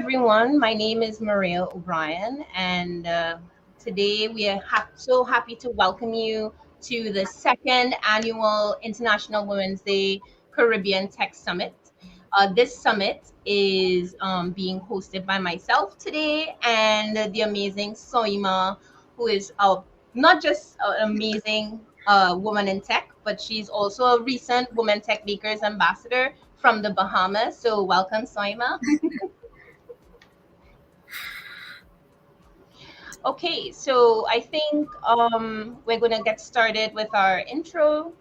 everyone. My name is Maria O'Brien, and today we are so happy to welcome you to the second annual International Women's Day Caribbean Tech Summit. This summit is being hosted by myself today and the amazing Soima, who is not just an amazing woman in tech, but she's also a recent Women Tech Makers Ambassador from the Bahamas. So, welcome, Soima. Okay, so I think we're going to get started with our intro.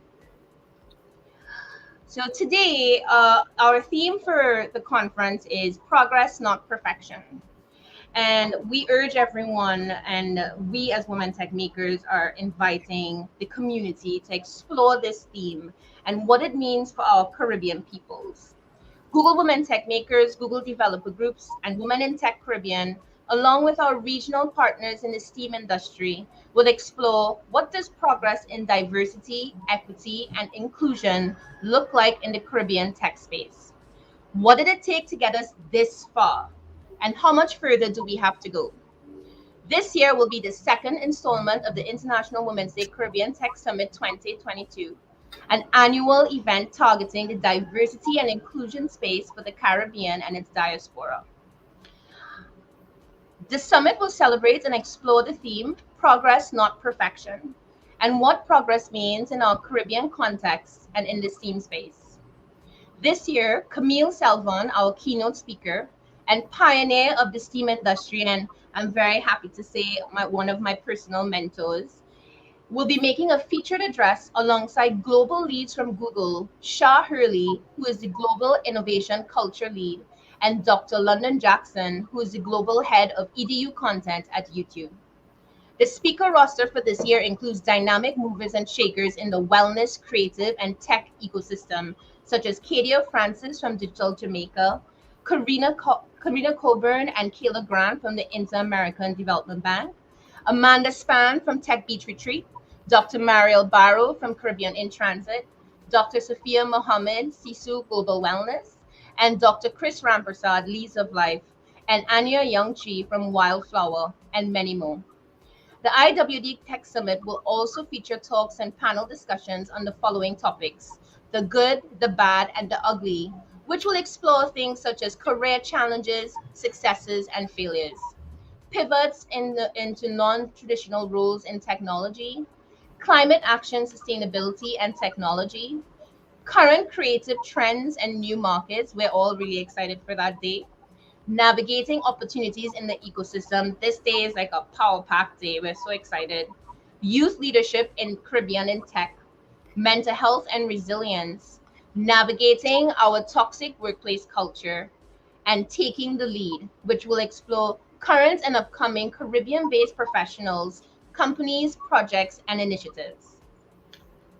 So today, our theme for the conference is progress, not perfection. And we urge everyone, and we as Women Tech Makers are inviting the community to explore this theme and what it means for our Caribbean peoples. Google Women Tech Makers, Google Developer Groups, and Women in Tech Caribbean, along with our regional partners in the STEAM industry, will explore what does progress in diversity, equity, and inclusion look like in the Caribbean tech space. What did it take to get us this far? And how much further do we have to go? This year will be the second installment of the International Women's Day Caribbean Tech Summit 2022, an annual event targeting the diversity and inclusion space for the Caribbean and its diaspora. The summit will celebrate and explore the theme Progress, Not Perfection, and what progress means in our Caribbean context and in the STEAM space. This year, Camille Selvon, our keynote speaker and pioneer of the STEAM industry, and I'm very happy to say one of my personal mentors, will be making a featured address alongside global leads from Google, Shah Hurley, who is the Global Innovation Culture Lead, and Dr. London Jackson, who is the Global Head of EDU Content at YouTube. The speaker roster for this year includes dynamic movers and shakers in the wellness, creative, and tech ecosystem, such as Kadia Francis from Digital Jamaica, Karina Coburn and Kayla Grant from the Inter-American Development Bank, Amanda Span from Tech Beach Retreat, Dr. Mariel Barrow from Caribbean in Transit, Dr. Sophia Mohammed, Sisu Global Wellness, and Dr. Chris Rampersad, Leads of Life, and Anya Youngchi from Wildflower, and many more. The IWD Tech Summit will also feature talks and panel discussions on the following topics: the good, the bad, and the ugly, which will explore things such as career challenges, successes, and failures, pivots into non-traditional roles in technology, climate action, sustainability, and technology, current creative trends and new markets. We're all really excited for that day. Navigating opportunities in the ecosystem. This day is like a power pack day. We're so excited. Youth leadership in Caribbean and tech, mental health and resilience, navigating our toxic workplace culture, and taking the lead, which will explore current and upcoming Caribbean based professionals, companies, projects, and initiatives.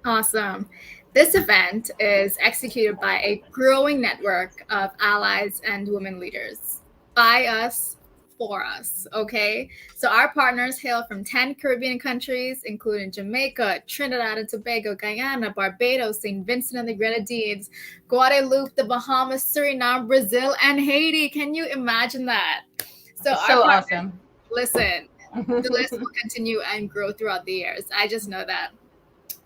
Awesome. This event is executed by a growing network of allies and women leaders. By us, for us, okay? So our partners hail from 10 Caribbean countries, including Jamaica, Trinidad and Tobago, Guyana, Barbados, St. Vincent and the Grenadines, Guadeloupe, the Bahamas, Suriname, Brazil, and Haiti. Can you imagine that? So awesome. Listen, the list will continue and grow throughout the years. I just know that.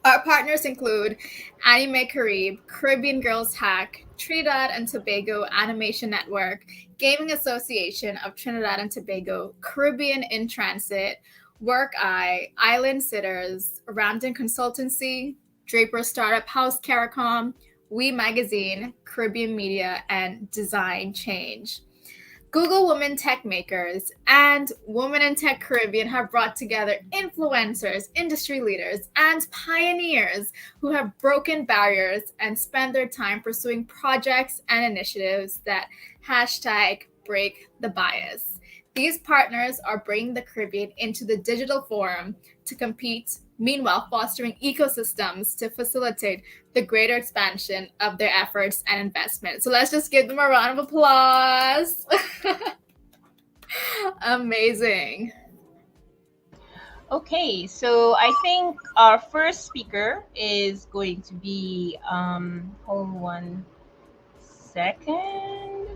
Our partners include Anime Carib, Caribbean Girls Hack, Trinidad and Tobago Animation Network, Gaming Association of Trinidad and Tobago, Caribbean in Transit, Work Eye, Island Sitters, Ramden Consultancy, Draper Startup House Caricom, We Magazine, Caribbean Media, and Design Change. Google Women Tech Makers and Women in Tech Caribbean have brought together influencers, industry leaders, and pioneers who have broken barriers and spent their time pursuing projects and initiatives that #break the bias. These partners are bringing the Caribbean into the digital forum to compete, meanwhile fostering ecosystems to facilitate the greater expansion of their efforts and investment. So let's just give them a round of applause. Amazing. Okay, so I think our first speaker is going to be, hold one second.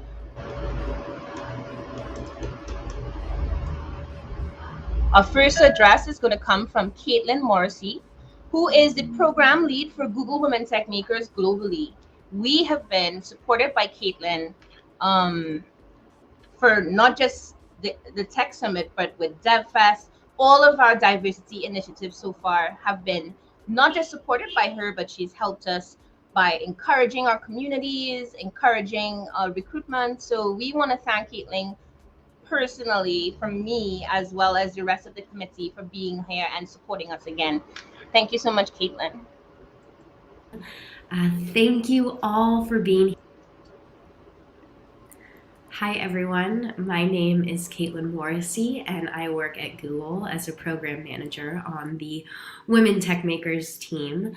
Our first address is going to come from Caitlin Morrissey, who is the program lead for Google Women Tech Makers globally. We have been supported by Caitlin for not just the Tech Summit, but with DevFest. All of our diversity initiatives so far have been not just supported by her, but she's helped us by encouraging our communities, encouraging recruitment. So we want to thank Caitlin personally, from me as well as the rest of the committee, for being here and supporting us again. Thank you so much, Caitlin. Thank you all for being here. Hi, everyone. My name is Caitlin Morrissey, and I work at Google as a program manager on the Women Tech Makers team.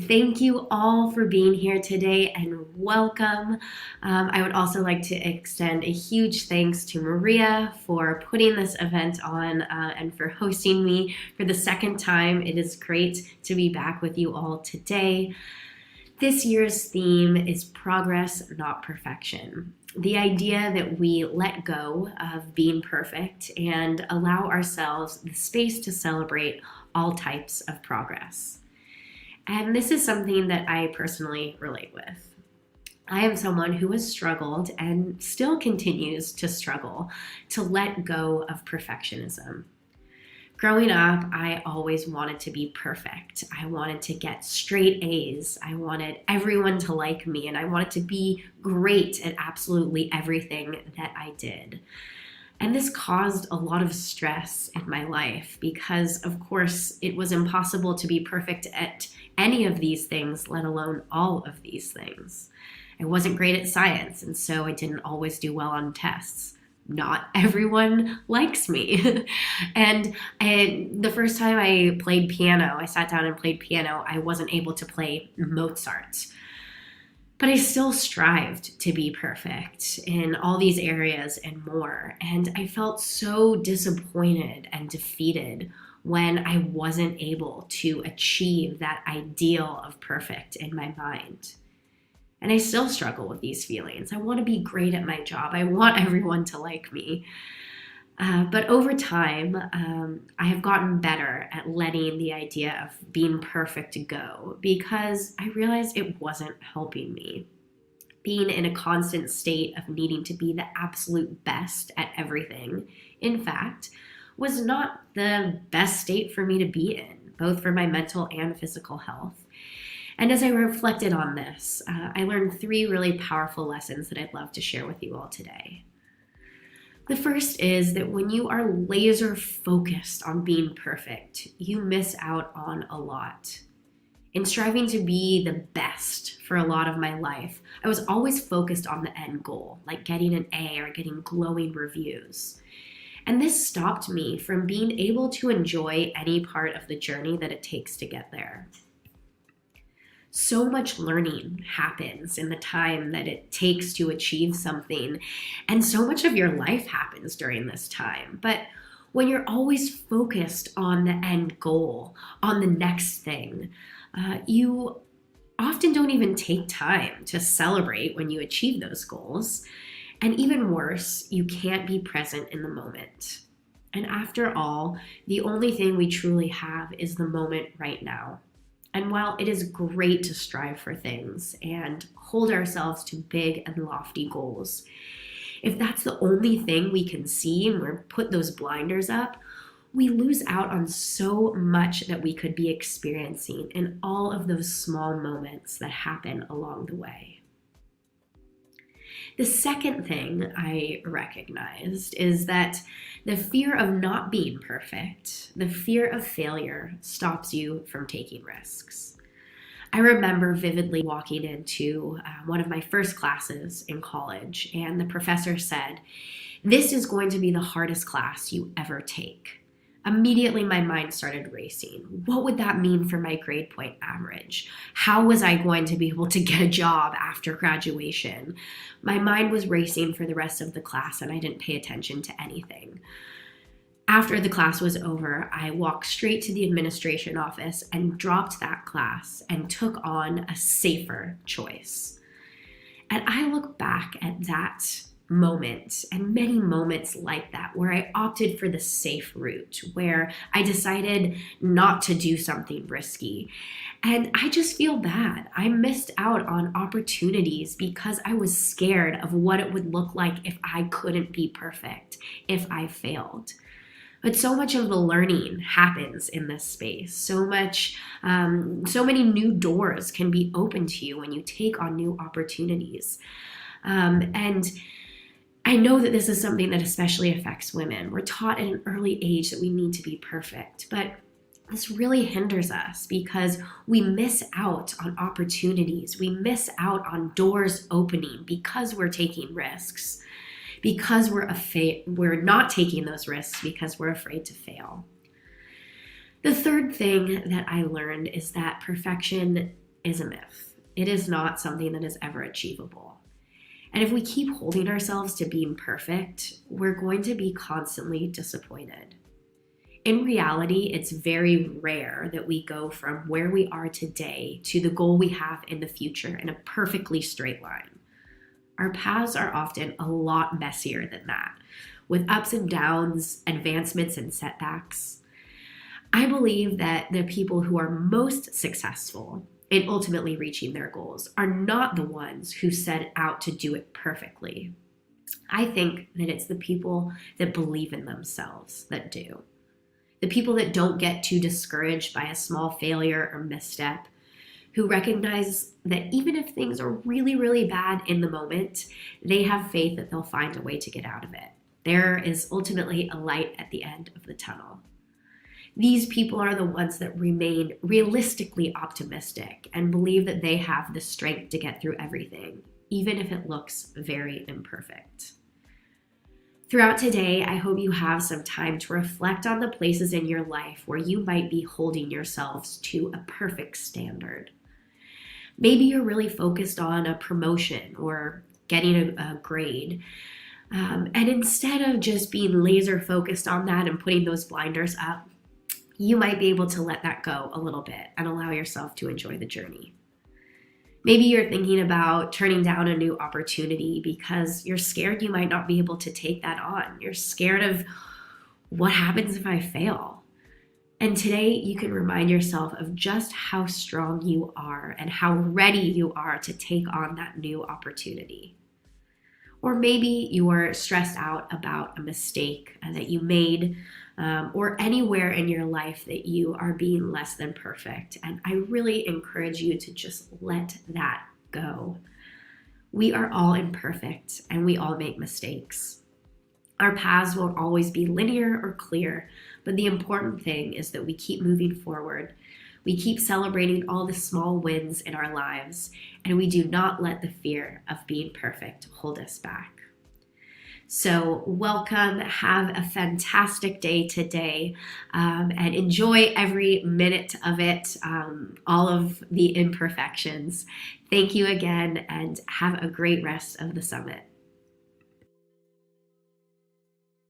Thank you all for being here today, and welcome. I would also like to extend a huge thanks to Maria for putting this event on and for hosting me for the second time. It is great to be back with you all today. This year's theme is progress, not perfection. The idea that we let go of being perfect and allow ourselves the space to celebrate all types of progress. And this is something that I personally relate with. I am someone who has struggled and still continues to struggle to let go of perfectionism. Growing up, I always wanted to be perfect. I wanted to get straight A's. I wanted everyone to like me, and I wanted to be great at absolutely everything that I did. And this caused a lot of stress in my life because, of course, it was impossible to be perfect at any of these things, let alone all of these things. I wasn't great at science, and so I didn't always do well on tests. Not everyone likes me. And the first time I played piano, I sat down and played piano, I wasn't able to play Mozart. But I still strived to be perfect in all these areas and more. And I felt so disappointed and defeated when I wasn't able to achieve that ideal of perfect in my mind. And I still struggle with these feelings. I want to be great at my job. I want everyone to like me. But over time, I have gotten better at letting the idea of being perfect go because I realized it wasn't helping me. Being in a constant state of needing to be the absolute best at everything, in fact, was not the best state for me to be in, both for my mental and physical health. And as I reflected on this, I learned 3 really powerful lessons that I'd love to share with you all today. The first is that when you are laser focused on being perfect, you miss out on a lot. In striving to be the best for a lot of my life, I was always focused on the end goal, like getting an A or getting glowing reviews. And this stopped me from being able to enjoy any part of the journey that it takes to get there. So much learning happens in the time that it takes to achieve something, and so much of your life happens during this time. But when you're always focused on the end goal, on the next thing, you often don't even take time to celebrate when you achieve those goals. And even worse, you can't be present in the moment. And after all, the only thing we truly have is the moment right now. And while it is great to strive for things and hold ourselves to big and lofty goals, if that's the only thing we can see and we're put those blinders up, we lose out on so much that we could be experiencing in all of those small moments that happen along the way. The second thing I recognized is that the fear of not being perfect, the fear of failure, stops you from taking risks. I remember vividly walking into one of my first classes in college, and the professor said, "This is going to be the hardest class you ever take." Immediately, my mind started racing. What would that mean for my grade point average? How was I going to be able to get a job after graduation? My mind was racing for the rest of the class, and I didn't pay attention to anything. After the class was over, I walked straight to the administration office and dropped that class and took on a safer choice. And I look back at that moment and many moments like that where I opted for the safe route, where I decided not to do something risky. And I just feel bad. I missed out on opportunities because I was scared of what it would look like if I couldn't be perfect, if I failed. But so much of the learning happens in this space. So many new doors can be opened to you when you take on new opportunities. And I know that this is something that especially affects women. We're taught at an early age that we need to be perfect, but this really hinders us because we miss out on opportunities. We miss out on doors opening because we're taking risks, because we're not taking those risks because we're afraid to fail. The third thing that I learned is that perfection is a myth. It is not something that is ever achievable. And if we keep holding ourselves to being perfect, we're going to be constantly disappointed. In reality, it's very rare that we go from where we are today to the goal we have in the future in a perfectly straight line. Our paths are often a lot messier than that, with ups and downs, advancements and setbacks. I believe that the people who are most successful in ultimately reaching their goals are not the ones who set out to do it perfectly. I think that it's the people that believe in themselves that do. The people that don't get too discouraged by a small failure or misstep, who recognize that even if things are really, really bad in the moment, they have faith that they'll find a way to get out of it. There is ultimately a light at the end of the tunnel. These people are the ones that remain realistically optimistic and believe that they have the strength to get through everything, even if it looks very imperfect. Throughout today, I hope you have some time to reflect on the places in your life where you might be holding yourselves to a perfect standard. Maybe you're really focused on a promotion or getting a grade. And instead of just being laser focused on that and putting those blinders up, you might be able to let that go a little bit and allow yourself to enjoy the journey. Maybe you're thinking about turning down a new opportunity because you're scared you might not be able to take that on. You're scared of what happens if I fail. And today you can remind yourself of just how strong you are and how ready you are to take on that new opportunity. Or maybe you're stressed out about a mistake that you made, or anywhere in your life that you are being less than perfect. And I really encourage you to just let that go. We are all imperfect and we all make mistakes. Our paths won't always be linear or clear, but the important thing is that we keep moving forward. We keep celebrating all the small wins in our lives, and we do not let the fear of being perfect hold us back. So welcome, have a fantastic day today, and enjoy every minute of it, all of the imperfections. Thank you again, and have a great rest of the summit.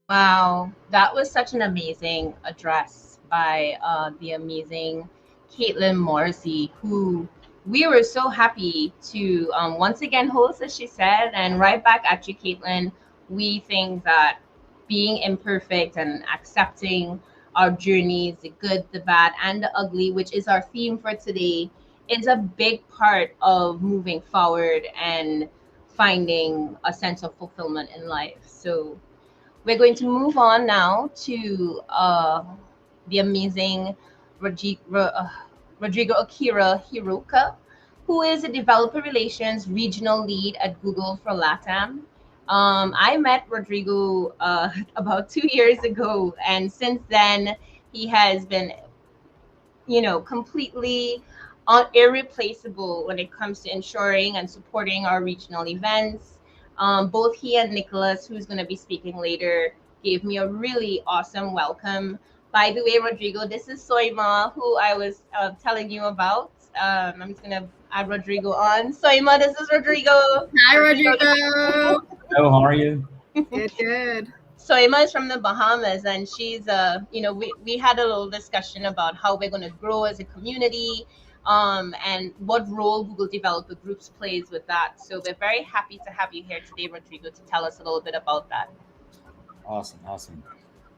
Wow, that was such an amazing address by the amazing Caitlin Morrissey, who we were so happy to once again host, as she said, and right back at you, Caitlin. We think that being imperfect and accepting our journeys, the good, the bad, and the ugly, which is our theme for today, is a big part of moving forward and finding a sense of fulfillment in life. So we're going to move on now to the amazing Rodrigo Akira Hiroka, who is a developer relations regional lead at Google for LATAM. I met Rodrigo about 2 years ago, and since then he has been, completely irreplaceable when it comes to ensuring and supporting our regional events. Both he and Nicholas, who's going to be speaking later, gave me a really awesome welcome. By the way, Rodrigo, this is Soima, who I was telling you about. I'm just going to add Rodrigo on. Soima, this is Rodrigo. Hi, Rodrigo. Hello, how are you? Good. Soima is from the Bahamas, and she's, we had a little discussion about how we're going to grow as a community, and what role Google Developer Groups plays with that. So we're very happy to have you here today, Rodrigo, to tell us a little bit about that. Awesome, awesome.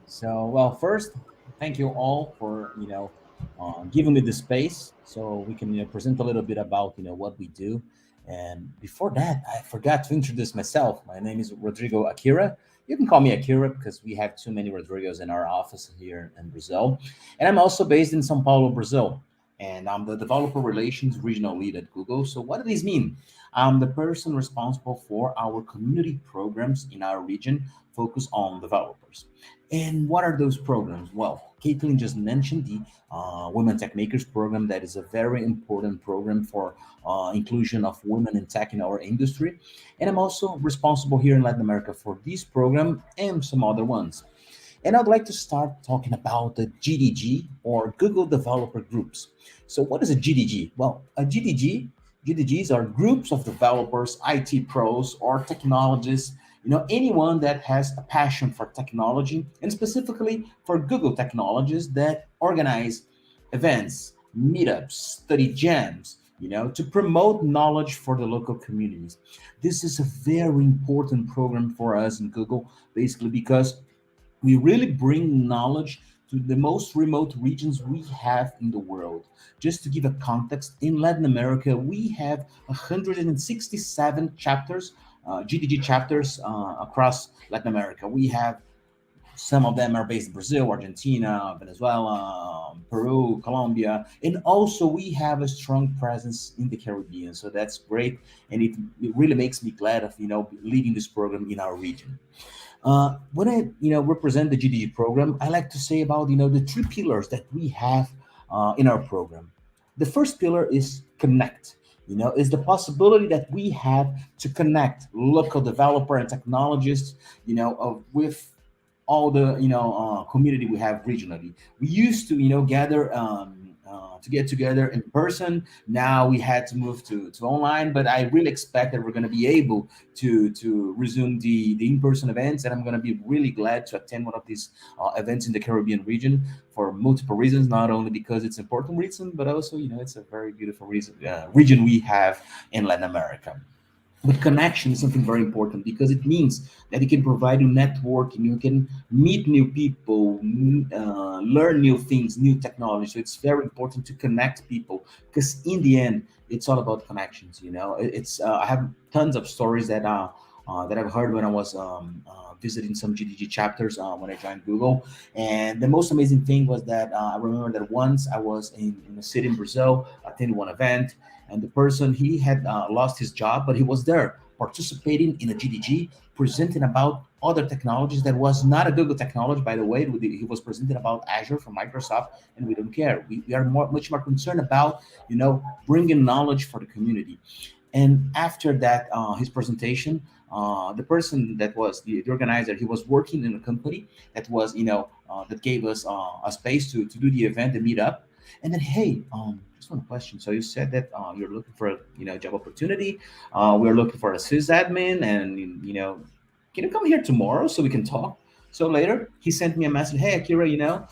So, well, first, thank you all for giving me the space so we can present a little bit about what we do. And before that, I forgot to introduce myself. My name is Rodrigo Akira. You can call me Akira because we have too many Rodrigos in our office here in Brazil. And I'm also based in São Paulo, Brazil. And I'm the developer relations regional lead at Google. So, what does this mean? I'm the person responsible for our community programs in our region focus on developers. And what are those programs? Well, Caitlin just mentioned the Women Tech Makers program. That is a very important program for inclusion of women in tech in our industry. And I'm also responsible here in Latin America for this program and some other ones. And I'd like to start talking about the GDG or Google Developer Groups. So, what is a GDG? Well, a GDGs are groups of developers, IT pros, or technologists, anyone that has a passion for technology and specifically for Google technologies that organize events, meetups, study jams, to promote knowledge for the local communities. This is a very important program for us in Google, basically because we really bring knowledge to the most remote regions we have in the world. Just to give a context, in Latin America, we have 167 chapters, GDG chapters across Latin America. We have some of them are based in Brazil, Argentina, Venezuela, Peru, Colombia, and also we have a strong presence in the Caribbean. So that's great, and it really makes me glad of leading this program in our region. When I represent the GDG program, I like to say about the three pillars that we have in our program. The first pillar is connect. Is the possibility that we have to connect local developer and technologists, with all the community we have regionally. We used to gather to get together in person. Now we had to move to online, but I really expect that we're going to be able to resume the in-person events, and I'm going to be really glad to attend one of these events in the Caribbean region for multiple reasons, not only because it's an important reason, but also it's a very beautiful region we have in Latin America. But connection is something very important because it means that you can provide you networking, you can meet new people, learn new things, new technology. So it's very important to connect people because in the end, it's all about connections. It's I have tons of stories that I've heard when I was visiting some GDG chapters when I joined Google. And the most amazing thing was that I remember that once I was in a city in Brazil, attending one event, and the person he had lost his job, but he was there participating in a GDG, presenting about other technologies that was not a Google technology, by the way. He was presenting about Azure from Microsoft, and we don't care. We are much more concerned about bringing knowledge for the community. And after that, his presentation, the person that was the organizer, he was working in a company that was, that gave us a space to do the event, the meetup. And then, hey, just one question. So you said that you're looking for a, job opportunity. We're looking for a sysadmin, and can you come here tomorrow so we can talk? So later, he sent me a message. Hey, Akira,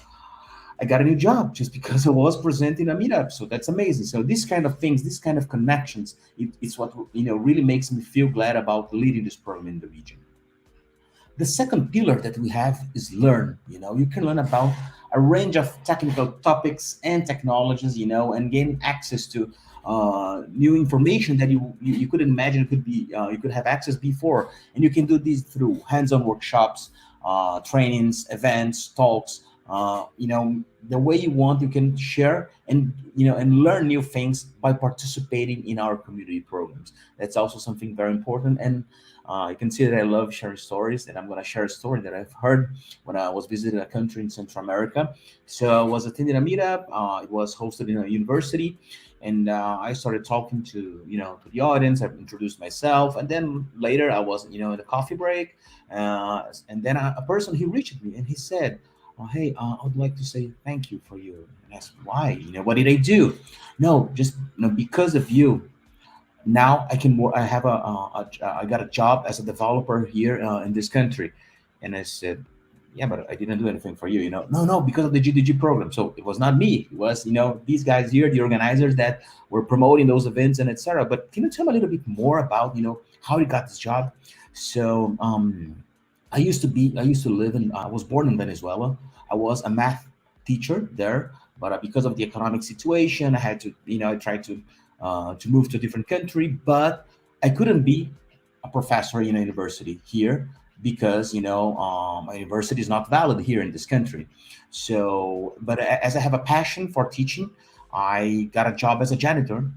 I got a new job just because I was presenting a meetup. So that's amazing. So these kind of things, these kind of connections, it's what really makes me feel glad about leading this program in the region. The second pillar that we have is learn. You can learn about a range of technical topics and technologies, and gain access to new information that you couldn't imagine could be you could have access before. And you can do this through hands-on workshops, trainings, events, talks. The way you want, you can share and learn new things by participating in our community programs. That's also something very important. And you can see that I love sharing stories, and I'm going to share a story that I've heard when I was visiting a country in Central America. So I was attending a meetup. It was hosted in a university, and I started talking to the audience. I introduced myself, and then later I was in a coffee break, and then a person he reached me and he said, "Oh, hey, I would like to say thank you for you." And I asked, "Why? What did I do?" No, just because of you. Now I can work. I have I got a job as a developer here in this country. And I said, Yeah, but I didn't do anything for you, No, no, because of the GDG program. So it was not me. It was, these guys here, the organizers that were promoting those events and etc. But can you tell me a little bit more about, how you got this job? So I used to live in, I was born in Venezuela. I was a math teacher there, but because of the economic situation, I had to, I tried to move to a different country, but I couldn't be a professor in a university here because my university is not valid here in this country. So, but as I have a passion for teaching, I got a job as a janitor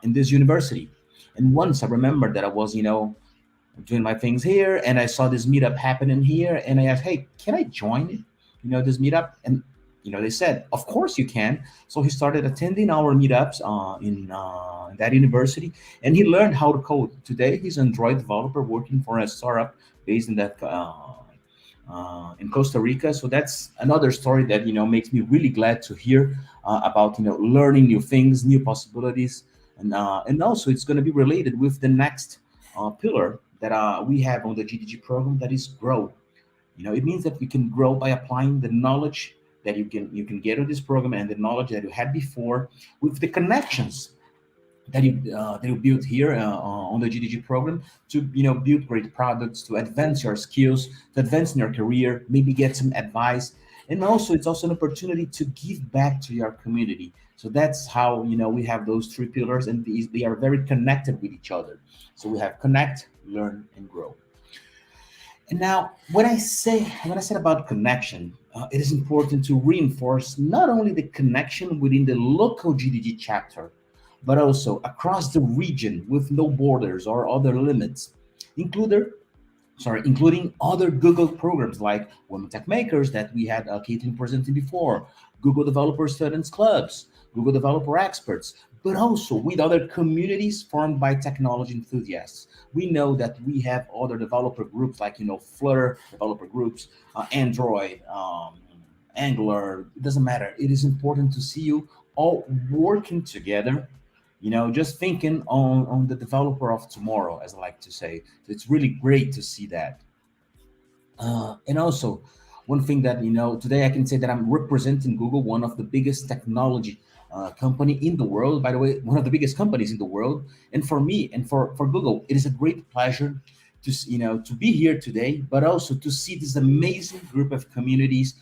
in this university. And once I remember that I was doing my things here, and I saw this meetup happening here, and I asked, "Hey, can I join? This meetup?" And they said, "Of course you can." So he started attending our meetups in that university, and he learned how to code. Today, he's an Android developer working for a startup based in Costa Rica. So that's another story that makes me really glad to hear about learning new things, new possibilities, and also it's going to be related with the next pillar that we have on the GDG program, that is grow. It means that we can grow by applying the knowledge that you can get on this program and the knowledge that you had before with the connections that you build here on the GDG program to build great products, to advance your skills, to advance in your career, maybe get some advice, and also it's also an opportunity to give back to your community. So that's how we have those three pillars, and they are very connected with each other. So we have connect, learn, and grow. And now, when I said about connection, it is important to reinforce not only the connection within the local GDG chapter, but also across the region with no borders or other limits, including including other Google programs like Women Tech Makers that we had Caitlin presenting before, Google Developer Students Clubs, Google Developer Experts, but also with other communities formed by technology enthusiasts. We know that we have other developer groups like Flutter developer groups, Android, Angular. It doesn't matter. It is important to see you all working together, just thinking on the developer of tomorrow, as I like to say. So it's really great to see that. And also, one thing that today I can say that I'm representing Google, one of the biggest technology company in the world. By the way, one of the biggest companies in the world. And for me and for Google, it is a great pleasure to be here today, but also to see this amazing group of communities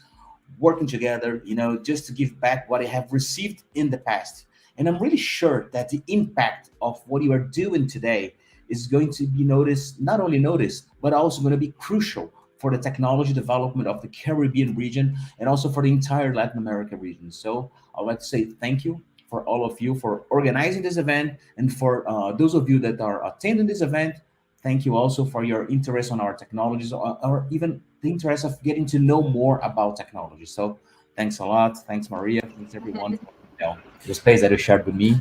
working together, just to give back what I have received in the past. And I'm really sure that the impact of what you are doing today is going to be noticed, not only noticed, but also going to be crucial for the technology development of the Caribbean region and also for the entire Latin America region. So I'd like to say thank you for all of you for organizing this event, and for those of you that are attending this event. Thank you also for your interest on our technologies, or even the interest of getting to know more about technology. So thanks a lot. Thanks, Maria. Thanks, everyone, for the space that you shared with me.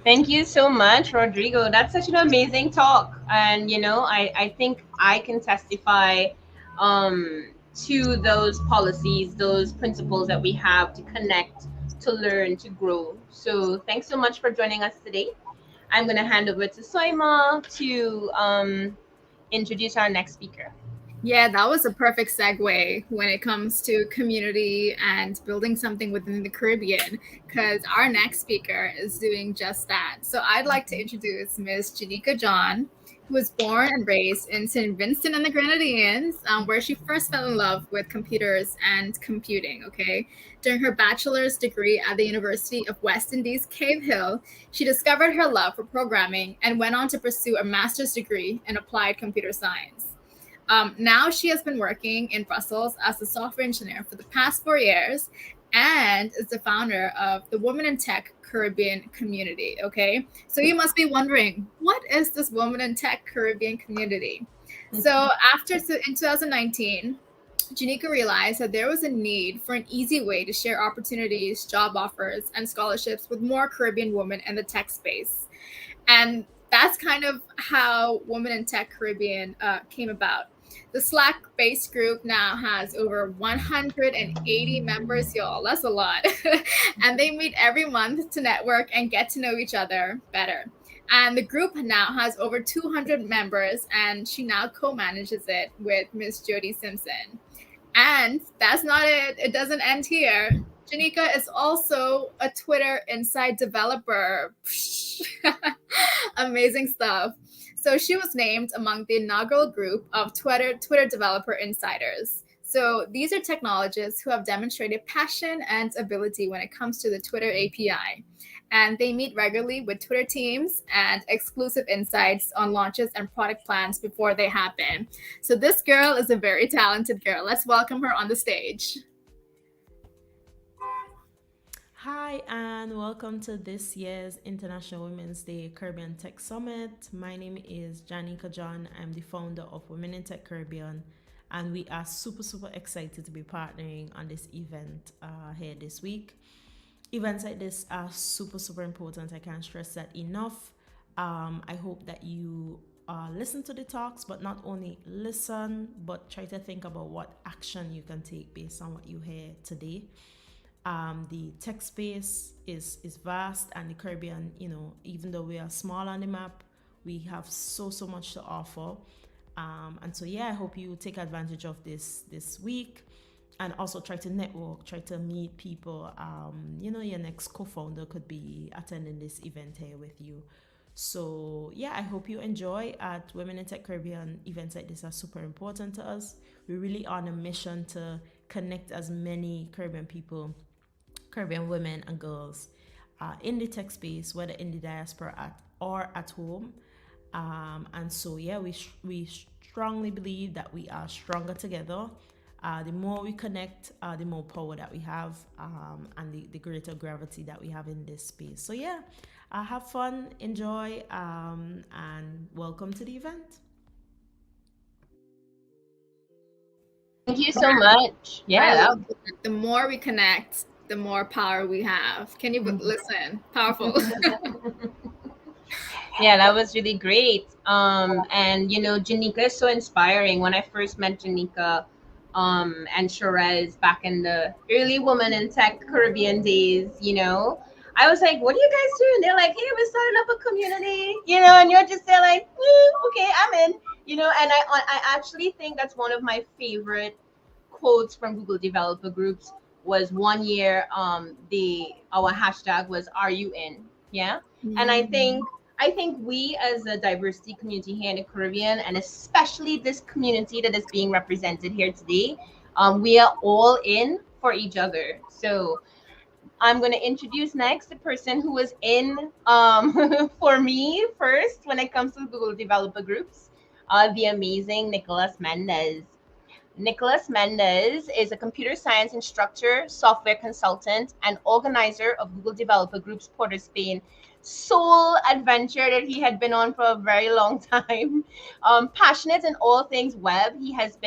Thank you so much, Rodrigo. That's such an amazing talk. And, I think I can testify to those policies, those principles that we have to connect, to learn, to grow. So thanks so much for joining us today. I'm going to hand over to Soima to introduce our next speaker. Yeah, that was a perfect segue when it comes to community and building something within the Caribbean, because our next speaker is doing just that. So I'd like to introduce Ms. Janika John, who was born and raised in St. Vincent and the Grenadines, where she first fell in love with computers and computing, okay? During her bachelor's degree at the University of West Indies, Cave Hill, she discovered her love for programming and went on to pursue a master's degree in applied computer science. Now she has been working in Brussels as a software engineer for the past 4 years, and is the founder of the Women in Tech Caribbean community. Okay, so you must be wondering, what is this Women in Tech Caribbean community? So in 2019, Janika realized that there was a need for an easy way to share opportunities, job offers, and scholarships with more Caribbean women in the tech space. And that's kind of how Women in Tech Caribbean came about. The Slack-based group now has over 180 members, y'all. That's a lot. And they meet every month to network and get to know each other better. And the group now has over 200 members, and she now co-manages it with Miss Jody Simpson. And that's not it. It doesn't end here. Janika is also a Twitter Insight developer. Amazing stuff. So she was named among the inaugural group of Twitter developer insiders. So these are technologists who have demonstrated passion and ability when it comes to the Twitter API. And they meet regularly with Twitter teams and exclusive insights on launches and product plans before they happen. So this girl is a very talented girl. Let's welcome her on the stage. Hi, and welcome to this year's International Women's Day Caribbean Tech Summit. My name is Janika John. I'm the founder of Women in Tech Caribbean, and we are super excited to be partnering on this event here this week. Events like this are super important. I can't stress that enough. I hope that you listen to the talks, but not only listen, but try to think about what action you can take based on what you hear today. The tech space is vast, and the Caribbean, even though we are small on the map, we have so much to offer. And so yeah, I hope you take advantage of this week, and also try to network, try to meet people. Your next co-founder could be attending this event here with you. So yeah, I hope you enjoy. At Women in Tech Caribbean, events like this are super important to us. We're really on a mission to connect as many Caribbean women and girls in the tech space, whether in the diaspora or at home. And so, yeah, we strongly believe that we are stronger together. The more we connect, the more power that we have, and the greater gravity that we have in this space. So, yeah, have fun, enjoy, and welcome to the event. Thank you so much. Yeah, The more we connect, the more power we have. Can you listen? Powerful. yeah, that was really great. And Janika is so inspiring. When I first met Janika, and Sherez back in the early Women in Tech Caribbean days, I was like, "What are you guys doing?" They're like, "Hey, we're starting up a community," and you're just there like, "Okay, I'm in," And I actually think that's one of my favorite quotes from Google developer groups. Was one year our hashtag was "Are you in?" Yeah, and I think we as a diversity community here in the Caribbean, and especially this community that is being represented here today, we are all in for each other. So I'm going to introduce next the person who was in for me first when it comes to Google developer groups, the amazing Nicholas Mendez. Nicholas Mendez is a computer science instructor, software consultant, and organizer of Google Developer Group's Port of Spain soul adventure that he had been on for a very long time. Passionate in all things web, he has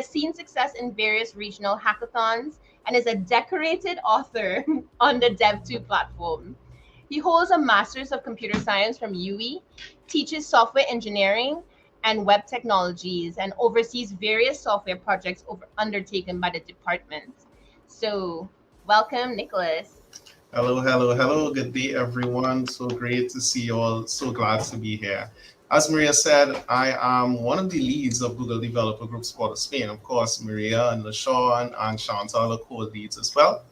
seen success in various regional hackathons and is a decorated author on the Dev2 platform. He holds a Master's of Computer Science from UWI, teaches software engineering and web technologies, and oversees various software projects undertaken by the department. So, welcome, Nicholas. Hello. Good day, everyone. So great to see you all. So glad to be here. As Maria said, I am one of the leads of Google Developer Group Sport of Spain. Of course, Maria and LaShawn and Chantal are co-leads as well.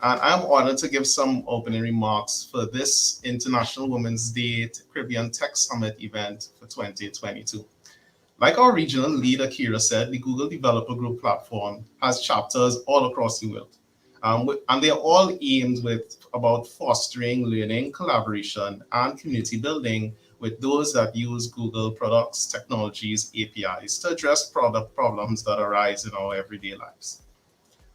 And I'm honored to give some opening remarks for this International Women's Day Caribbean Tech Summit event for 2022. Like our regional lead, Akira said, the Google Developer Group platform has chapters all across the world. And they're all aimed with about fostering learning, collaboration, and community building with those that use Google products, technologies, APIs to address product problems that arise in our everyday lives.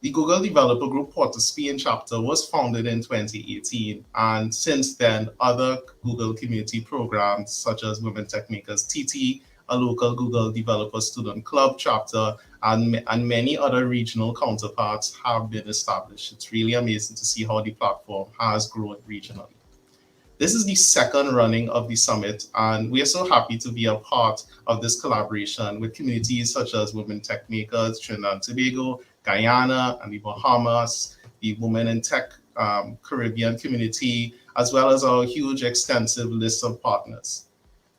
The Google Developer Group Port of Spain chapter was founded in 2018, and since then, other Google community programs such as Women Tech Makers TT, a local Google Developer Student Club chapter, and many other regional counterparts have been established. It's really amazing to see how the platform has grown regionally. This is the second running of the summit, and we are so happy to be a part of this collaboration with communities such as Women Tech Makers, Trinidad and Tobago, Guyana, and the Bahamas, the Women in Tech Caribbean community, as well as our huge extensive list of partners.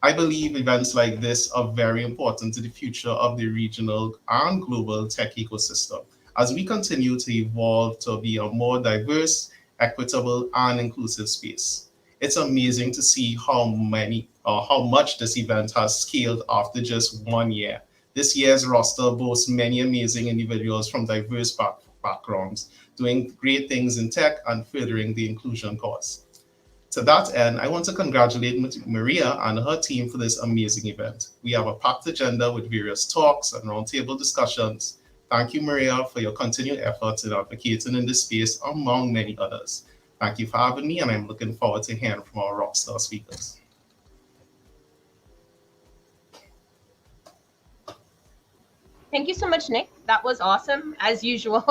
I believe events like this are very important to the future of the regional and global tech ecosystem as we continue to evolve to be a more diverse, equitable, and inclusive space. It's amazing to see how much this event has scaled after just 1 year. This year's roster boasts many amazing individuals from diverse backgrounds doing great things in tech and furthering the inclusion cause. To that end, I want to congratulate Maria and her team for this amazing event. We have a packed agenda with various talks and roundtable discussions. Thank you, Maria, for your continued efforts in advocating in this space, among many others. Thank you for having me, and I'm looking forward to hearing from our rockstar speakers. Thank you so much, Nick. That was awesome, as usual.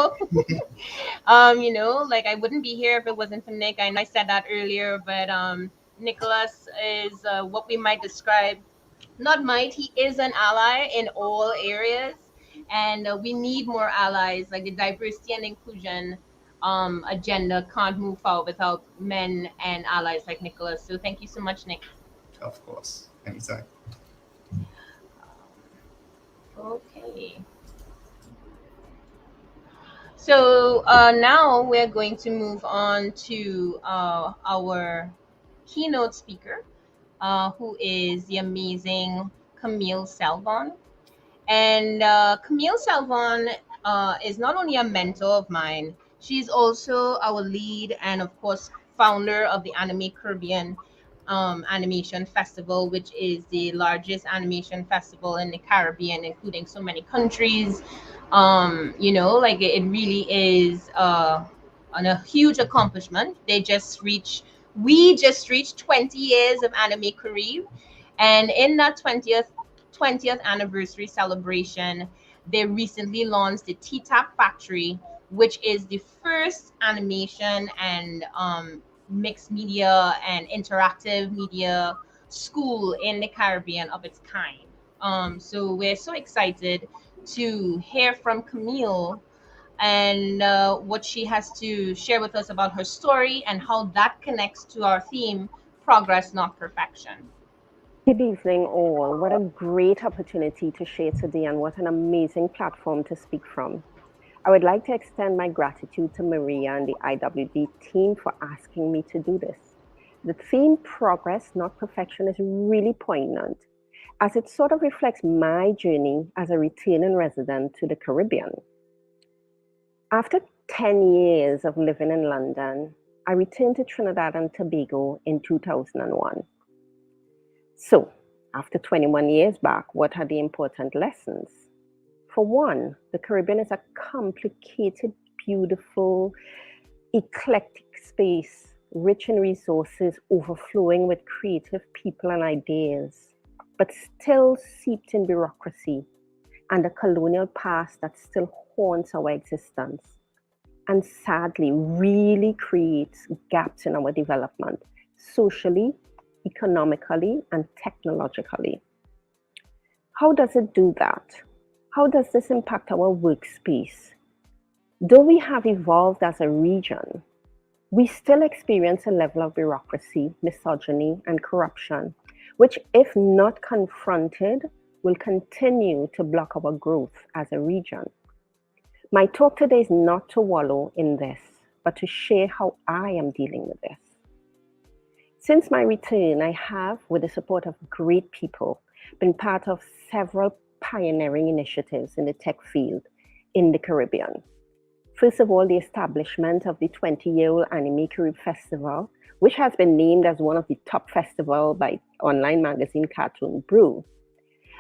Like I wouldn't be here if it wasn't for Nick. I know I said that earlier, but Nicholas is what we might describe, not might, he is an ally in all areas. And we need more allies. Like the diversity and inclusion agenda can't move forward without men and allies like Nicholas. So thank you so much, Nick. Of course, anytime. Okay. So now we're going to move on to our keynote speaker, who is the amazing Camille Selvon. And Camille Salvon is not only a mentor of mine, she's also our lead and, of course, founder of the Anime Caribbean Animation Festival, which is the largest animation festival in the Caribbean, including so many countries. Like it really is a huge accomplishment. We just reached 20 years of Anime Carib. And in that 20th anniversary celebration, they recently launched the T-Tap Factory, which is the first animation and mixed media and interactive media school in the Caribbean of its kind. So we're so excited to hear from Camille and what she has to share with us about her story and how that connects to our theme, progress, not perfection. Good evening, all. What a great opportunity to share today, and what an amazing platform to speak from. I would like to extend my gratitude to Maria and the IWD team for asking me to do this. The theme, Progress, Not Perfection, is really poignant as it sort of reflects my journey as a returning resident to the Caribbean. After 10 years of living in London, I returned to Trinidad and Tobago in 2001. So, after 21 years back, what are the important lessons? For one, the Caribbean is a complicated, beautiful, eclectic space, rich in resources, overflowing with creative people and ideas, but still seeped in bureaucracy and a colonial past that still haunts our existence, and sadly really creates gaps in our development, socially, economically, and technologically. How does it do that? How does this impact our workspace? Though we have evolved as a region, we still experience a level of bureaucracy, misogyny, and corruption, which, if not confronted, will continue to block our growth as a region. My talk today is not to wallow in this, but to share how I am dealing with this. Since my return, I have, with the support of great people, been part of several pioneering initiatives in the tech field in the Caribbean. First of all, the establishment of the 20-year-old Anime Carib Festival, which has been named as one of the top festivals by online magazine Cartoon Brew.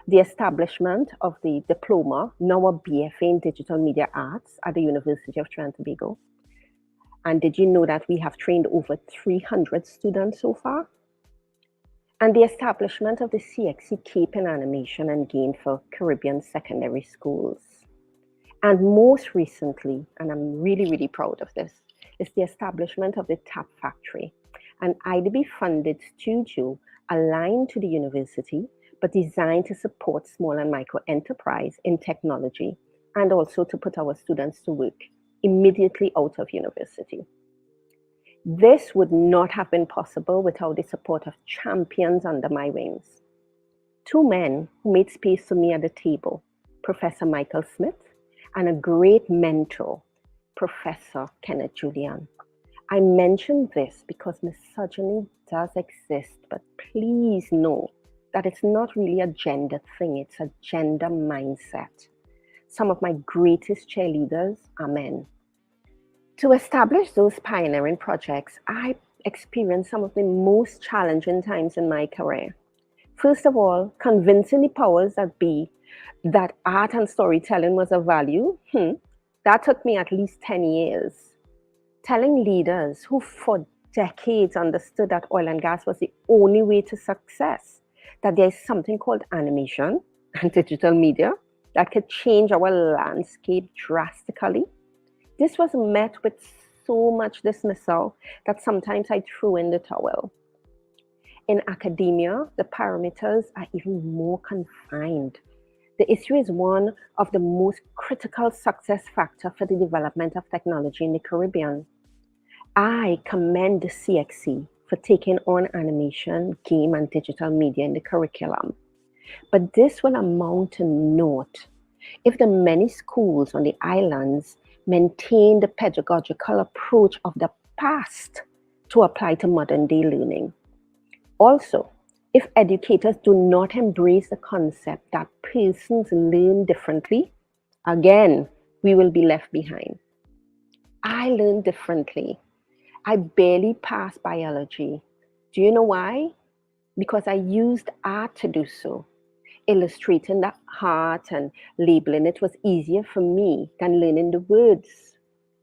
The establishment of the diploma, now a BFA in Digital Media Arts at the University of Trinidad and Tobago. And did you know that we have trained over 300 students so far? And the establishment of the CXC Cape in Animation and Game for Caribbean secondary schools. And most recently, and I'm really, really proud of this, is the establishment of the Tap Factory, an IDB-funded studio aligned to the university, but designed to support small and micro enterprise in technology, and also to put our students to work immediately out of university. This would not have been possible without the support of champions under my wings. two men who made space for me at the table, Professor Michael Smith and a great mentor, Professor Kenneth Julian. I mention this because misogyny does exist, but please know that it's not really a gender thing, it's a gender mindset. Some of my greatest cheerleaders are men. To establish those pioneering projects, I experienced some of the most challenging times in my career. First of all, convincing the powers that be that art and storytelling was of value, that took me at least 10 years. Telling leaders who for decades understood that oil and gas was the only way to success, that there is something called animation and digital media that could change our landscape drastically. This was met with so much dismissal that sometimes I threw in the towel. In academia, the parameters are even more confined. The issue is one of the most critical success factors for the development of technology in the Caribbean. I commend the CXC for taking on animation, game, and digital media in the curriculum. But this will amount to naught if the many schools on the islands maintain the pedagogical approach of the past to apply to modern day learning. Also, if educators do not embrace the concept that persons learn differently, again, we will be left behind. I learn differently. I barely passed biology. Do you know why? Because I used art to do so. Illustrating the heart and labeling it was easier for me than learning the words.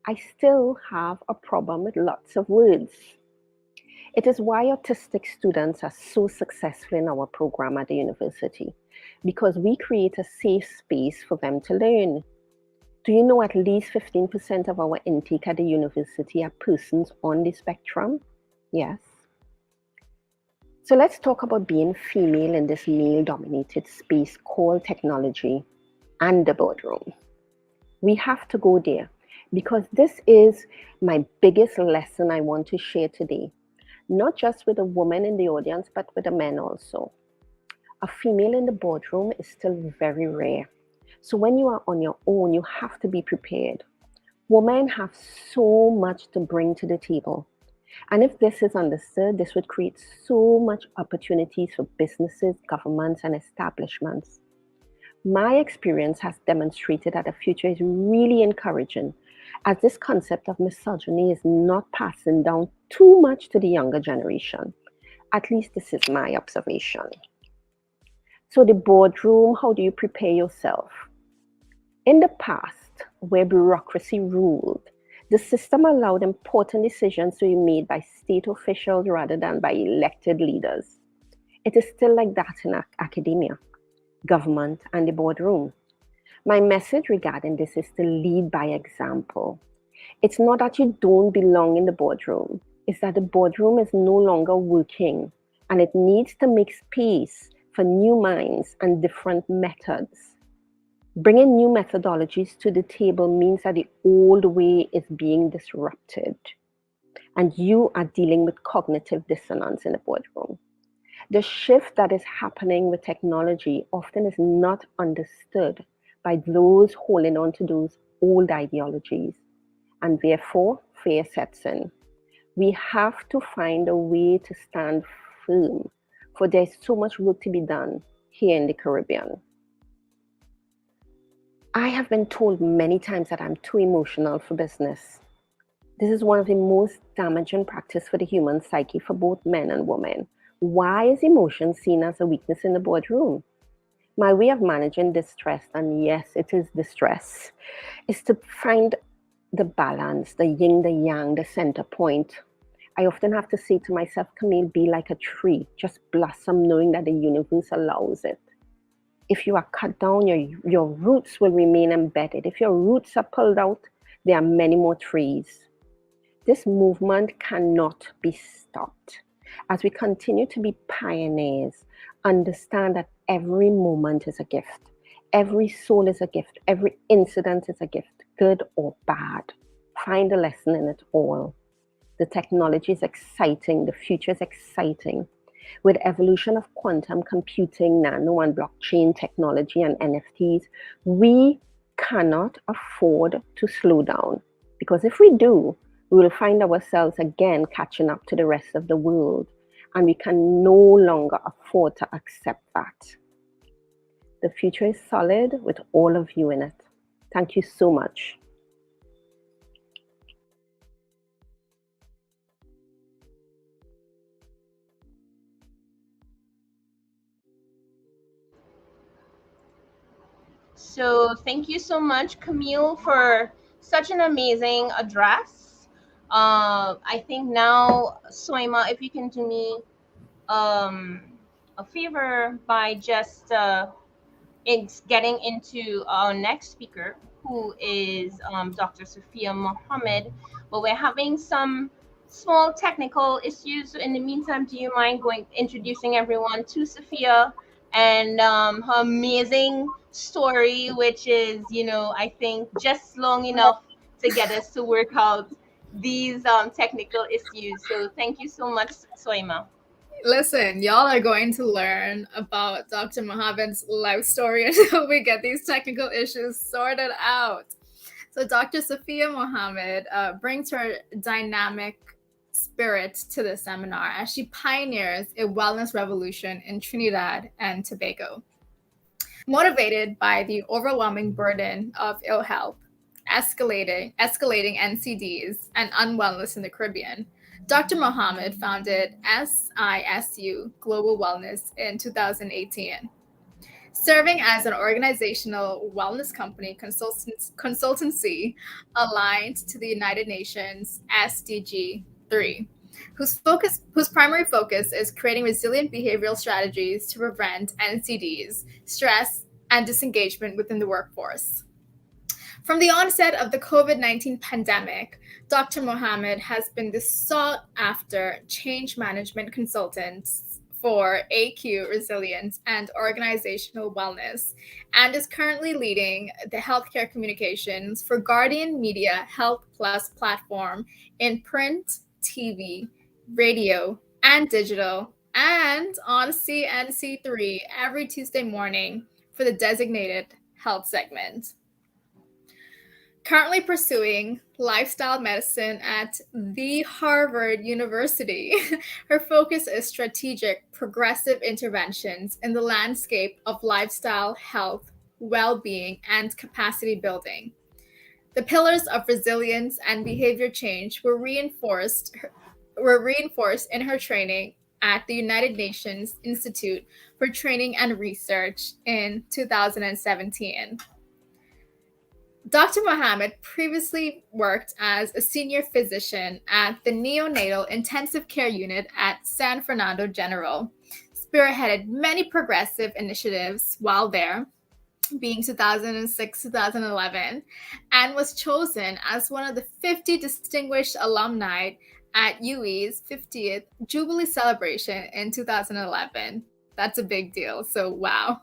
I still have a problem with lots of words. It is why autistic students are so successful in our program at the university, because we create a safe space for them to learn. Do you know at least 15% of our intake at the university are persons on the spectrum? Yes. So let's talk about being female in this male-dominated space called technology and the boardroom. We have to go there because this is my biggest lesson I want to share today. Not just with the women in the audience, but with the men also. A female in the boardroom is still very rare. So when you are on your own, you have to be prepared. Women have so much to bring to the table. And if this is understood, this would create so much opportunities for businesses, governments, and establishments. My experience has demonstrated that the future is really encouraging, as this concept of misogyny is not passing down too much to the younger generation. At least this is my observation. So the boardroom, how do you prepare yourself? In the past, where bureaucracy ruled, the system allowed important decisions to be made by state officials rather than by elected leaders. It is still like that in academia, government, and the boardroom. My message regarding this is to lead by example. It's not that you don't belong in the boardroom, it's that the boardroom is no longer working and it needs to make space for new minds and different methods. Bringing new methodologies to the table means that the old way is being disrupted and you are dealing with cognitive dissonance in the boardroom. The shift that is happening with technology often is not understood by those holding on to those old ideologies, and therefore fear sets in. We have to find a way to stand firm, for there's so much work to be done here in the Caribbean. I have been told many times that I'm too emotional for business. This is one of the most damaging practices for the human psyche for both men and women. Why is emotion seen as a weakness in the boardroom? My way of managing distress, and yes, it is distress, is to find the balance, the yin, the yang, the center point. I often have to say to myself, Camille, be like a tree, just blossom knowing that the universe allows it. If you are cut down, your roots will remain embedded. If your roots are pulled out, there are many more trees. This movement cannot be stopped. As we continue to be pioneers, understand that every moment is a gift. Every soul is a gift. Every incident is a gift, good or bad. Find a lesson in it all. The technology is exciting. The future is exciting. With evolution of quantum computing, nano and blockchain technology and NFTs, we cannot afford to slow down. Because if we do, we will find ourselves again catching up to the rest of the world. And we can no longer afford to accept that. The future is solid with all of you in it. Thank you so much. So thank you so much, Camille, for such an amazing address. I think now, Soima, if you can do me um, a favor by just getting into our next speaker, who is Dr. Sophia Mohammed. But we're having some small technical issues. So in the meantime, do you mind introducing everyone to Sophia and her amazing story, which is, I think just long enough to get us to work out these technical issues. So thank you so much, Soima. Listen, y'all are going to learn about Dr. Mohammed's life story until we get these technical issues sorted out. So, Dr. Sophia Mohammed brings her dynamic spirit to the seminar as she pioneers a wellness revolution in Trinidad and Tobago. Motivated by the overwhelming burden of ill health, escalating NCDs, and unwellness in the Caribbean, Dr. Mohammed founded SISU Global Wellness in 2018. Serving as an organizational wellness company consultancy aligned to the United Nations SDG 3, whose primary focus is creating resilient behavioral strategies to prevent NCDs, stress, and disengagement within the workforce. From the onset of the COVID-19 pandemic, Dr. Mohammed has been the sought-after change management consultant for AQ resilience and organizational wellness, and is currently leading the healthcare communications for Guardian Media Health Plus platform in print, TV, radio, and digital, and on CNC3 every Tuesday morning for the designated health segment. Currently pursuing lifestyle medicine at the Harvard University, her focus is strategic, progressive interventions in the landscape of lifestyle, health, well-being, and capacity building. The pillars of resilience and behavior change were reinforced in her training at the United Nations Institute for Training and Research in 2017. Dr. Mohammed previously worked as a senior physician at the neonatal intensive care unit at San Fernando General, spearheaded many progressive initiatives while there, being 2006-2011, and was chosen as one of the 50 distinguished alumni at UWI's 50th Jubilee celebration in 2011. That's a big deal. So, wow.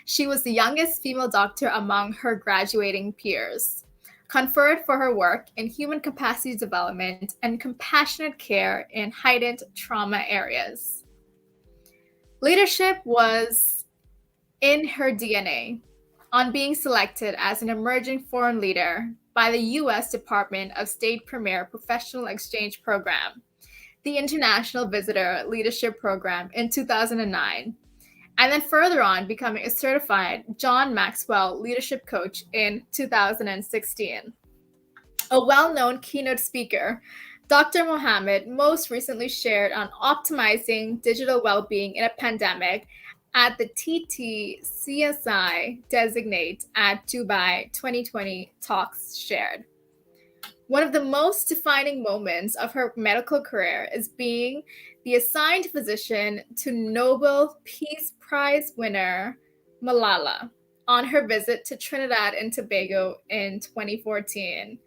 She was the youngest female doctor among her graduating peers, conferred for her work in human capacity development and compassionate care in heightened trauma areas. Leadership was in her DNA. On being selected as an emerging foreign leader by the U.S. Department of State Premier Professional Exchange Program, the International Visitor Leadership Program in 2009, and then further on becoming a certified John Maxwell Leadership Coach in 2016. A well-known keynote speaker, Dr. Mohammed most recently shared on optimizing digital well-being in a pandemic at the TTCSI Designate at Dubai 2020 talks shared. One of the most defining moments of her medical career is being the assigned physician to Nobel Peace Prize winner Malala on her visit to Trinidad and Tobago in 2014.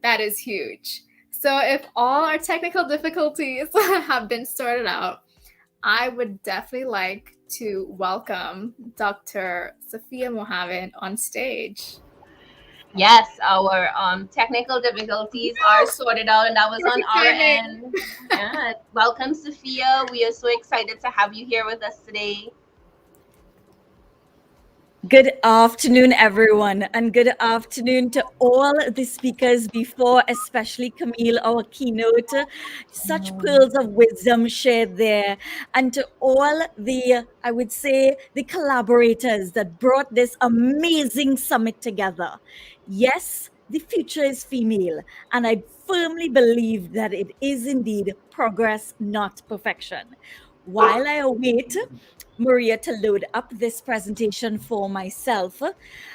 That is huge. So if all our technical difficulties have been sorted out, I would definitely like to welcome Dr. Sophia Mohammed on stage. Yes, our technical difficulties are sorted out, and that was on Perfect our timing. end. Yeah. Welcome, Sophia. We are so excited to have you here with us today. Good afternoon, everyone, and good afternoon to all the speakers before, especially Camille, our keynote. Such pearls of wisdom shared there. And to all the, I would say, the collaborators that brought this amazing summit together. Yes, the future is female, and I firmly believe that it is indeed progress, not perfection. While I await Maria to load up this presentation for myself.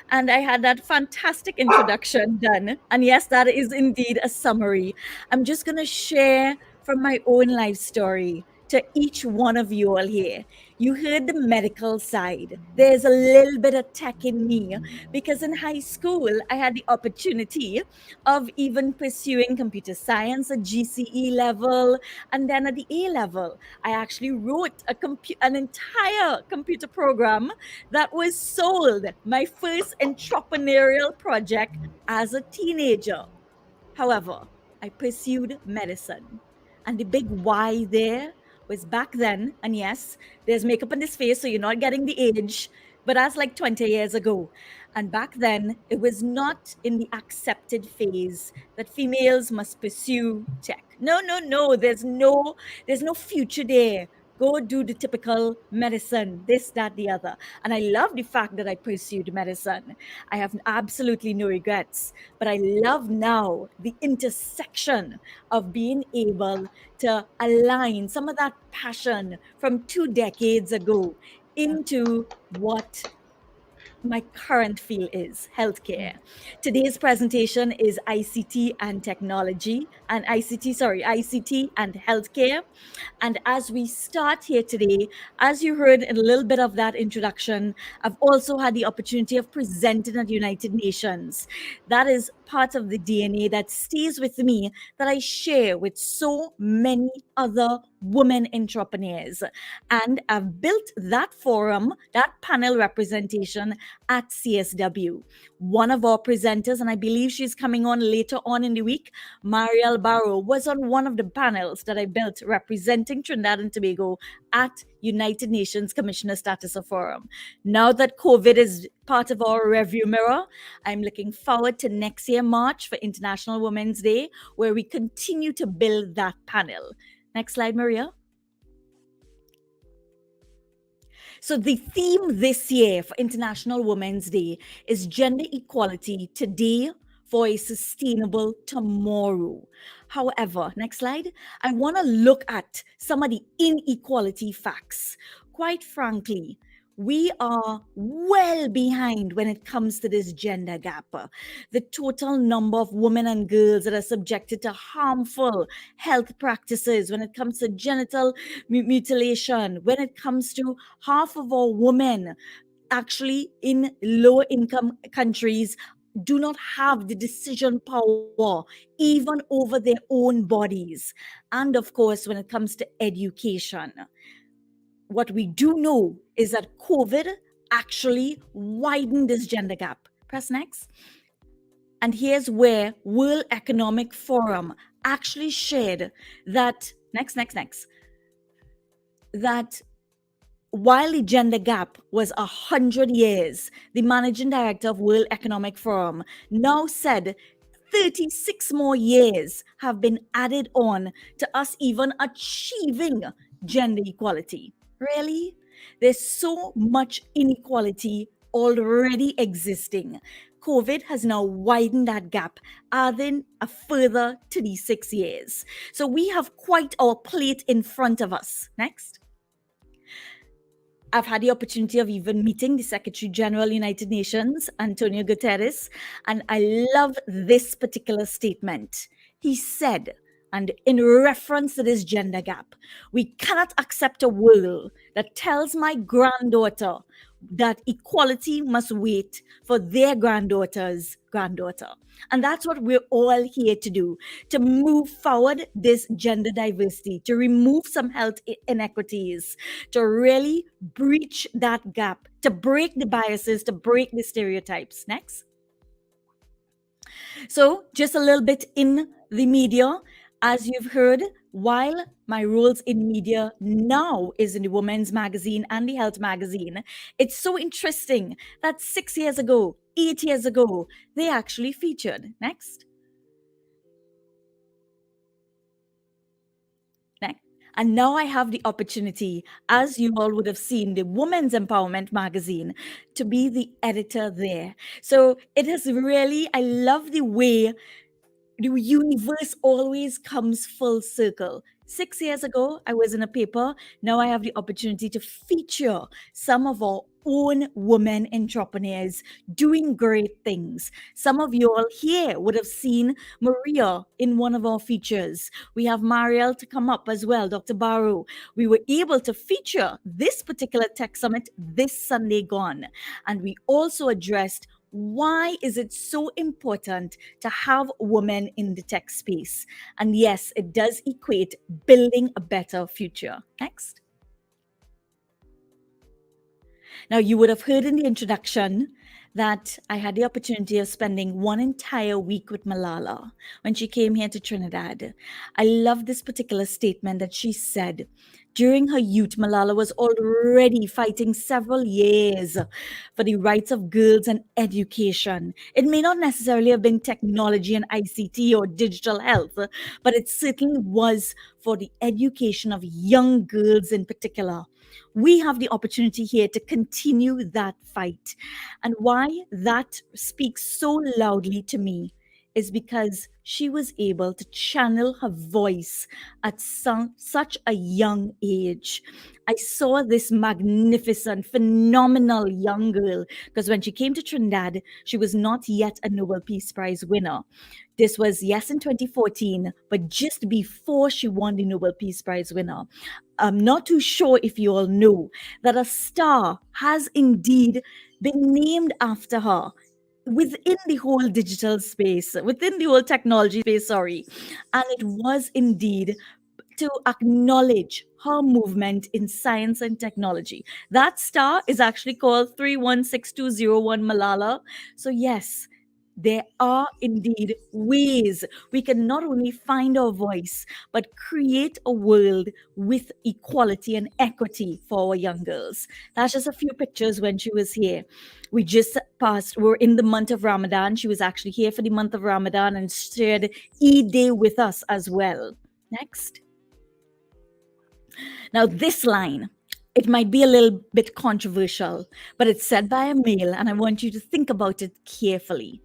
And I had that fantastic introduction done. And yes, that is indeed a summary. I'm just going to share from my own life story to each one of you all here. You heard the medical side. There's a little bit of tech in me because in high school, I had the opportunity of even pursuing computer science at GCE level and then at the A level. I actually wrote an entire computer program that was sold, my first entrepreneurial project as a teenager. However, I pursued medicine. And the big why there was back then, and yes, there's makeup on this face, so you're not getting the age, but that's like 20 years ago. And back then, it was not in the accepted phase that females must pursue tech. No, no, no. There's no future there. Go do the typical medicine, this, that, the other. And I love the fact that I pursued medicine. I have absolutely no regrets. But I love now the intersection of being able to align some of that passion from 2 decades ago into what my current field is healthcare. Today's presentation is ICT and technology and ICT and healthcare. And as we start here today, as you heard in a little bit of that introduction, I've also had the opportunity of presenting at United Nations. That is part of the DNA that stays with me that I share with so many other women entrepreneurs. And I've built that forum, that panel representation at CSW. One of our presenters, and I believe she's coming on later on in the week, Marielle Barrow, was on one of the panels that I built representing Trinidad and Tobago at United Nations Commissioner Status of Forum. Now that COVID is part of our review mirror, I'm looking forward to next year, March, for International Women's Day, where we continue to build that panel. Next slide, Maria. So the theme this year for International Women's Day is gender equality today for a sustainable tomorrow. However, next slide, I want to look at some of the inequality facts. Quite frankly, we are well behind when it comes to this gender gap. The total number of women and girls that are subjected to harmful health practices when it comes to genital mutilation, when it comes to half of our women actually in lower income countries do not have the decision power even over their own bodies. And of course, when it comes to education, what we do know is that COVID actually widened this gender gap. Press next. And here's where World Economic Forum actually shared that, that while the gender gap was 100 years, the managing director of World Economic Forum now said 36 more years have been added on to us even achieving gender equality. Really? There's so much inequality already existing. COVID has now widened that gap, adding a further 36 years. So we have quite our plate in front of us. Next. I've had the opportunity of even meeting the Secretary General United Nations, Antonio Guterres, and I love this particular statement. He said, and in reference to this gender gap, we cannot accept a world that tells my granddaughter that equality must wait for their granddaughter's granddaughter. And that's what we're all here to do, to move forward this gender diversity, to remove some health inequities, to really breach that gap, to break the biases, to break the stereotypes. Next. So, just a little bit in the media, as you've heard, while my roles in media now is in the women's magazine and the health magazine, it's so interesting that 6 years ago, 8 years ago, they actually featured. Next. Next. And now I have the opportunity, as you all would have seen, the Women's Empowerment magazine, to be the editor there. So it has really, I love the way the universe always comes full circle. 6 years ago, I was in a paper. Now I have the opportunity to feature some of our own women entrepreneurs doing great things. Some of you all here would have seen Maria in one of our features. We have Marielle to come up as well, Dr. Barrow. We were able to feature this particular tech summit this Sunday gone. And we also addressed why is it so important to have women in the tech space? And yes, it does equate building a better future. Next. Now, you would have heard in the introduction that I had the opportunity of spending one entire week with Malala when she came here to Trinidad. I love this particular statement that she said. During her youth, Malala was already fighting several years for the rights of girls and education. It may not necessarily have been technology and ICT or digital health, but it certainly was for the education of young girls in particular. We have the opportunity here to continue that fight. And why that speaks so loudly to me is because she was able to channel her voice at such a young age. I saw this magnificent, phenomenal young girl because when she came to Trinidad, she was not yet a Nobel Peace Prize winner. This was, yes, in 2014, but just before she won the Nobel Peace Prize winner. I'm not too sure if you all know that a star has indeed been named after her within the whole digital space, within the whole technology space, sorry. And it was indeed to acknowledge her movement in science and technology. That star is actually called 316201 Malala. So, yes, there are indeed ways we can not only find our voice, but create a world with equality and equity for our young girls. That's just a few pictures when she was here. We just passed, we're in the month of Ramadan. She was actually here for the month of Ramadan and shared Eid Day with us as well. Next. Now, this line, it might be a little bit controversial, but it's said by a male, and I want you to think about it carefully.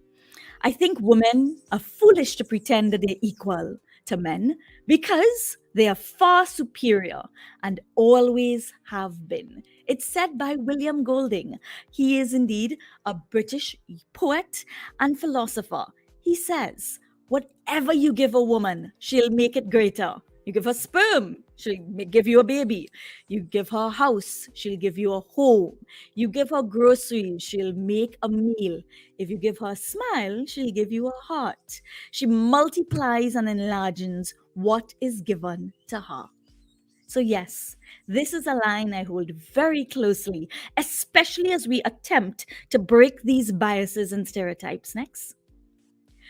I think women are foolish to pretend that they're equal to men because they are far superior and always have been. It's said by William Golding. He is indeed a British poet and philosopher. He says, whatever you give a woman, she'll make it greater. You give her sperm, she'll give you a baby. You give her a house, she'll give you a home. You give her groceries, she'll make a meal. If you give her a smile, she'll give you a heart. She multiplies and enlarges what is given to her. So yes, this is a line I hold very closely, especially as we attempt to break these biases and stereotypes. Next.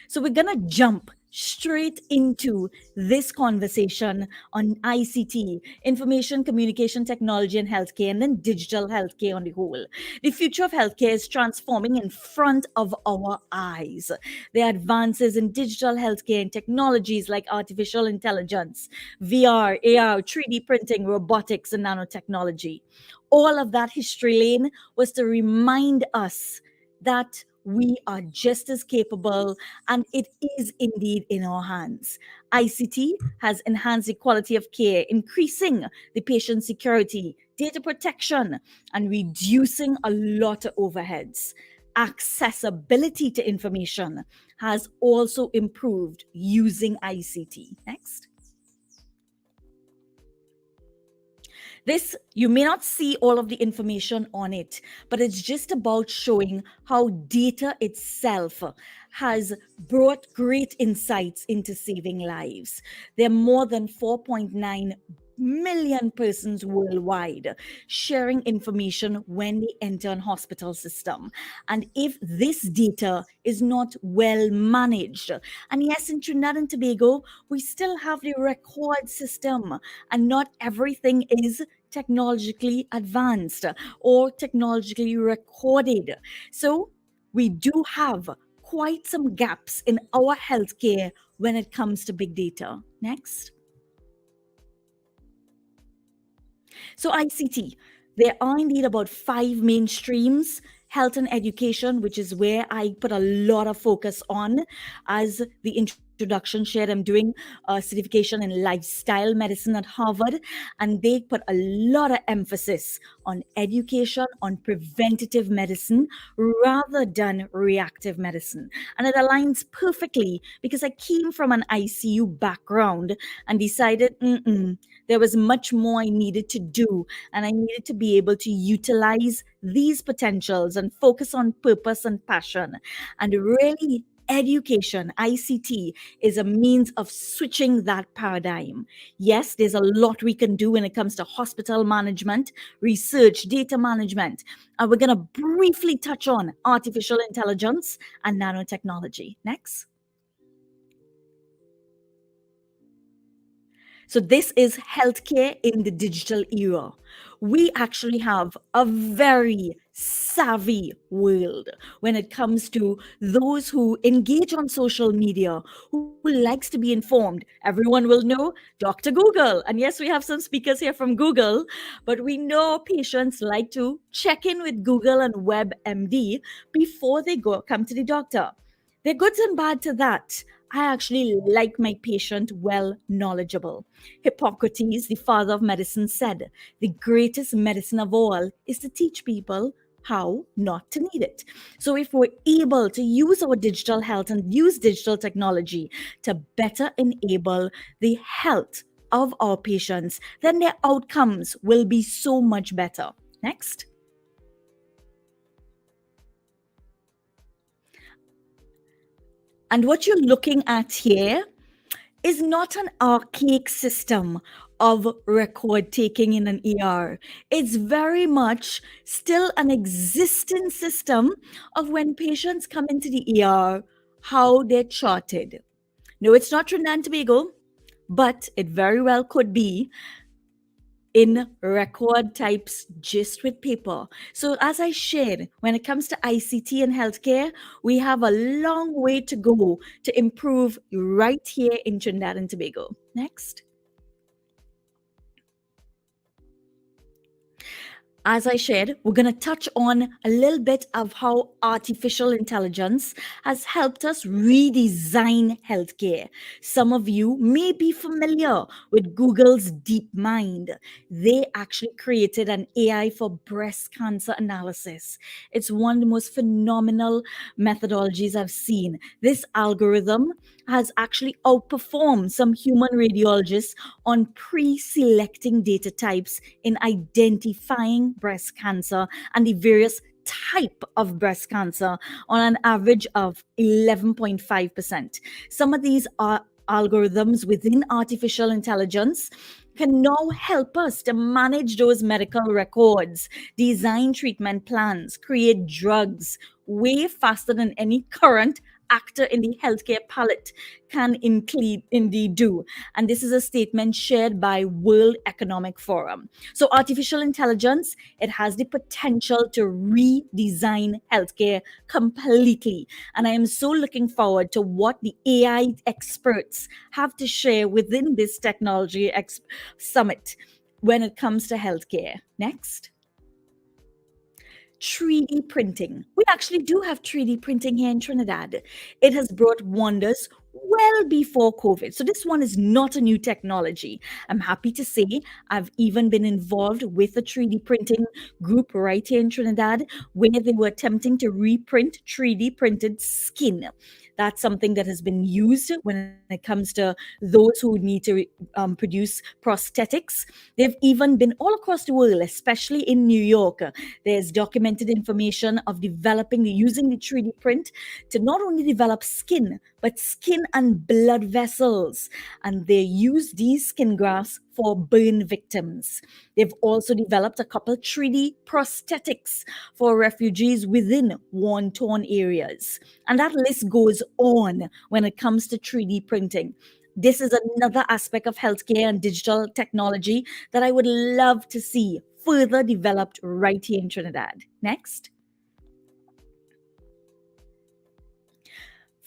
So we're going to jump straight into this conversation on ICT, information, communication technology, and healthcare, and then digital healthcare on the whole. The future of healthcare is transforming in front of our eyes. There are advances in digital healthcare and technologies like artificial intelligence, VR, AR, 3D printing, robotics, and nanotechnology. All of that history lane was to remind us that we are just as capable, and it is indeed in our hands. ICT has enhanced the quality of care, increasing the patient security, data protection, and reducing a lot of overheads. Accessibility to information has also improved using ICT. Next. This, you may not see all of the information on it, but it's just about showing how data itself has brought great insights into saving lives. There are more than 4.9 million persons worldwide sharing information when they enter an hospital system. And if this data is not well managed, and yes, in Trinidad and Tobago, we still have the record system, and not everything is technologically advanced or technologically recorded. So we do have quite some gaps in our healthcare when it comes to big data. Next. So ICT, there are indeed about 5 main streams: health and education, which is where I put a lot of focus on. As the introduction shared, I'm doing a certification in lifestyle medicine at Harvard, and they put a lot of emphasis on education, on preventative medicine rather than reactive medicine. And it aligns perfectly because I came from an ICU background and decided, there was much more I needed to do, and I needed to be able to utilize these potentials and focus on purpose and passion. And really, education, ICT, is a means of switching that paradigm. Yes, there's a lot we can do when it comes to hospital management, research, data management. And we're going to briefly touch on artificial intelligence and nanotechnology. Next. So this is healthcare in the digital era. We actually have a very savvy world when it comes to those who engage on social media, who likes to be informed. Everyone will know Dr. Google. And yes, we have some speakers here from Google, but we know patients like to check in with Google and WebMD before they come to the doctor. There are goods and bad to that. I actually like my patient well knowledgeable. Hippocrates, the father of medicine, said, the greatest medicine of all is to teach people how not to need it. So if we're able to use our digital health and use digital technology to better enable the health of our patients, then their outcomes will be so much better. Next. And what you're looking at here is not an archaic system of record taking in an ER. It's very much still an existing system of when patients come into the ER, how they're charted. No, it's not Trinidad and Tobago, but it very well could be in record types just with paper. So as I shared, when it comes to ICT and healthcare, we have a long way to go to improve right here in Trinidad and Tobago. Next. As I shared, we're going to touch on a little bit of how artificial intelligence has helped us redesign healthcare. Some of you may be familiar with Google's DeepMind. They actually created an AI for breast cancer analysis. It's one of the most phenomenal methodologies I've seen. This algorithm has actually outperformed some human radiologists on pre-selecting data types in identifying breast cancer and the various type of breast cancer on an average of 11.5%. Some of these are algorithms within artificial intelligence can now help us to manage those medical records, design treatment plans, create drugs way faster than any current actor in the healthcare palette can indeed do. And this is a statement shared by World Economic Forum. So artificial intelligence, it has the potential to redesign healthcare completely. And I am so looking forward to what the AI experts have to share within this technology summit when it comes to healthcare. Next. 3D printing. We actually do have 3D printing here in Trinidad. It has brought wonders well before COVID. So this one is not a new technology. I'm happy to say I've even been involved with a 3D printing group right here in Trinidad where they were attempting to reprint 3D printed skin. That's something that has been used when it comes to those who need to produce prosthetics. They've even been all across the world, especially in New York. There's documented information of using the 3D print to not only develop skin, but skin and blood vessels. And they use these skin grafts for burn victims. They've also developed a couple 3D prosthetics for refugees within war-torn areas. And that list goes on when it comes to 3D printing. This is another aspect of healthcare and digital technology that I would love to see further developed right here in Trinidad. Next.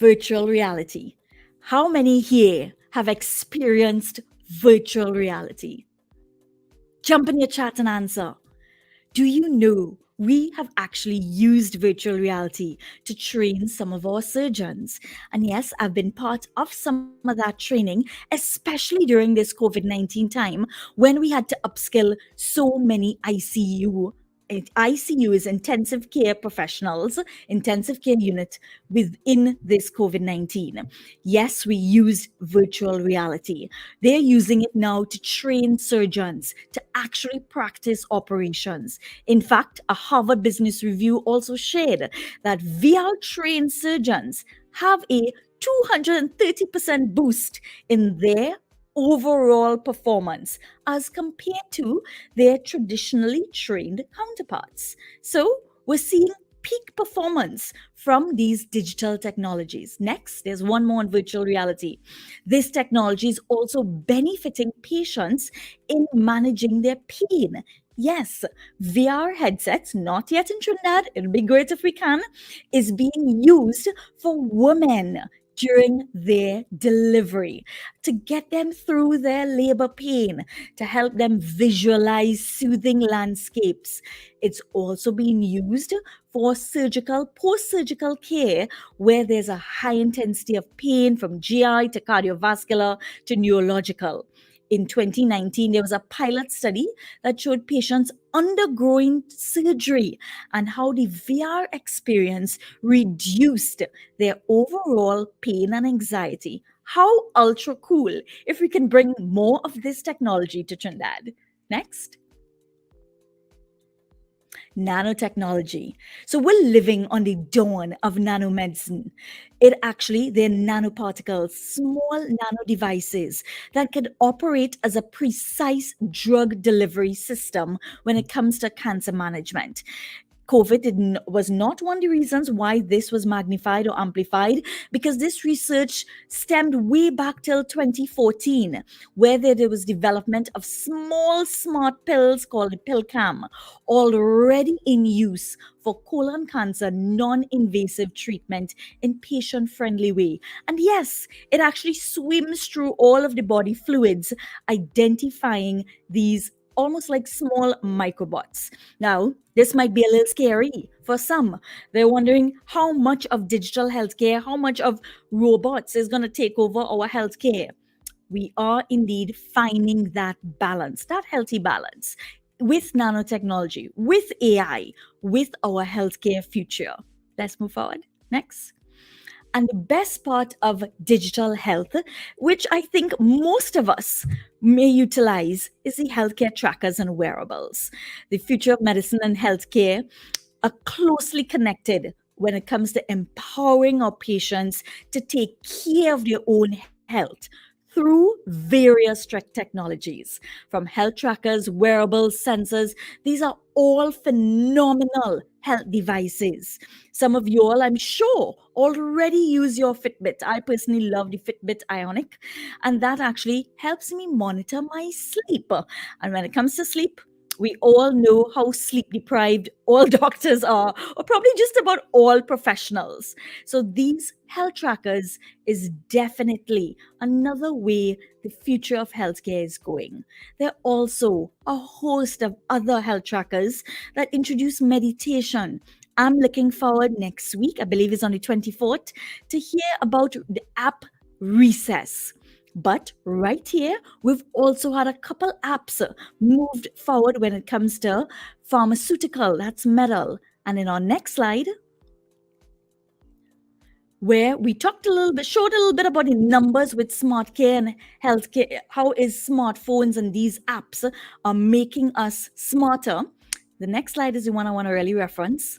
Virtual reality. How many here have experienced virtual reality? Jump in your chat and answer. Do you know we have actually used virtual reality to train some of our surgeons? And yes, I've been part of some of that training, especially during this COVID 19 time when we had to upskill so many ICU is intensive care professionals, intensive care unit within this COVID 19. Yes, we used virtual reality. They're using it now to train surgeons to actually practice operations. In fact, a Harvard Business Review also shared that VR trained surgeons have a 230% boost in their overall performance as compared to their traditionally trained counterparts. So we're seeing peak performance from these digital technologies. Next, there's one more on virtual reality. This technology is also benefiting patients in managing their pain. Yes, VR headsets, not yet in Trinidad, it'll be great if we can, is being used for women during their delivery to get them through their labor pain, to help them visualize soothing landscapes. It's also being used for post-surgical care where there's a high intensity of pain from GI to cardiovascular to neurological. In 2019, there was a pilot study that showed patients undergoing surgery and how the VR experience reduced their overall pain and anxiety. How ultra cool if we can bring more of this technology to Trinidad. Next. Nanotechnology. So we're living on the dawn of nanomedicine. They're nanoparticles, small nano devices that can operate as a precise drug delivery system when it comes to cancer management. COVID was not one of the reasons why this was magnified or amplified, because this research stemmed way back till 2014, where there was development of small smart pills called PillCam, already in use for colon cancer non-invasive treatment in patient-friendly way. And yes, it actually swims through all of the body fluids, identifying these almost like small microbots. Now, this might be a little scary for some. They're wondering how much of digital healthcare, how much of robots is going to take over our healthcare. We are indeed finding that balance, that healthy balance with nanotechnology, with AI, with our healthcare future. Let's move forward. Next. And the best part of digital health, which I think most of us may utilize, is the healthcare trackers and wearables. The future of medicine and healthcare are closely connected when it comes to empowering our patients to take care of their own health through various technologies, from health trackers, wearables, sensors. These are all phenomenal health devices. Some of you all, I'm sure, already use your Fitbit. I personally love the Fitbit Ionic, and that actually helps me monitor my sleep. And when it comes to sleep, we all know how sleep deprived all doctors are, or probably just about all professionals. So these health trackers is definitely another way the future of healthcare is going. There are also a host of other health trackers that introduce meditation. I'm looking forward next week, I believe it's on the 24th, to hear about the app Recess. But right here, we've also had a couple apps moved forward when it comes to pharmaceutical, that's metal. And in our next slide, where we showed a little bit about the numbers with smart care and healthcare, how is smartphones and these apps are making us smarter. The next slide is the one I want to really reference.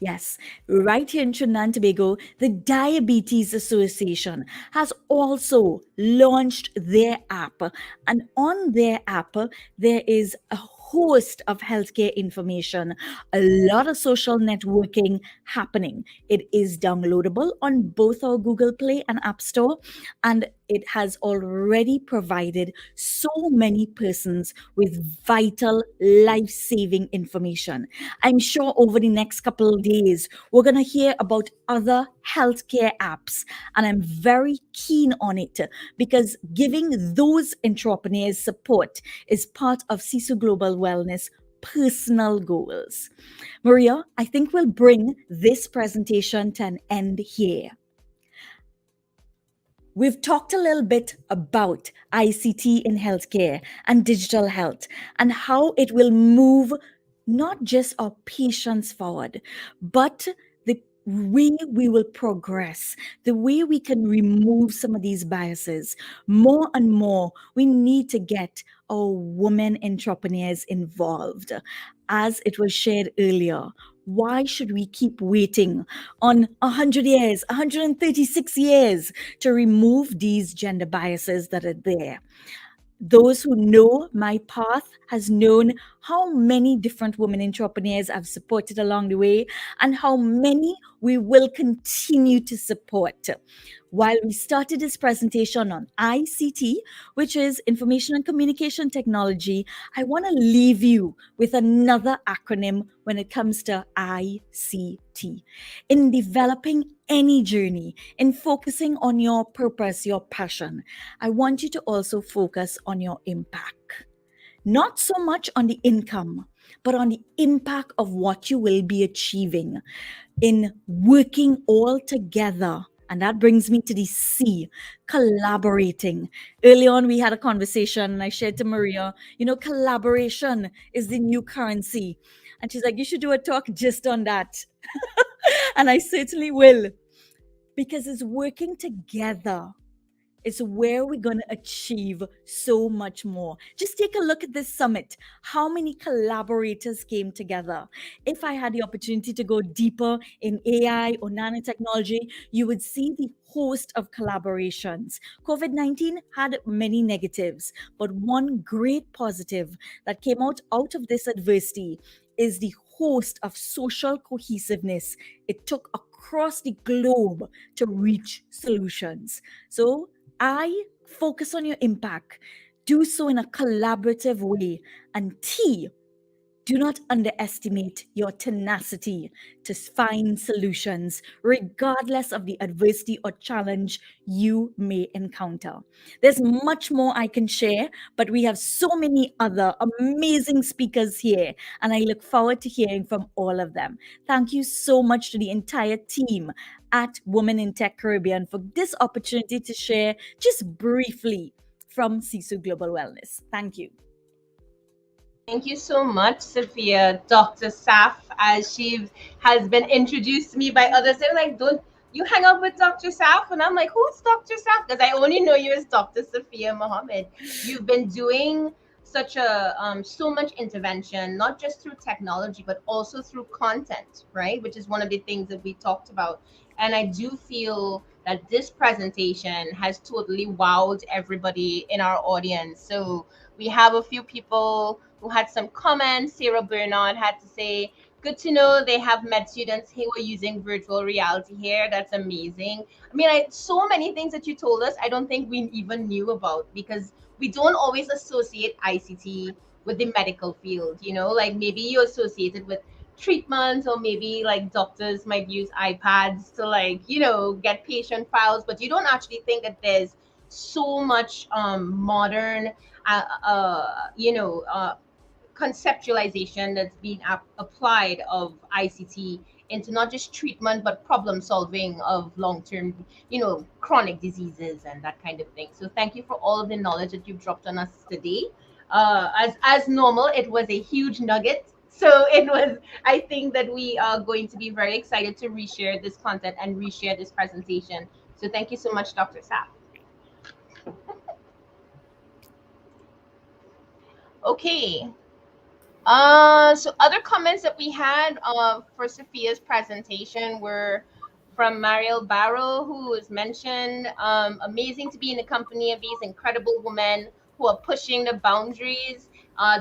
Yes, right here in Trinidad and Tobago, the Diabetes Association has also launched their app. And on their app, there is a host of healthcare information, a lot of social networking happening. It is downloadable on both our Google Play and App Store, and it has already provided so many persons with vital life saving information. I'm sure over the next couple of days, we're going to hear about other healthcare apps. And I'm very keen on it because giving those entrepreneurs support is part of CISO Global Wellness personal goals. Maria, I think we'll bring this presentation to an end here. We've talked a little bit about ICT in healthcare and digital health and how it will move not just our patients forward, but the way we will progress, the way we can remove some of these biases. More and more, we need to get our women entrepreneurs involved. As it was shared earlier, why should we keep waiting on 100 years, 136 years to remove these gender biases that are there? Those who know my path has known how many different women entrepreneurs I've supported along the way and how many we will continue to support. While we started this presentation on ICT, which is Information and Communication Technology, I want to leave you with another acronym when it comes to ICT. In developing any journey, in focusing on your purpose, your passion, I want you to also focus on your impact. Not so much on the income, but on the impact of what you will be achieving in working all together. And that brings me to the C, collaborating. Early on, we had a conversation and I shared to Maria, collaboration is the new currency. And she's like, you should do a talk just on that. And I certainly will, because it's working together. It's where we're going to achieve so much more. Just take a look at this summit. How many collaborators came together? If I had the opportunity to go deeper in AI or nanotechnology, you would see the host of collaborations. COVID-19 had many negatives, but one great positive that came out of this adversity is the host of social cohesiveness it took across the globe to reach solutions. So I focus on your impact. Do so in a collaborative way. And T, do not underestimate your tenacity to find solutions, regardless of the adversity or challenge you may encounter. There's much more I can share, but we have so many other amazing speakers here, and I look forward to hearing from all of them. Thank you so much to the entire team at Women in Tech Caribbean for this opportunity to share just briefly from CISO Global Wellness. Thank you. Thank you so much, Sophia. Dr. Saf, as she has been introduced to me by others. They're like, don't you hang out with Dr. Saf? And I'm like, who's Dr. Saf? Because I only know you as Dr. Sophia Mohammed. You've been doing such a so much intervention, not just through technology, but also through content, right? Which is one of the things that we talked about. And I do feel that this presentation has totally wowed everybody in our audience. So we have a few people who had some comments. Sarah Bernard had to say, good to know they have med students who are using virtual reality here. That's amazing. I mean, so many things that you told us, I don't think we even knew about, because we don't always associate ICT with the medical field, like maybe you associate it with treatments, or maybe like doctors might use iPads to get patient files, but you don't actually think that there's so much modern conceptualization that's being applied of ICT into not just treatment but problem solving of long-term, chronic diseases and that kind of thing. So thank you for all of the knowledge that you've dropped on us today. As normal, it was a huge nugget. So it was. I think that we are going to be very excited to reshare this content and reshare this presentation. So thank you so much, Dr. Sapp. Okay. So other comments that we had for Sophia's presentation were from Mariel Barrow, who was mentioned, amazing to be in the company of these incredible women who are pushing the boundaries.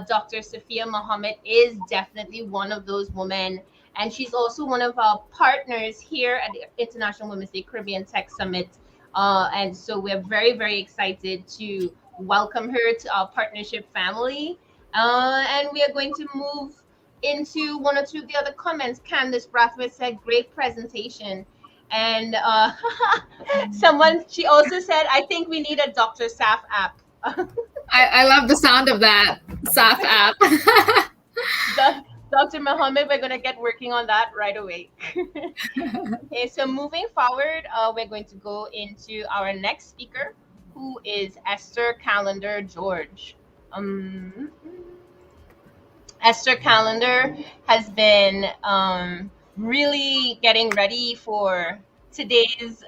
Dr. Sophia Mohammed is definitely one of those women. And she's also one of our partners here at the International Women's Day Caribbean Tech Summit. And so we're very, very excited to welcome her to our partnership family. And we are going to move into one or two of the other comments. Candace Brathwaite said, great presentation. And someone, she also said, I think we need a Dr. Saf app. I love the sound of that SAF app. Dr. Mohammed, we're going to get working on that right away. Okay, so moving forward, we're going to go into our next speaker, who is Esther Calendar George. Esther Calendar has been really getting ready for today's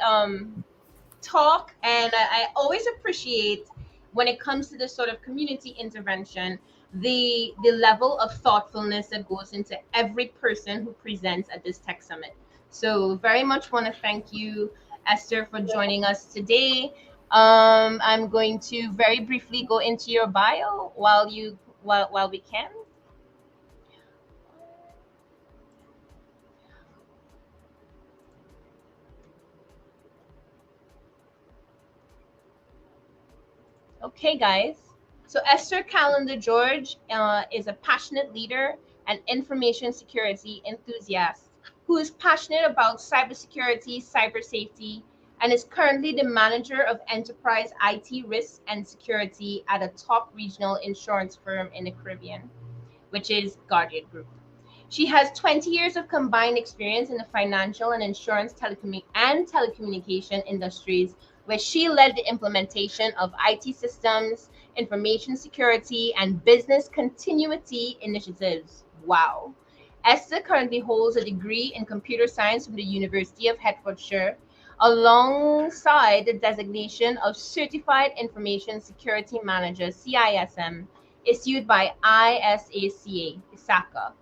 talk, and I always appreciate when it comes to this sort of community intervention, the level of thoughtfulness that goes into every person who presents at this tech summit. So very much want to thank you, Esther, for joining us today. I'm going to very briefly go into your bio while we can. Okay, guys. So Esther Calendar George is a passionate leader and information security enthusiast who is passionate about cybersecurity, cyber safety, and is currently the manager of enterprise IT risk and security at a top regional insurance firm in the Caribbean, which is Guardian Group. She has 20 years of combined experience in the financial and insurance telecommunication industries, where she led the implementation of IT systems, information security, and business continuity initiatives. Wow. Esther currently holds a degree in computer science from the University of Hertfordshire, alongside the designation of Certified Information Security Manager, CISM, issued by ISACA.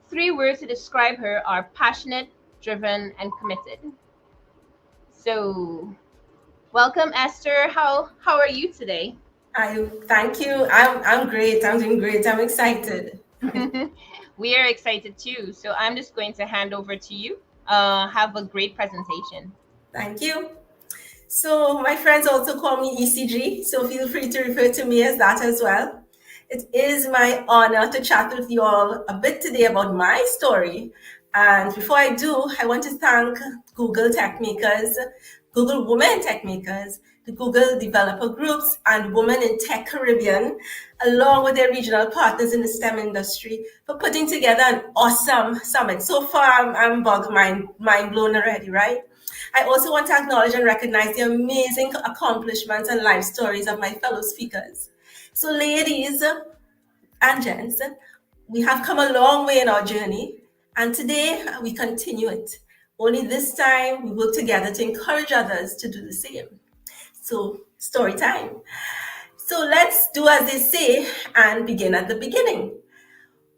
Three words to describe her are passionate, driven, and committed. So, welcome, Esther. How are you today? I thank you. I'm great. I'm doing great. I'm excited. We are excited too. So I'm just going to hand over to you. Have a great presentation. Thank you. So my friends also call me ECG, so feel free to refer to me as that as well. It is my honor to chat with you all a bit today about my story. And before I do, I want to thank Google Techmakers, Google Women Techmakers, the Google developer groups, and Women in Tech Caribbean, along with their regional partners in the STEM industry, for putting together an awesome summit. So far, I'm mind blown already, right? I also want to acknowledge and recognize the amazing accomplishments and life stories of my fellow speakers. So ladies and gents, we have come a long way in our journey, and today we continue it. Only this time we work together to encourage others to do the same. So story time. So let's do as they say and begin at the beginning.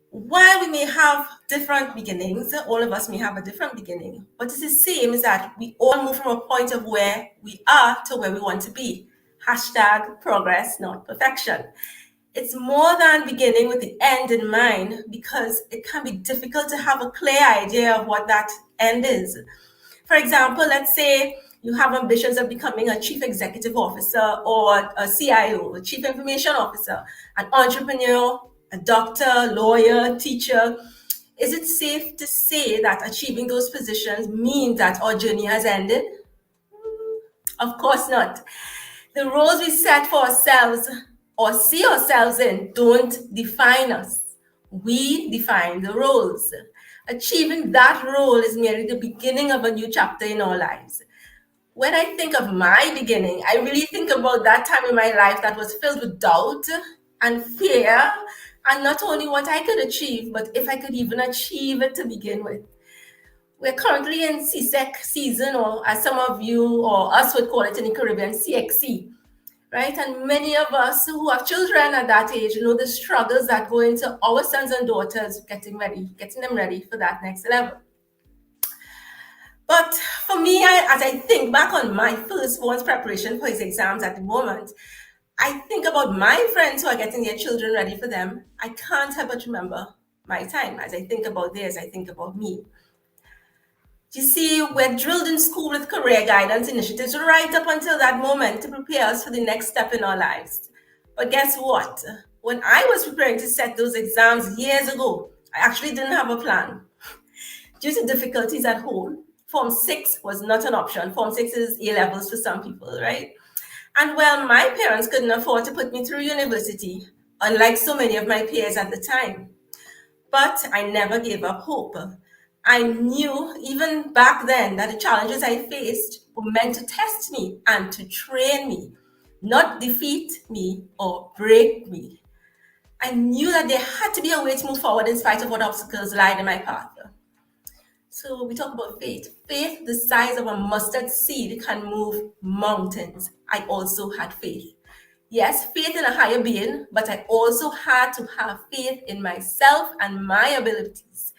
While we may have different beginnings, all of us may have a different beginning, but it's the same is that we all move from a point of where we are to where we want to be. Hashtag progress, not perfection. It's more than beginning with the end in mind, because it can be difficult to have a clear idea of what that end is. For example, let's say you have ambitions of becoming a chief executive officer or a CIO, a chief information officer, an entrepreneur, a doctor, lawyer, teacher. Is it safe to say that achieving those positions means that our journey has ended? Of course not. The roles we set for ourselves or see ourselves in don't define us. We define the roles. Achieving that role is merely the beginning of a new chapter in our lives. When I think of my beginning, I really think about that time in my life that was filled with doubt and fear, and not only what I could achieve, but if I could even achieve it to begin with. We're currently in CSEC season, or as some of you or us would call it in the Caribbean, CXC. right? And many of us who have children at that age know the struggles that go into our sons and daughters getting them ready for that next level. But for me, as I think back on my firstborn's preparation for his exams at the moment, I think about my friends who are getting their children ready for them. I can't help but remember my time. As I think about theirs, I think about me. You see, we're drilled in school with career guidance initiatives right up until that moment to prepare us for the next step in our lives. But guess what? When I was preparing to set those exams years ago, I actually didn't have a plan. Due to difficulties at home, Form 6 was not an option. Form 6 is A-levels for some people, right? And well, my parents couldn't afford to put me through university, unlike so many of my peers at the time. But I never gave up hope. I knew even back then that the challenges I faced were meant to test me and to train me, not defeat me or break me. I knew that there had to be a way to move forward in spite of what obstacles lied in my path. So we talk about faith. Faith the size of a mustard seed can move mountains. I also had faith. Yes, faith in a higher being, but I also had to have faith in myself and my abilities.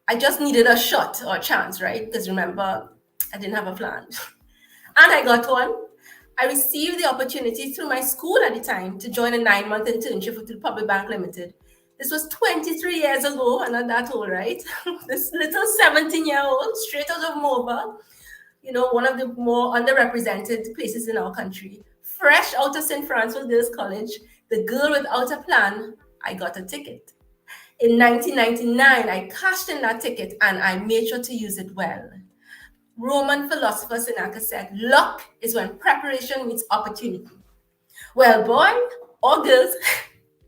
I just needed a shot or a chance, right? Because remember, I didn't have a plan. And I got one. I received the opportunity through my school at the time to join a 9-month internship with the Public Bank Limited. This was 23 years ago, and not that old, right? This little 17-year-old, straight out of MOBA, one of the more underrepresented places in our country. Fresh out of St. Francis Girls College, the girl without a plan, I got a ticket. In 1999, I cashed in that ticket and I made sure to use it well. Roman philosopher Seneca said, luck is when preparation meets opportunity. Well, boy or girls,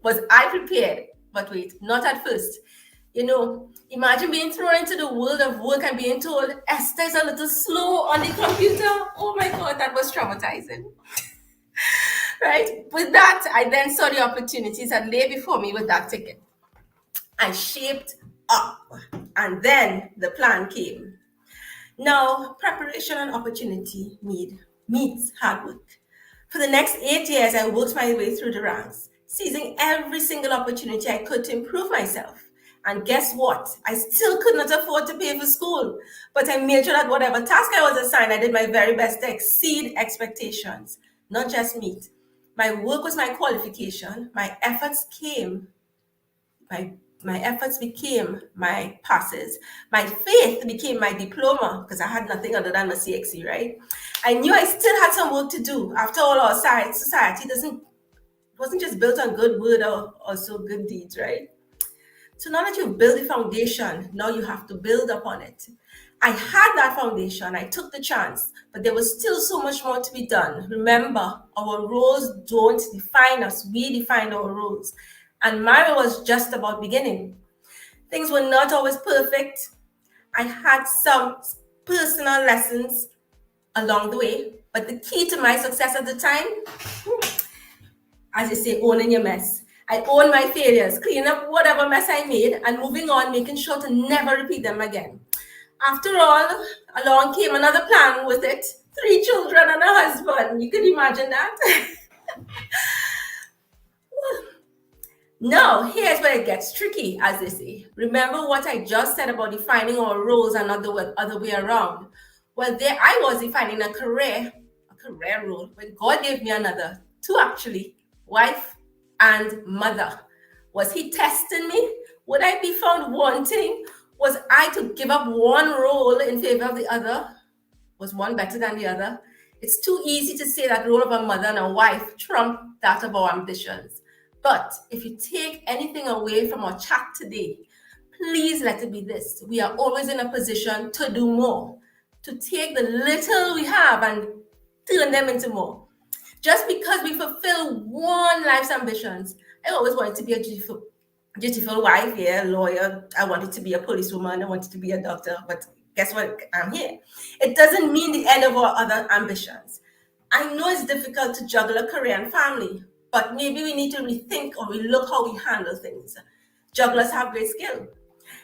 was I prepared? But wait, not at first. Imagine being thrown into the world of work and being told, Esther's a little slow on the computer. Oh my God, that was traumatizing. Right? With that, I then saw the opportunities that lay before me with that ticket. I shaped up, and then the plan came. Now, preparation and opportunity meets hard work. For the next 8 years, I worked my way through the ranks, seizing every single opportunity I could to improve myself. And guess what? I still could not afford to pay for school, but I made sure that whatever task I was assigned, I did my very best to exceed expectations, not just meet. My work was my qualification. My efforts became my passes. My faith became my diploma because I had nothing other than my CXC, right? I knew I still had some work to do. After all, our society wasn't just built on good word or also good deeds, right? So now that you've built the foundation, now you have to build upon it. I had that foundation, I took the chance, but there was still so much more to be done. Remember, our roles don't define us, we define our roles. And mine was just about beginning. Things were not always perfect. I had some personal lessons along the way, but the key to my success at the time, as you say, owning your mess. I own my failures, cleaning up whatever mess I made, and moving on, making sure to never repeat them again. After all, along came another plan with it. 3 children and a husband. You can imagine that. Now, here's where it gets tricky, as they say. Remember what I just said about defining our roles and not the other way around. Well, there I was defining a career role, when God gave me another, 2 actually, wife and mother. Was he testing me? Would I be found wanting? Was I to give up one role in favor of the other? Was one better than the other? It's too easy to say that role of a mother and a wife trump that of our ambitions. But if you take anything away from our chat today, please let it be this. We are always in a position to do more, to take the little we have and turn them into more. Just because we fulfill one life's ambitions, I always wanted to be a dutiful wife, lawyer. I wanted to be a policewoman. I wanted to be a doctor. But guess what? I'm here. It doesn't mean the end of our other ambitions. I know it's difficult to juggle a career and family, but maybe we need to rethink or relook how we handle things. Jugglers have great skill.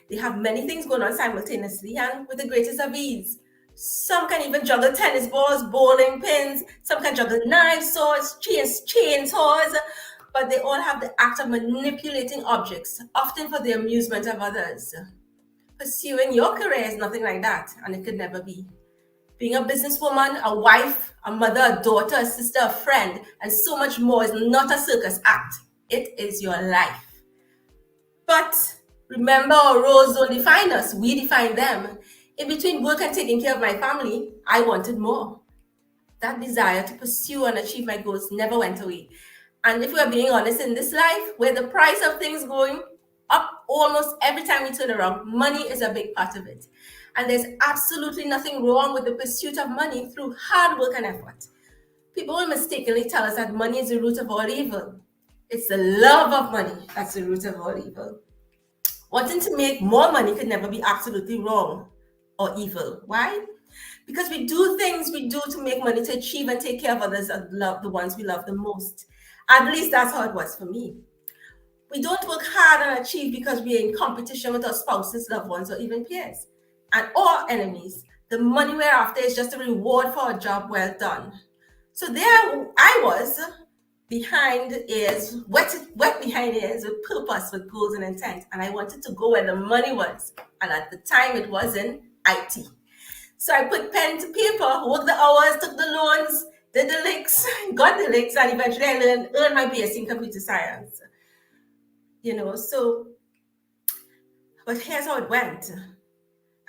They have many things going on simultaneously and with the greatest of ease. Some can even juggle tennis balls, bowling pins. Some can juggle knives, swords, chainsaws. But they all have the act of manipulating objects, often for the amusement of others. Pursuing your career is nothing like that, and it could never be. Being a businesswoman, a wife, a mother, a daughter, a sister, a friend, and so much more is not a circus act. It is your life. But remember, our roles don't define us, we define them. In between work and taking care of my family, I wanted more. That desire to pursue and achieve my goals never went away. And if we're being honest, in this life, where the price of things going up almost every time we turn around, money is a big part of it. And there's absolutely nothing wrong with the pursuit of money through hard work and effort. People will mistakenly tell us that money is the root of all evil. It's the love of money that's the root of all evil. Wanting to make more money could never be absolutely wrong or evil. Why? Because we do things we do to make money to achieve and take care of others and love the ones we love the most. At least that's how it was for me. We don't work hard and achieve because we're in competition with our spouses, loved ones, or even peers. And or enemies. The money we're after is just a reward for a job well done. So there I was, behind ears, wet behind ears, with purpose, with goals and intent. And I wanted to go where the money was. And at the time it was in IT. So I put pen to paper, worked the hours, took the loans, did the licks, got the licks, and eventually I earned my BSc in computer science. But here's how it went.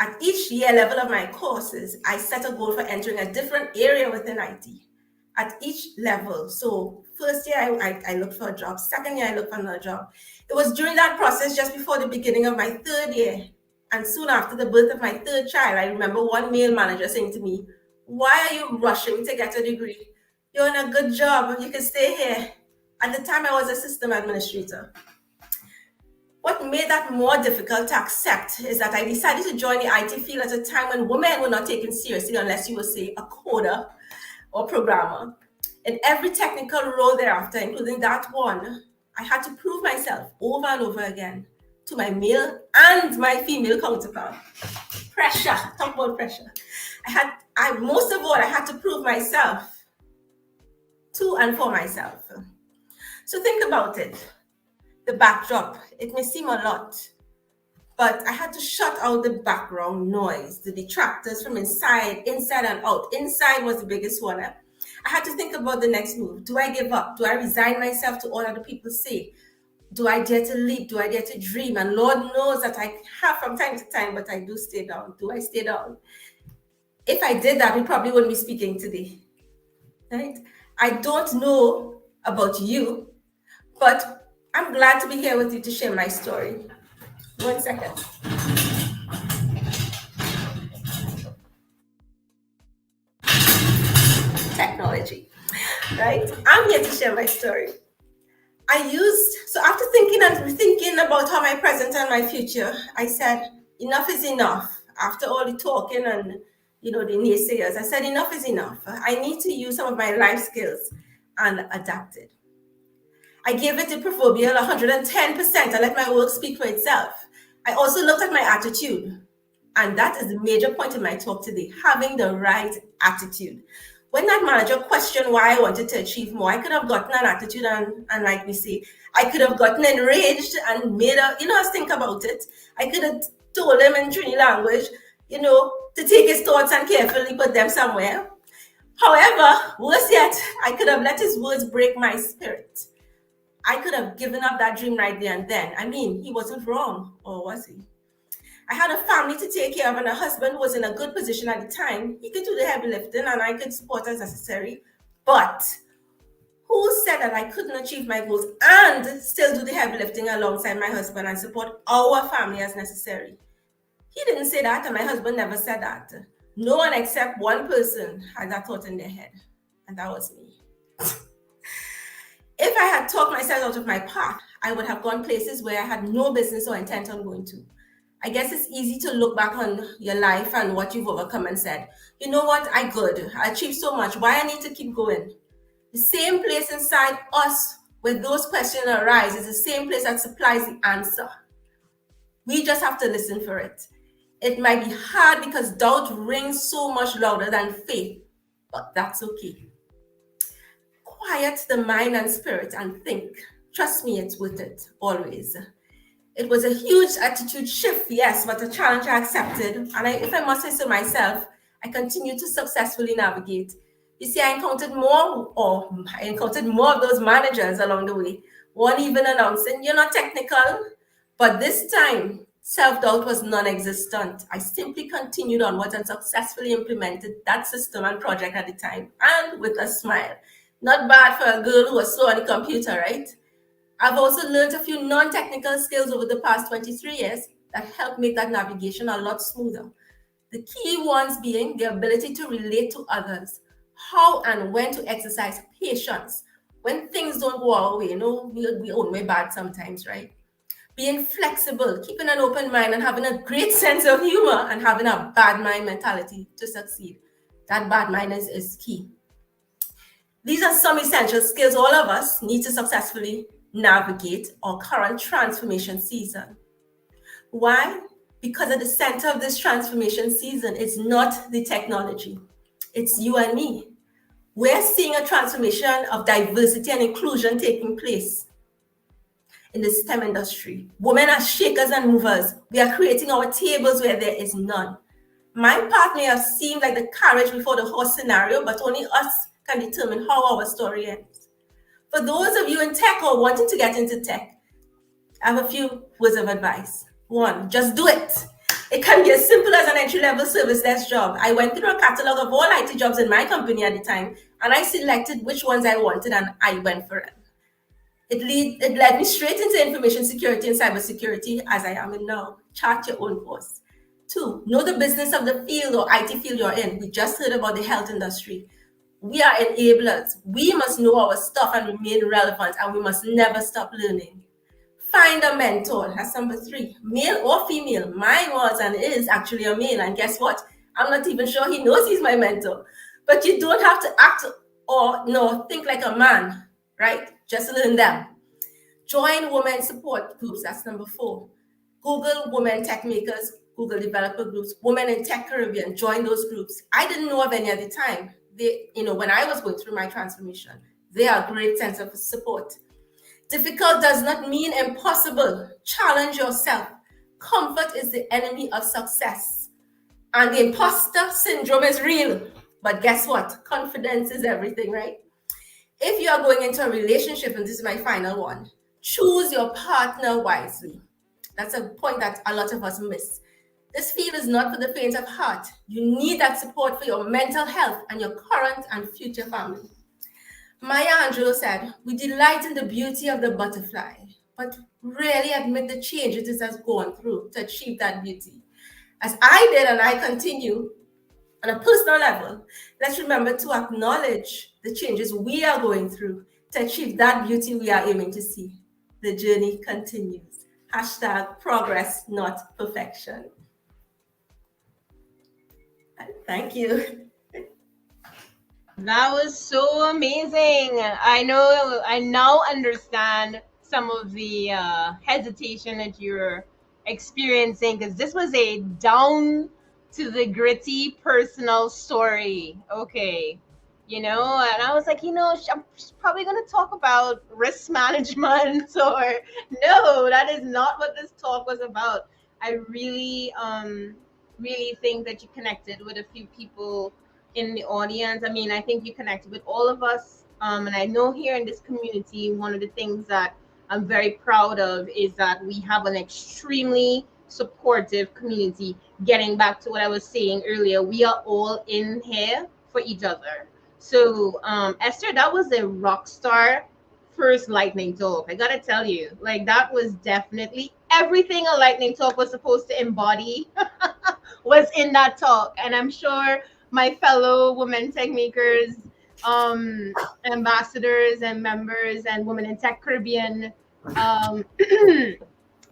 At each year level of my courses, I set a goal for entering a different area within IT. At each level. So first year, I looked for a job. Second year, I looked for another job. It was during that process, just before the beginning of my third year, and soon after the birth of my third child, I remember one male manager saying to me, "Why are you rushing to get a degree? You're in a good job. You can stay here." At the time, I was a system administrator. What made that more difficult to accept is that I decided to join the IT field at a time when women were not taken seriously unless you were, say, a coder or programmer. In every technical role thereafter, including that one, I had to prove myself over and over again to my male and my female counterpart. Pressure, talk about pressure. Most of all, I had to prove myself to and for myself. So think about it. The backdrop, it may seem a lot, but I had to shut out the background noise, the detractors from inside and out. Inside was the biggest one. I had to think about the next move. Do I give up? Do I resign myself to all other people say? Do I dare to leap? Do I dare to dream? And Lord knows that I have from time to time, but I do stay down. Do I stay down? If I did that, we probably wouldn't be speaking today, right? I don't know about you, but I'm glad to be here with you to share my story. 1 second. Technology, right? I'm here to share my story. So after thinking about how my present and my future, I said, enough is enough. After all the talking and, the naysayers, I said, enough is enough. I need to use some of my life skills and adapt it. I gave it the proverbial 110%. I let my work speak for itself. I also looked at my attitude. And that is the major point in my talk today, having the right attitude. When that manager questioned why I wanted to achieve more, I could have gotten an attitude and like we say, I could have gotten enraged and made us think about it. I could have told him in Trini language, to take his thoughts and carefully put them somewhere. However, worse yet, I could have let his words break my spirit. I could have given up that dream right there and then. I mean, he wasn't wrong, or was he? I had a family to take care of and a husband who was in a good position at the time. He could do the heavy lifting and I could support as necessary. But who said that I couldn't achieve my goals and still do the heavy lifting alongside my husband and support our family as necessary? He didn't say that, and my husband never said that. No one except one person had that thought in their head, and that was me. If I had talked myself out of my path, I would have gone places where I had no business or intent on going to. I guess it's easy to look back on your life and what you've overcome and said, you know what, I achieved so much. Why I need to keep going? The same place inside us where those questions arise is the same place that supplies the answer. We just have to listen for it. It might be hard because doubt rings so much louder than faith, but that's okay. Quiet the mind and spirit and think. Trust me, it's worth it, always. It was a huge attitude shift, yes, but a challenge I accepted. And if I must say so myself, I continue to successfully navigate. You see, I encountered more of those managers along the way. One even announcing, "You're not technical." But this time, self-doubt was non-existent. I simply continued onwards and successfully implemented that system and project at the time, and with a smile. Not bad for a girl who was slow on the computer, right? I've also learned a few non-technical skills over the past 23 years that help make that navigation a lot smoother. The key ones being the ability to relate to others, how and when to exercise patience when things don't go our way. We own way bad sometimes, right? Being flexible, keeping an open mind, and having a great sense of humor, and having a bad mind mentality to succeed. That bad mind is key. These are some essential skills all of us need to successfully navigate our current transformation season. Why? Because at the center of this transformation season is not the technology, it's you and me. We're seeing a transformation of diversity and inclusion taking place in the STEM industry. Women are shakers and movers. We are creating our tables where there is none. My path may have seemed like the carriage before the horse scenario, but only us can determine how our story ends. For those of you in tech or wanting to get into tech, I have a few words of advice. One, just do it. It can be as simple as an entry-level service desk job. I went through a catalog of all IT jobs in my company at the time, and I selected which ones I wanted, and I went for it. It led me straight into information security and cybersecurity, as I am in now. Chart your own course. Two, know the business of the field or IT field you're in. We just heard about the health industry. We are enablers. We must know our stuff and remain relevant, and we must never stop learning. Find a mentor. That's number three. Male or female. Mine was and is actually a male. And guess what? I'm not even sure he knows he's my mentor. But you don't have to act or think like a man, right? Just learn them. Join women support groups. That's number four. Google Women Tech Makers, Google Developer Groups, Women in Tech Caribbean. Join those groups. I didn't know of any at the time. When I was going through my transformation, they are a great sense of support. Difficult does not mean impossible. Challenge yourself. Comfort is the enemy of success. And the imposter syndrome is real. But guess what? Confidence is everything, right? If you are going into a relationship, and this is my final one, choose your partner wisely. That's a point that a lot of us miss. This field is not for the faint of heart. You need that support for your mental health and your current and future family. Maya Angelou said, "We delight in the beauty of the butterfly, but rarely admit the changes it has gone through to achieve that beauty." As I did and I continue on a personal level, let's remember to acknowledge the changes we are going through to achieve that beauty we are aiming to see. The journey continues. Hashtag progress, not perfection. Thank you. That was so amazing. I now understand some of the hesitation that you're experiencing, because this was a down to the gritty personal story. Okay. And I was like, I'm probably going to talk about risk management or no, that is not what this talk was about. I really, really think that you connected with a few people in the audience. I mean, I think you connected with all of us. And I know here in this community, one of the things that I'm very proud of is that we have an extremely supportive community. Getting back to what I was saying earlier, we are all in here for each other. So, Esther, that was a rock star first lightning talk. I gotta tell you, like, that was definitely everything a lightning talk was supposed to embody was in that talk. And I'm sure my fellow women tech makers, ambassadors and members, and Women in Tech Caribbean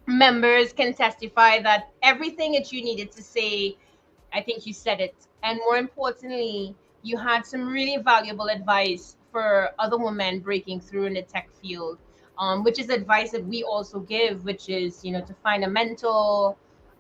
members can testify that everything that you needed to say, I think you said it. And more importantly, you had some really valuable advice for other women breaking through in the tech field, which is advice that we also give, which is, to find a mentor,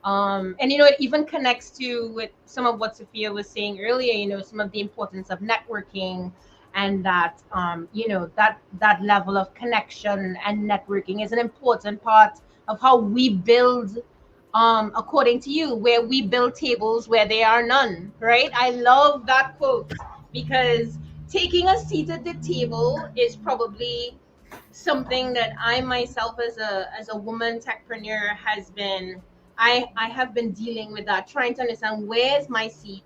And it even connects to with some of what Sophia was saying earlier, some of the importance of networking, and that that level of connection and networking is an important part of how we build, according to you, where we build tables where there are none, right? I love that quote, because taking a seat at the table is probably something that I myself, as a woman techpreneur, has been, I have been dealing with that, trying to understand where's my seat.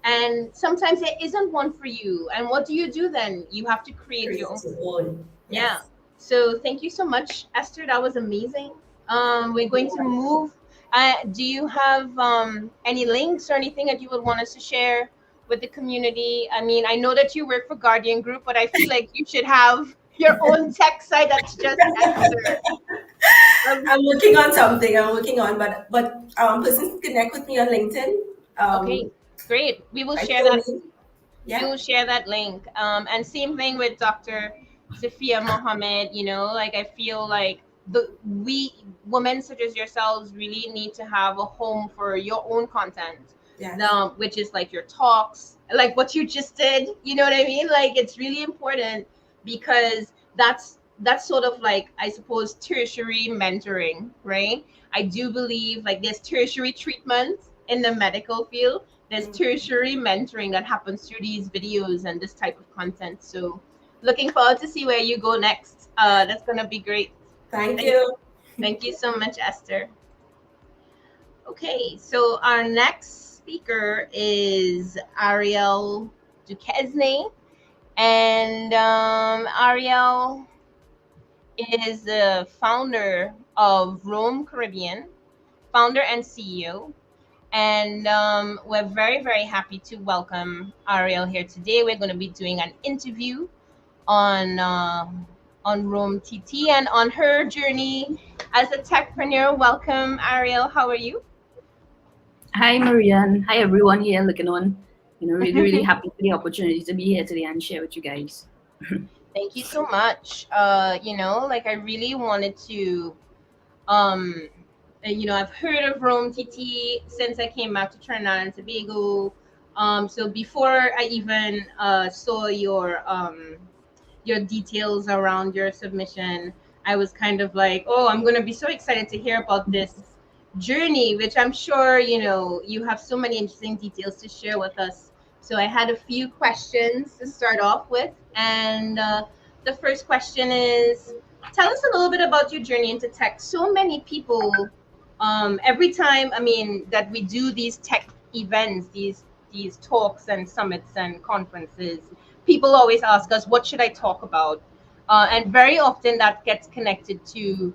And sometimes there isn't one for you. And what do you do then? You have to create your Create own. your own. Yeah. Yes. So thank you so much, Esther. That was amazing. We're going to move. Do you have any links or anything that you would want us to share with the community? I mean, I know that you work for Guardian Group, but I feel like you should have your own tech site that's just Esther. I'm working on something. I'm working on, but persons can connect with me on LinkedIn. Okay, great. We will Right, share that. Tony? We Yeah. will share that link. And same thing with Dr. Sophia Mohammed. Like, I feel like we women such as yourselves really need to have a home for your own content. Yes. Which is like your talks, like what you just did. You know what I mean? Like, it's really important, because that's sort of like, I suppose, tertiary mentoring, right? I do believe like there's tertiary treatment in the medical field, there's tertiary mentoring that happens through these videos and this type of content. So looking forward to see where you go next. That's gonna be great. Thank you. Thank you so much, Esther. Okay, so our next speaker is Ariel Duquesne, and Ariel is the founder of Rome Caribbean, founder and CEO. And we're very, very happy to welcome Ariel here today. We're going to be doing an interview on Rome TT and on her journey as a techpreneur. Welcome, Ariel. How are you? Hi, Marianne. Hi, everyone here looking on. Really, really happy for the opportunity to be here today and share with you guys. Thank you so much. Like, I really wanted to, I've heard of Rome TT since I came back to Trinidad and Tobago. So before I even saw your details around your submission, I was kind of like, oh, I'm going to be so excited to hear about this journey, which I'm sure, you have so many interesting details to share with us. So I had a few questions to start off with. And the first question is, tell us a little bit about your journey into tech. So many people, every time, I mean, that we do these tech events, these talks and summits and conferences, people always ask us, what should I talk about? And very often that gets connected to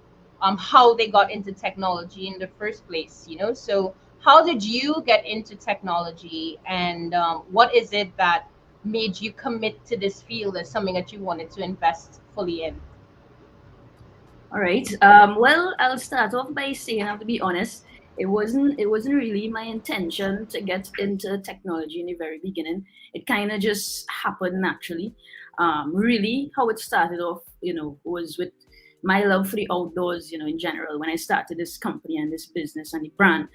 how they got into technology in the first place. So how did you get into technology, and what is it that made you commit to this field as something that you wanted to invest fully in? All right. Well, I'll start off by saying, I have to be honest, it wasn't really my intention to get into technology in the very beginning. It kind of just happened naturally. Really, how it started off, was with my love for the outdoors, in general, when I started this company and this business and the brand.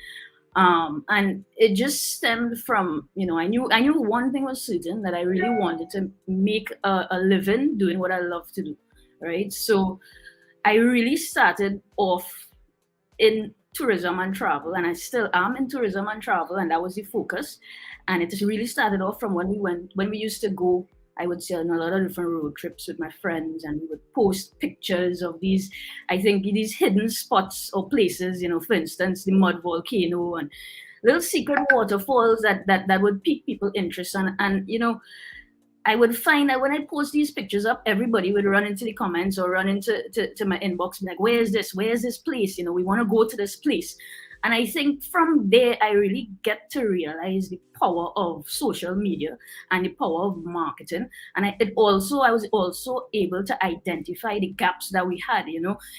And it just stemmed from, I knew one thing was certain, that I really wanted to make a living doing what I love to do, right? So I really started off in tourism and travel, and I still am in tourism and travel, and that was the focus. And it just really started off from when we used to go, I would say, on a lot of different road trips with my friends, and we would post pictures of these, I think, these hidden spots or places, for instance, the mud volcano and little secret waterfalls that would pique people's interest. And I would find that when I post these pictures up, everybody would run into the comments or run into to my inbox and be like, where's this? Where's this place? We want to go to this place. And I think from there, I really get to realize the power of social media and the power of marketing. And I was also able to identify the gaps that we had.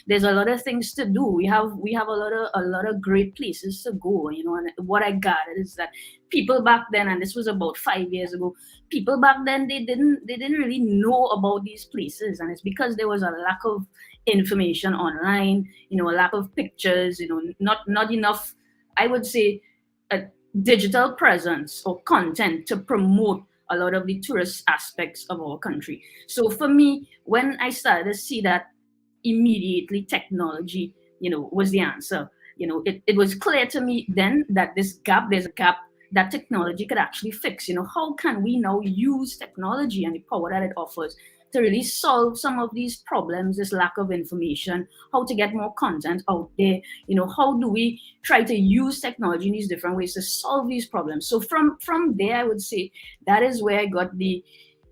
There's a lot of things to do. We have a lot of great places to go. And what I gathered is that people back then, and this was about 5 years ago, people back then, they didn't really know about these places, and it's because there was a lack of information online, a lack of pictures, not enough I would say, a digital presence or content to promote a lot of the tourist aspects of our country. So for me, when I started to see that, immediately technology, was the answer. It was clear to me then that there's a gap that technology could actually fix. How can we now use technology and the power that it offers to really solve some of these problems, this lack of information, how to get more content out there, how do we try to use technology in these different ways to solve these problems. So from there, I would say that is where I got the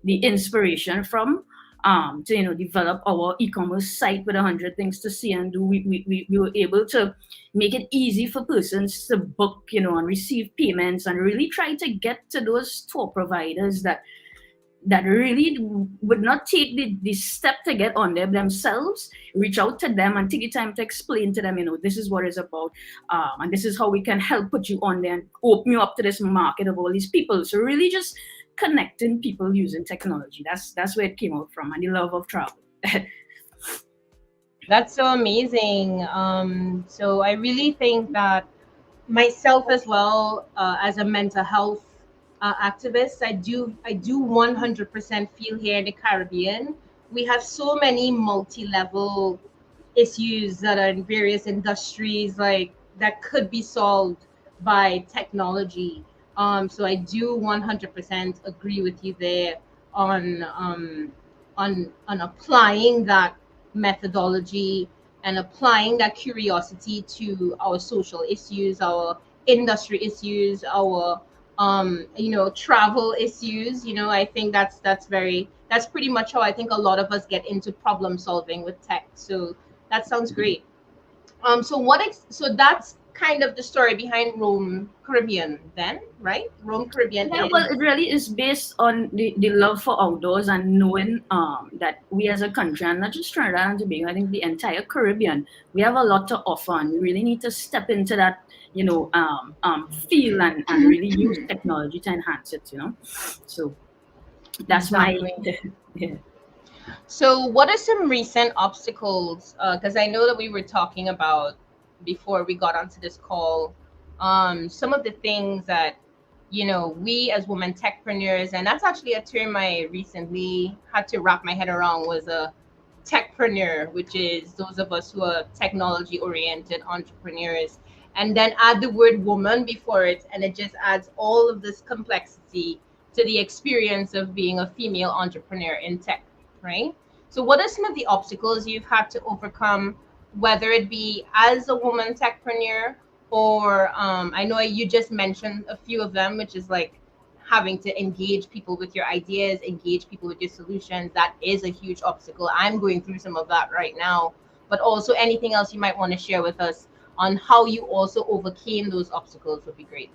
inspiration from, to develop our e-commerce site with 100 things to see and do. We were able to make it easy for persons to book, and receive payments, and really try to get to those tour providers that really would not take the step to get on there themselves, reach out to them and take the time to explain to them, this is what it's about, and this is how we can help put you on there and open you up to this market of all these people. So really just connecting people using technology. That's where it came out from, and the love of travel. That's so amazing. So I really think that myself as well, as a mental health activist, I do 100% feel here in the Caribbean we have so many multi-level issues that are in various industries, like that could be solved by technology. So I do 100% agree with you there on on applying that methodology and applying that curiosity to our social issues, our industry issues, our travel issues. I think that's pretty much how I think a lot of us get into problem solving with tech. So that sounds great. So that's kind of the story behind Rome Caribbean then, right? Rome Caribbean Yeah, is well, it really is based on the love for outdoors and knowing that we as a country, and not just Trinidad and Tobago, I think the entire Caribbean, we have a lot to offer, and we really need to step into that, feel and really use technology to enhance it. So that's my exactly. yeah. So, what are some recent obstacles? Because I know that we were talking about before we got onto this call, some of the things that we as women techpreneurs, and that's actually a term I recently had to wrap my head around, was a techpreneur, which is those of us who are technology oriented entrepreneurs, and then add the word woman before it, and it just adds all of this complexity to the experience of being a female entrepreneur in tech, right? So, what are some of the obstacles you've had to overcome, whether it be as a woman techpreneur, or I know you just mentioned a few of them, which is like having to engage people with your ideas, engage people with your solutions. That is a huge obstacle. I'm going through some of that right now. But also anything else you might want to share with us on how you also overcame those obstacles would be great.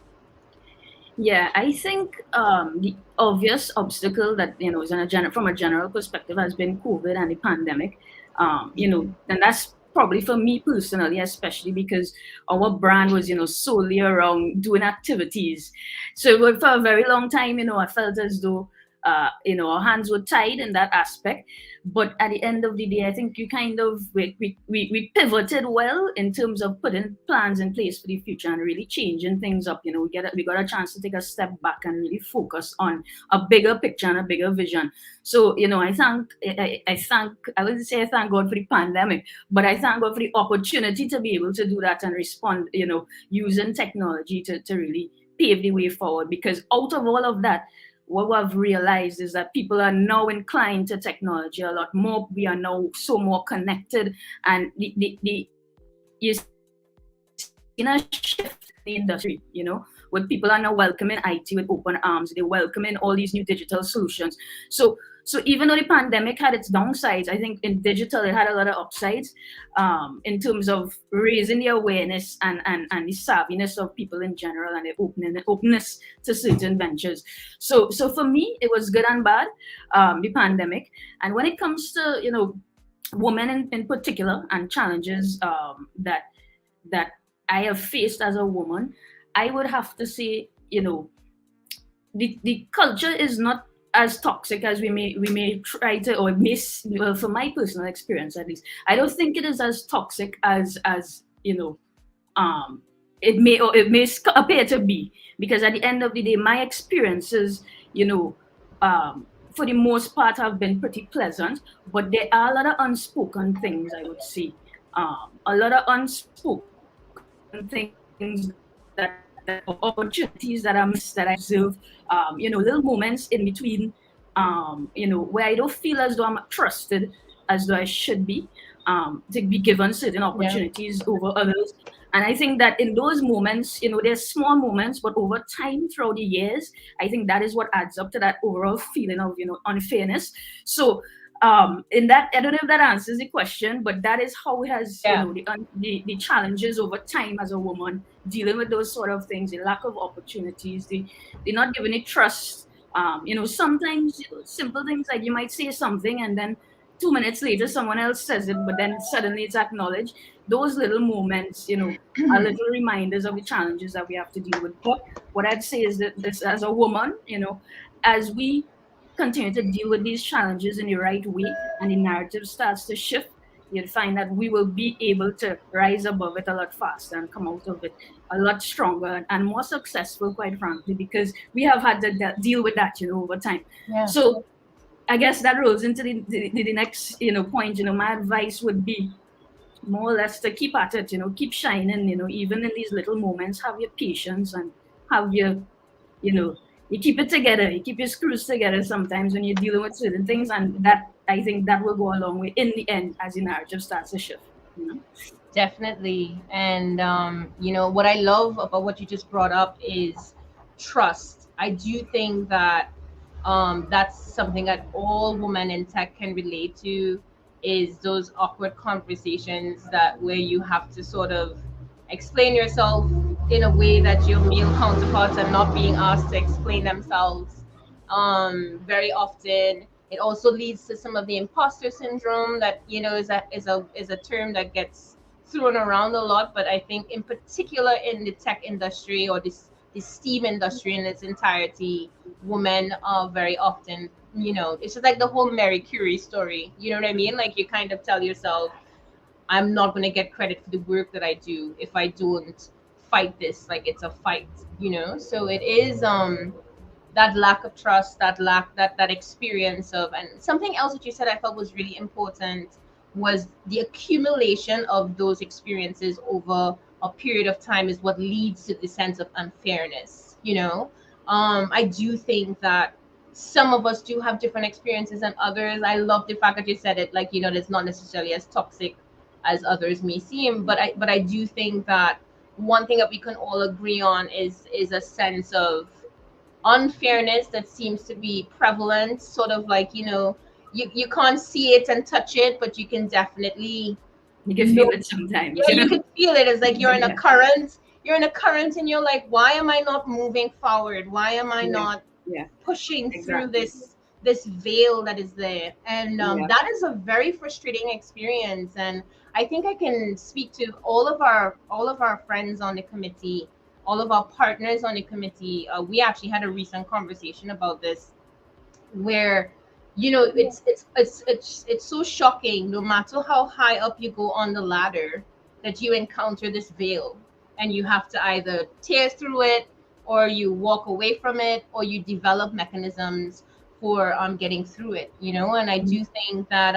Yeah, I think the obvious obstacle that is from a general perspective has been COVID and the pandemic. And that's probably for me personally, especially because our brand was solely around doing activities. So for a very long time, I felt as though our hands were tied in that aspect. But at the end of the day, I think you kind of we pivoted well in terms of putting plans in place for the future and really changing things up. We got a chance to take a step back and really focus on a bigger picture and a bigger vision. So I wouldn't say I thank God for the pandemic, but I thank God for the opportunity to be able to do that and respond. Using technology to really pave the way forward. Because out of all of that, what we've realized is that people are now inclined to technology a lot more. We are now so more connected, and you're seeing a shift in the industry, where people are now welcoming IT with open arms. They're welcoming all these new digital solutions. So even though the pandemic had its downsides, I think in digital it had a lot of upsides, in terms of raising the awareness and the savviness of people in general, and the openness to certain ventures. So for me, it was good and bad, the pandemic. And when it comes to women in particular and challenges that I have faced as a woman, I would have to say, the culture is not as toxic as we may try to, or well, from my personal experience at least, I don't think it is as toxic as um appear to be, because at the end of the day, my experiences, you know, for the most part, have been pretty pleasant. But there are a lot of unspoken things, I would say, a lot of unspoken things or opportunities that are missed, that I observe, little moments in between, where I don't feel as though I'm trusted as though I should be, to be given certain Yeah. opportunities over others. And I think that in those moments, there's small moments, but over time, throughout the years, I think that is what adds up to that overall feeling of, unfairness. So, in that, I don't know if that answers the question, but that is how it has, Yeah. the challenges over time as a woman dealing with those sort of things, the lack of opportunities, the not giving it trust. Sometimes, simple things like you might say something and then 2 minutes later someone else says it, but then suddenly it's acknowledged. Those little moments, are little reminders of the challenges that we have to deal with. But what I'd say is that this, as a woman, as we continue to deal with these challenges in the right way and the narrative starts to shift, you'll find that we will be able to rise above it a lot faster and come out of it a lot stronger and more successful, quite frankly, because we have had to deal with that, over time. Yeah. So I guess that rolls into the next, point. My advice would be more or less to keep at it, keep shining, even in these little moments, have your patience and have your, you know, you keep it together, you keep your screws together sometimes when you're dealing with certain things. And that, I think that will go a long way in the end as the narrative starts to shift. Definitely. And what I love about what you just brought up is trust. I do think that that's something that all women in tech can relate to, is those awkward conversations that where you have to sort of explain yourself in a way that your male counterparts are not being asked to explain themselves. Very often it also leads to some of the imposter syndrome that is a term that gets thrown around a lot. But I think in particular in the tech industry, or the STEAM industry in its entirety, women are very often, it's just like the whole Mary Curie story. You know what I mean? Like, you kind of tell yourself, I'm not going to get credit for the work that I do if I don't fight this like it's a fight. So it is that lack of trust, that experience of. And something else that you said I felt was really important was the accumulation of those experiences over a period of time is what leads to the sense of unfairness. I do think that some of us do have different experiences than others. I love the fact that you said it, like, that's not necessarily as toxic as others may seem. But I do think that one thing that we can all agree on is a sense of unfairness that seems to be prevalent, sort of like, you can't see it and touch it, but you can definitely You can feel it sometimes. yeah, you can feel it. It's like you're in a Yeah. current. You're in a current, and you're like, why am I not moving forward? Why am I Yeah. not Yeah. pushing through Exactly. this veil that is there? And Yeah. that is a very frustrating experience. And I think I can speak to all of our friends on the committee, all of our partners on the committee. We actually had a recent conversation about this, where it's so shocking, no matter how high up you go on the ladder, that you encounter this veil, and you have to either tear through it, or you walk away from it, or you develop mechanisms for getting through it. And I do think that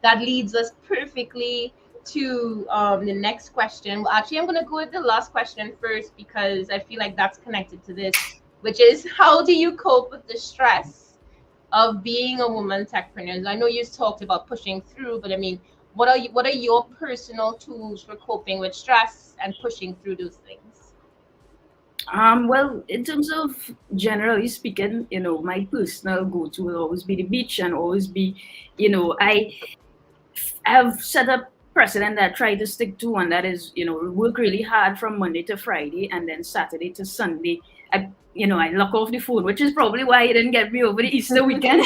that leads us perfectly to the next question. Well, actually, I'm going to go with the last question first, because I feel like that's connected to this, which is, how do you cope with the stress of being a woman techpreneur? I know you talked about pushing through, but I mean, what are your personal tools for coping with stress and pushing through those things? Well, in terms of generally speaking, my personal go-to will always be the beach, and always be, I have set up precedent that I try to stick to, and that is, work really hard from Monday to Friday, and then Saturday to Sunday. I lock off the phone, which is probably why it didn't get me over the Easter weekend.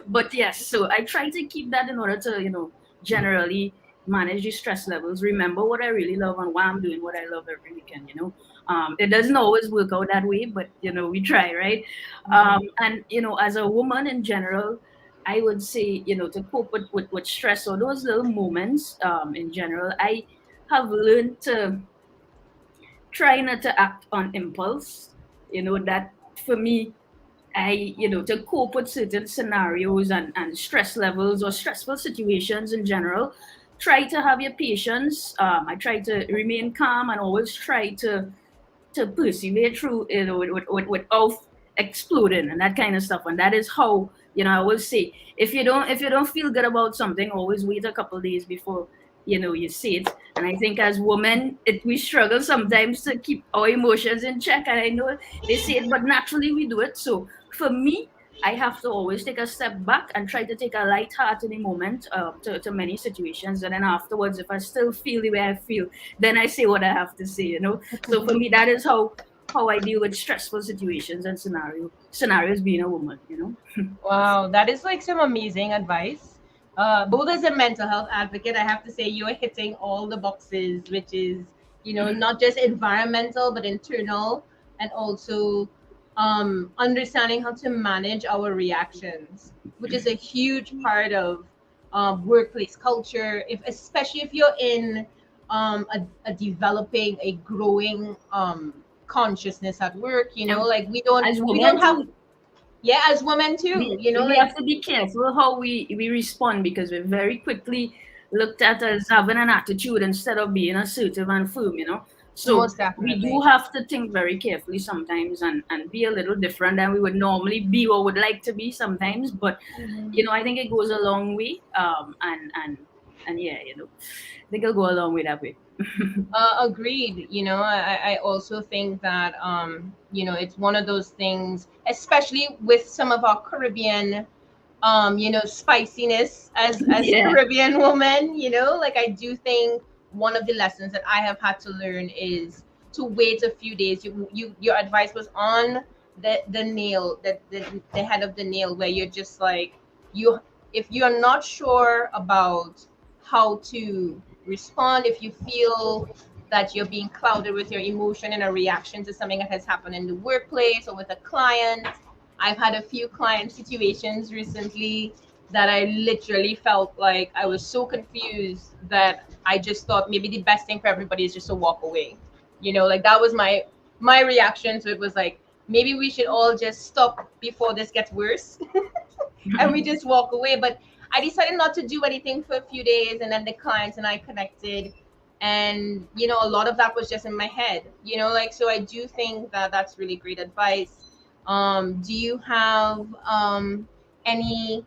But yes, so I try to keep that in order to, generally manage the stress levels. Remember what I really love and why I'm doing what I love every weekend. It doesn't always work out that way, but we try, right? And as a woman in general, I would say, to cope with stress or those little moments, in general, I have learned to try not to act on impulse. That for me, to cope with certain scenarios and stress levels or stressful situations in general, try to have your patience. I try to remain calm and always try to persevere through, without exploding and that kind of stuff. And that is how, I will say, if you don't feel good about something, always wait a couple days before you say it. And I think as women, we struggle sometimes to keep our emotions in check. And I know they say it, but naturally we do it. So for me, I have to always take a step back and try to take a light heart in the moment, to many situations. And then afterwards, if I still feel the way I feel, then I say what I have to say. So for me, that is how I deal with stressful situations and scenarios being a woman. Wow, that is like some amazing advice. Both as a mental health advocate, I have to say you are hitting all the boxes, which is, not just environmental, but internal, and also understanding how to manage our reactions, which is a huge part of workplace culture. Especially if you're in a developing, a growing consciousness at work, And like as we women don't have, too, yeah, as women too, we like have to be careful how we respond, because we're very quickly looked at as having an attitude instead of being assertive and firm. So most we do definitely. have to think very carefully sometimes, and be a little different than we would normally be or would like to be sometimes. But I think it goes a long way. And yeah, I think it'll go a long way that way. Agreed. I also think that it's one of those things, especially with some of our Caribbean spiciness as Yeah. Caribbean woman, like I do think one of the lessons that I have had to learn is to wait a few days. Your advice was on the nail, the head of the nail, where you're just like, you if you're not sure about how to respond, if you feel that you're being clouded with your emotion and a reaction to something that has happened in the workplace or with a client. I've had a few client situations recently that I literally felt like I was so confused that I just thought maybe the best thing for everybody is just to walk away. Like that was my reaction to it, was like, maybe we should all just stop before this gets worse and we just walk away. But I decided not to do anything for a few days, and then the clients and I connected, and a lot of that was just in my head. Like, so I do think that that's really great advice. Do you have any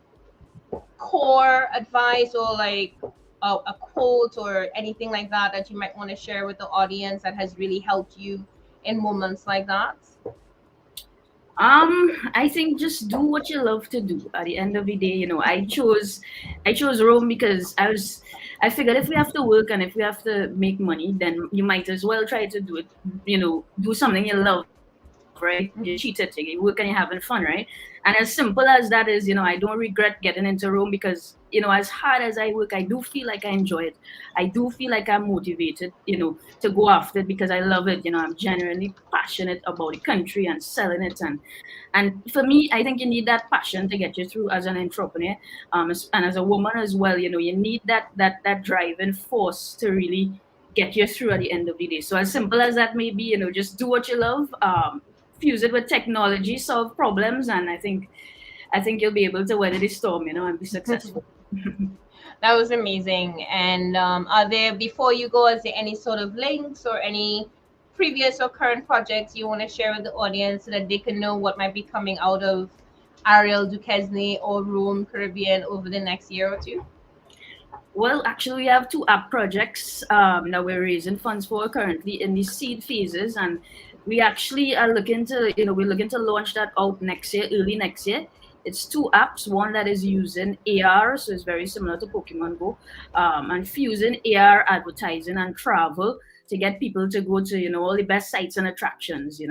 core advice, or like a quote or anything like that that you might want to share with the audience that has really helped you in moments like that? I think just do what you love to do. At the end of the day, I chose Rome because I figured if we have to work and if we have to make money, then you might as well try to do it. Do something you love, right? You cheated, you work and you're having fun, right? And as simple as that is, I don't regret getting into Rome because as hard as I work, I do feel like I enjoy it. I do feel like I'm motivated, to go after it because I love it. I'm genuinely passionate about the country and selling it. And for me, I think you need that passion to get you through as an entrepreneur, and as a woman as well. You need that driving force to really get you through at the end of the day. So as simple as that may be, just do what you love, fuse it with technology, solve problems, and I think you'll be able to weather the storm, and be successful. That was amazing. And are there, before you go, is there any sort of links or any previous or current projects you want to share with the audience so that they can know what might be coming out of Ariel Duquesne or Room Caribbean over the next year or two? Well, actually, we have two app projects that we're raising funds for currently in the seed phases, and we actually are looking to launch that out next year, early next year. It's two apps. One that is using AR, so it's very similar to Pokemon Go, and fusing AR advertising and travel to get people to go to all the best sites and attractions.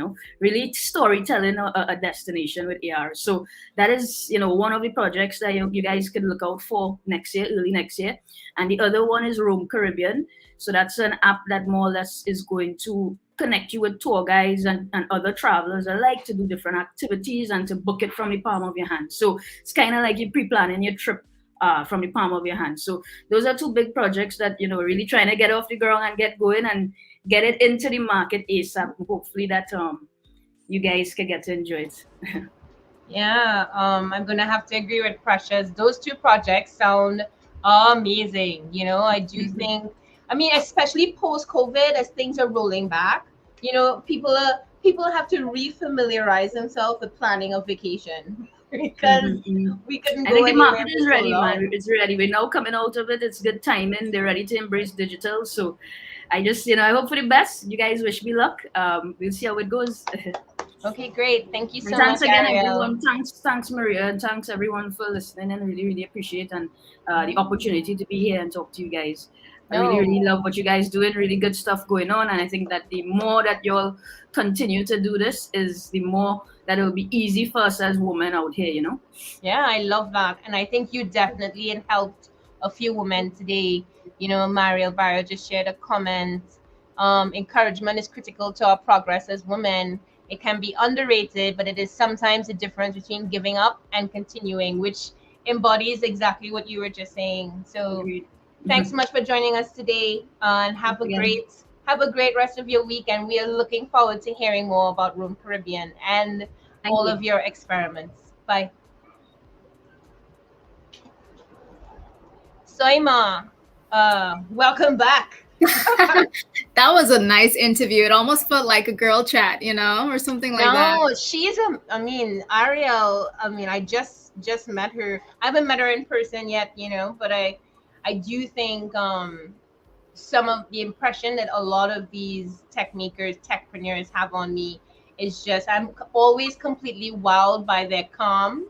Really storytelling a destination with AR. So that is one of the projects that you guys could look out for next year, early next year. And the other one is Roam Caribbean. So that's an app that more or less is going to connect you with tour guides and other travelers that like to do different activities and to book it from the palm of your hand. So it's kind of like you're pre-planning your trip from the palm of your hand. So those are two big projects that really trying to get off the ground and get going. And get it into the market ASAP. Hopefully that you guys can get to enjoy it. Yeah, I'm gonna have to agree with Precious. Those two projects sound amazing. I do think, I mean, especially post-COVID, as things are rolling back, people have to refamiliarize themselves with planning a vacation because we couldn't I go think the anywhere market for is so ready, man. long. It's ready. We're now coming out of it. It's good timing. They're ready to embrace digital. So I just, I hope for the best. You guys wish me luck. We'll see how it goes. Okay, great. Thank you And so thanks much, again, Ariel. everyone. Thanks, Maria, and thanks everyone for listening. And really, really appreciate and the opportunity to be here and talk to you guys. I really, No. really love what you guys doing. Really good stuff going on, and I think that the more that you'll continue to do this, is the more that it'll be easy for us as women out here. Yeah, I love that. And I think you definitely helped a few women today. Mariel Barrio just shared a comment. Encouragement is critical to our progress as women. It can be underrated, but it is sometimes the difference between giving up and continuing, which embodies exactly what you were just saying. So Agreed. thanks so much for joining us today, and Thanks again. have a great rest of your week. And we are looking forward to hearing more about Room Caribbean and Thank all you. of your experiments. Bye. Soima, welcome back. That was a nice interview. It almost felt like a girl chat, or something like that. No, I mean, Ariel, I mean, I just met her. I haven't met her in person yet, but I do think some of the impression that a lot of these tech makers, techpreneurs have on me is just always completely wowed by their calm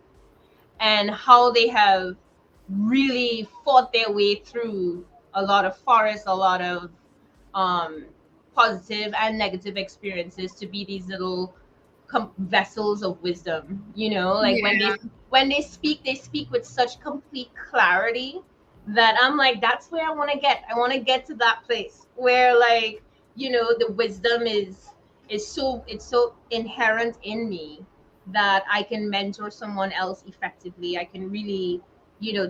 and how they have really fought their way through a lot of forests, a lot of um, positive and negative experiences to be these little vessels of wisdom. Like Yeah. when they speak with such complete clarity that I'm like, that's where I want to get. I want to get to that place where, like, the wisdom is so inherent in me that I can mentor someone else effectively. I can really,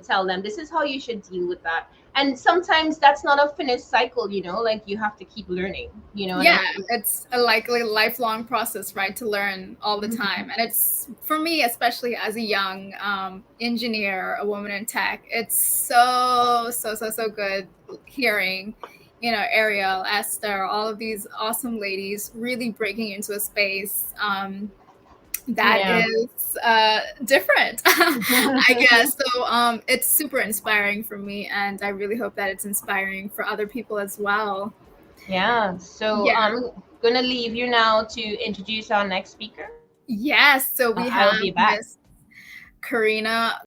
tell them this is how you should deal with that. And sometimes that's not a finished cycle, like you have to keep learning, and I Yeah, think it's a likely lifelong process, right, to learn all the time. And it's, for me, especially as a young engineer, a woman in tech, it's so, so, so, so good hearing, Ariel, Esther, all of these awesome ladies really breaking into a space that yeah. is different, I guess. So it's super inspiring for me, and I really hope that it's inspiring for other people as well. Yeah. So Yeah. I'm gonna leave you now to introduce our next speaker. Yes, so we I'll have be back. Miss Karina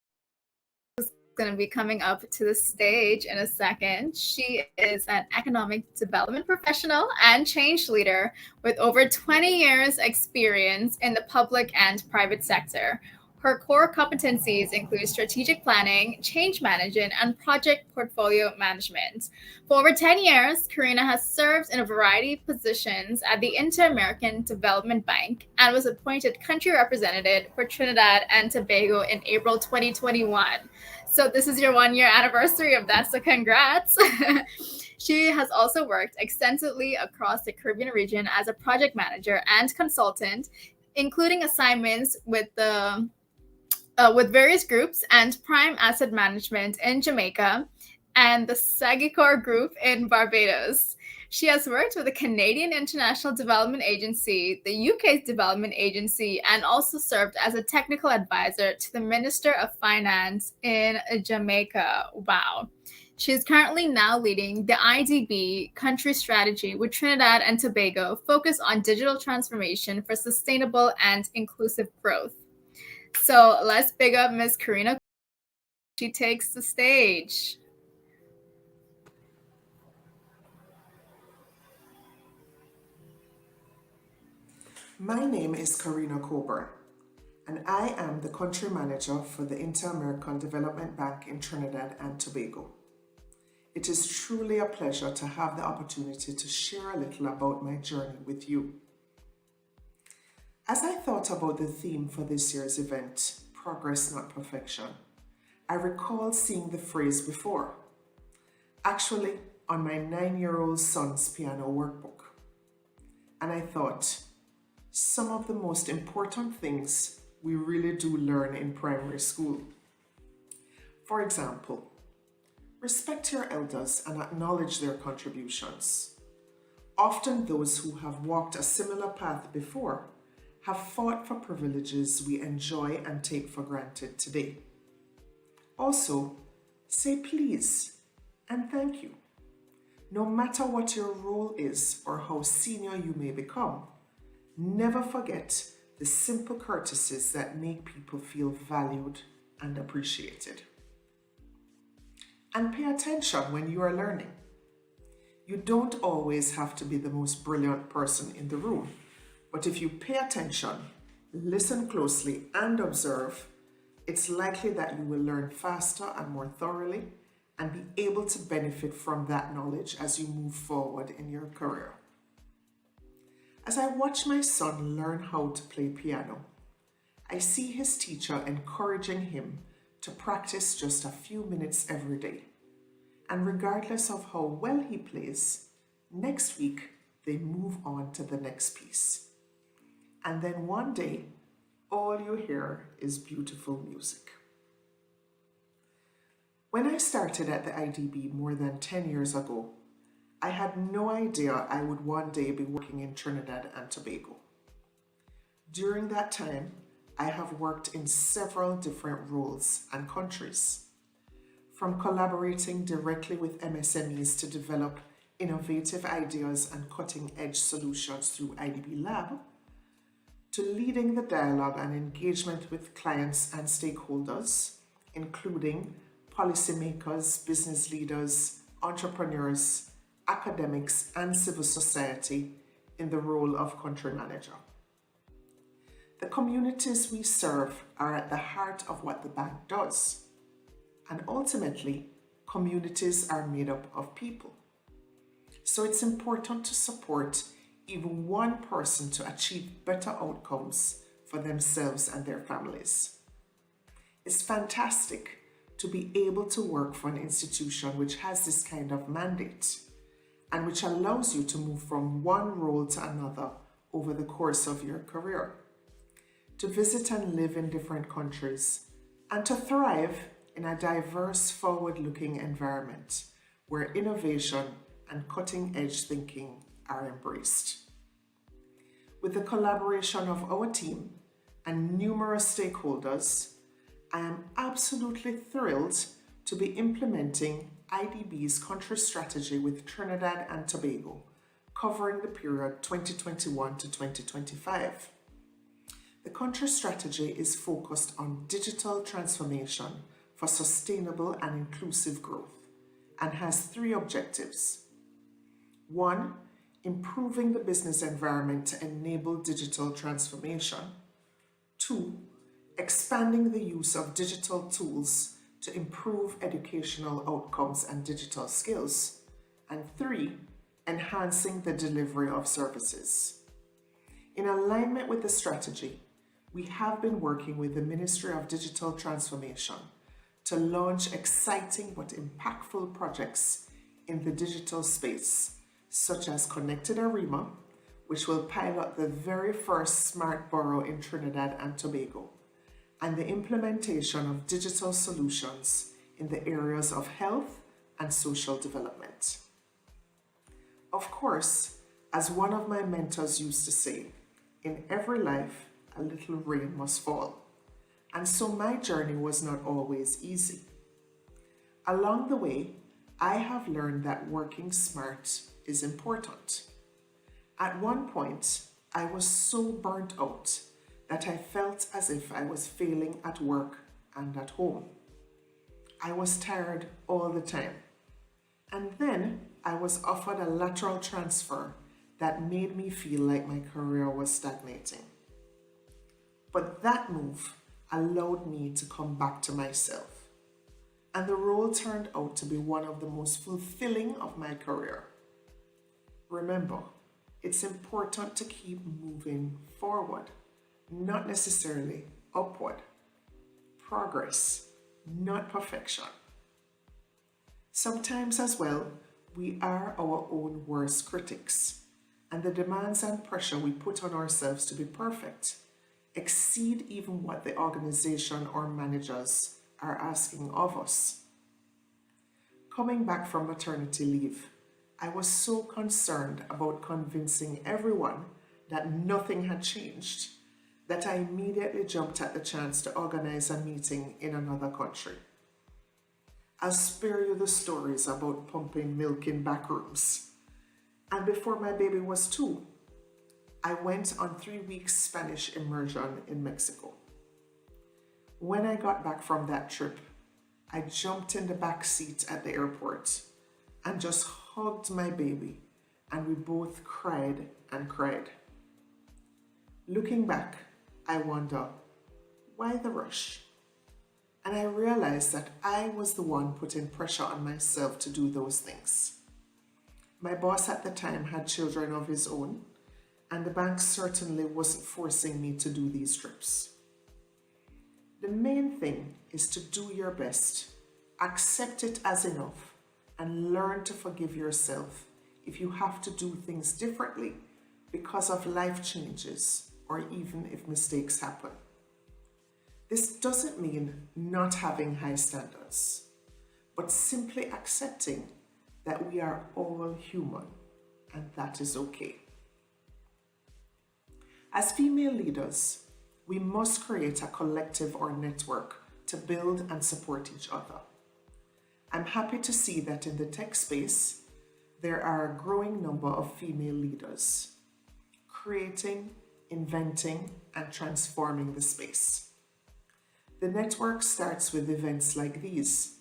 going to be coming up to the stage in a second. She is an economic development professional and change leader with over 20 years experience in the public and private sector. Her core competencies include strategic planning, change management, and project portfolio management. For over 10 years, Karina has served in a variety of positions at the Inter-American Development Bank and was appointed country representative for Trinidad and Tobago in April 2021. So this is your 1 year anniversary of that, so congrats. She has also worked extensively across the Caribbean region as a project manager and consultant, including assignments with various groups and Prime Asset Management in Jamaica and the Sagicor Group in Barbados. She has worked with the Canadian International Development Agency, the UK's Development Agency, and also served as a technical advisor to the Minister of Finance in Jamaica. Wow. She is currently now leading the IDB country strategy with Trinidad and Tobago, focused on digital transformation for sustainable and inclusive growth. So let's big up Miss Karina. She takes the stage. My name is Karina Coburn, and I am the country manager for the Inter-American Development Bank in Trinidad and Tobago. It is truly a pleasure to have the opportunity to share a little about my journey with you. As I thought about the theme for this year's event, Progress Not Perfection, I recall seeing the phrase before, actually on my 9-year-old son's piano workbook. And I thought, some of the most important things we really do learn in primary school. For example, respect your elders and acknowledge their contributions. Often those who have walked a similar path before have fought for privileges we enjoy and take for granted today. Also, say please and thank you. No matter what your role is or how senior you may become, never forget the simple courtesies that make people feel valued and appreciated. And pay attention when you are learning. You don't always have to be the most brilliant person in the room, but if you pay attention, listen closely, and observe, it's likely that you will learn faster and more thoroughly and be able to benefit from that knowledge as you move forward in your career. As I watch my son learn how to play piano, I see his teacher encouraging him to practice just a few minutes every day. And regardless of how well he plays, next week they move on to the next piece. And then one day, all you hear is beautiful music. When I started at the IDB more than 10 years ago, I had no idea I would one day be working in Trinidad and Tobago. During that time, I have worked in several different roles and countries, from collaborating directly with MSMEs to develop innovative ideas and cutting-edge solutions through IDB Lab, to leading the dialogue and engagement with clients and stakeholders, including policymakers, business leaders, entrepreneurs, academics, and civil society in the role of country manager. The communities we serve are at the heart of what the bank does. And ultimately, communities are made up of people. So it's important to support even one person to achieve better outcomes for themselves and their families. It's fantastic to be able to work for an institution which has this kind of mandate and which allows you to move from one role to another over the course of your career, to visit and live in different countries, and to thrive in a diverse, forward-looking environment where innovation and cutting-edge thinking are embraced. With the collaboration of our team and numerous stakeholders, I am absolutely thrilled to be implementing IDB's country strategy with Trinidad and Tobago, covering the period 2021 to 2025. The country strategy is focused on digital transformation for sustainable and inclusive growth and has three objectives. 1, improving the business environment to enable digital transformation. 2, expanding the use of digital tools to improve educational outcomes and digital skills. And 3, enhancing the delivery of services. In alignment with the strategy, we have been working with the Ministry of Digital Transformation to launch exciting but impactful projects in the digital space, such as Connected Arima, which will pilot the very first smart borough in Trinidad and Tobago, and the implementation of digital solutions in the areas of health and social development. Of course, as one of my mentors used to say, in every life, a little rain must fall. And so my journey was not always easy. Along the way, I have learned that working smart is important. At one point, I was so burnt out that I felt as if I was failing at work and at home. I was tired all the time. And then I was offered a lateral transfer that made me feel like my career was stagnating. But that move allowed me to come back to myself. And the role turned out to be one of the most fulfilling of my career. Remember, it's important to keep moving forward, not necessarily upward. Progress, not perfection. Sometimes as well, we are our own worst critics. and the demands and pressure we put on ourselves to be perfect exceed even what the organization or managers are asking of us. Coming back from maternity leave, I was so concerned about convincing everyone that nothing had changed that I immediately jumped at the chance to organize a meeting in another country. I'll spare you the stories about pumping milk in back rooms. And before my baby was 2, I went on 3 weeks Spanish immersion in Mexico. When I got back from that trip, I jumped in the back seat at the airport and just hugged my baby, and we both cried and cried. Looking back, I wonder, why the rush? And I realized that I was the one putting pressure on myself to do those things. My boss at the time had children of his own, and the bank certainly wasn't forcing me to do these trips. The main thing is to do your best, accept it as enough, and learn to forgive yourself if you have to do things differently because of life changes or even if mistakes happen. This doesn't mean not having high standards, but simply accepting that we are all human, and that is okay. As female leaders, we must create a collective or network to build and support each other. I'm happy to see that in the tech space, there are a growing number of female leaders, creating, inventing, and transforming the space. The network starts with events like these,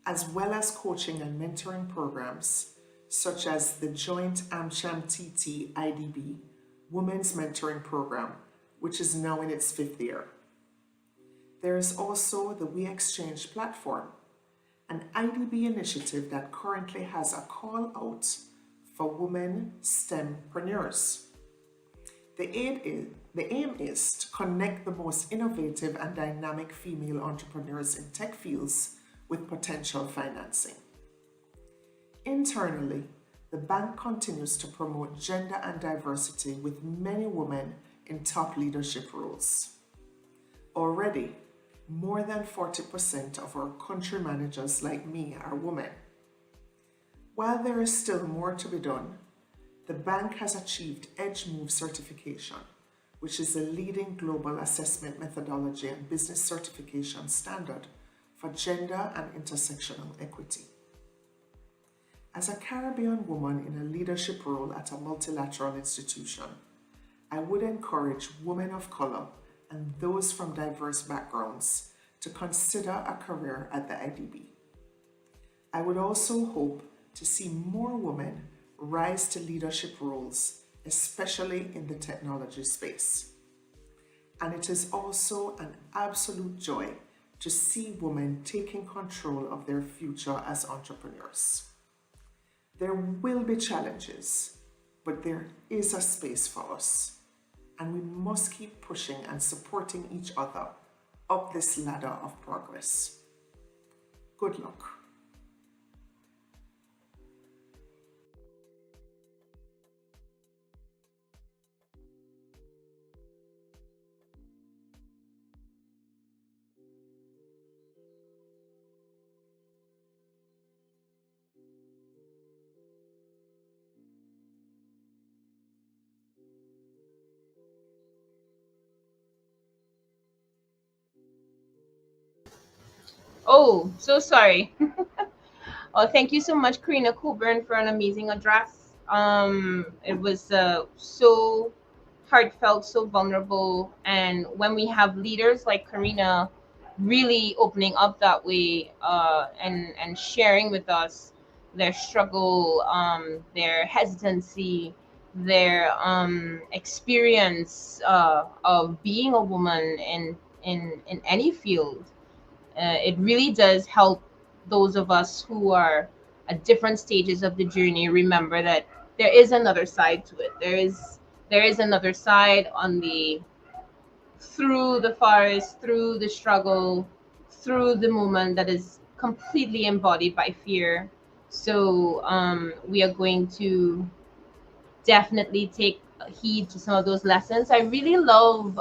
as well as coaching and mentoring programs, such as the joint AmCham TT IDB Women's Mentoring Program, which is now in its 5th year. There is also the We Exchange platform, an IDB initiative that currently has a call out for women STEMpreneurs. The aim is to connect the most innovative and dynamic female entrepreneurs in tech fields with potential financing. Internally, the bank continues to promote gender and diversity with many women in top leadership roles. Already, more than 40% of our country managers like me are women. While there is still more to be done, the bank has achieved Edge Move certification, which is a leading global assessment methodology and business certification standard for gender and intersectional equity. As a Caribbean woman in a leadership role at a multilateral institution, I would encourage women of color and those from diverse backgrounds to consider a career at the IDB. I would also hope to see more women rise to leadership roles, especially in the technology space. And it is also an absolute joy to see women taking control of their future as entrepreneurs. There will be challenges, but there is a space for us, and we must keep pushing and supporting each other up this ladder of progress. Good luck. Oh, so sorry. Oh, thank you so much, Karina Coburn, for an amazing address. It was so heartfelt, so vulnerable, and when we have leaders like Karina really opening up that way and sharing with us their struggle, their hesitancy, their experience of being a woman in any field, it really does help those of us who are at different stages of the journey remember that there is another side to it. There is another side on the through the forest, through the struggle, through the moment that is completely embodied by fear. So we are going to definitely take heed to some of those lessons. I really love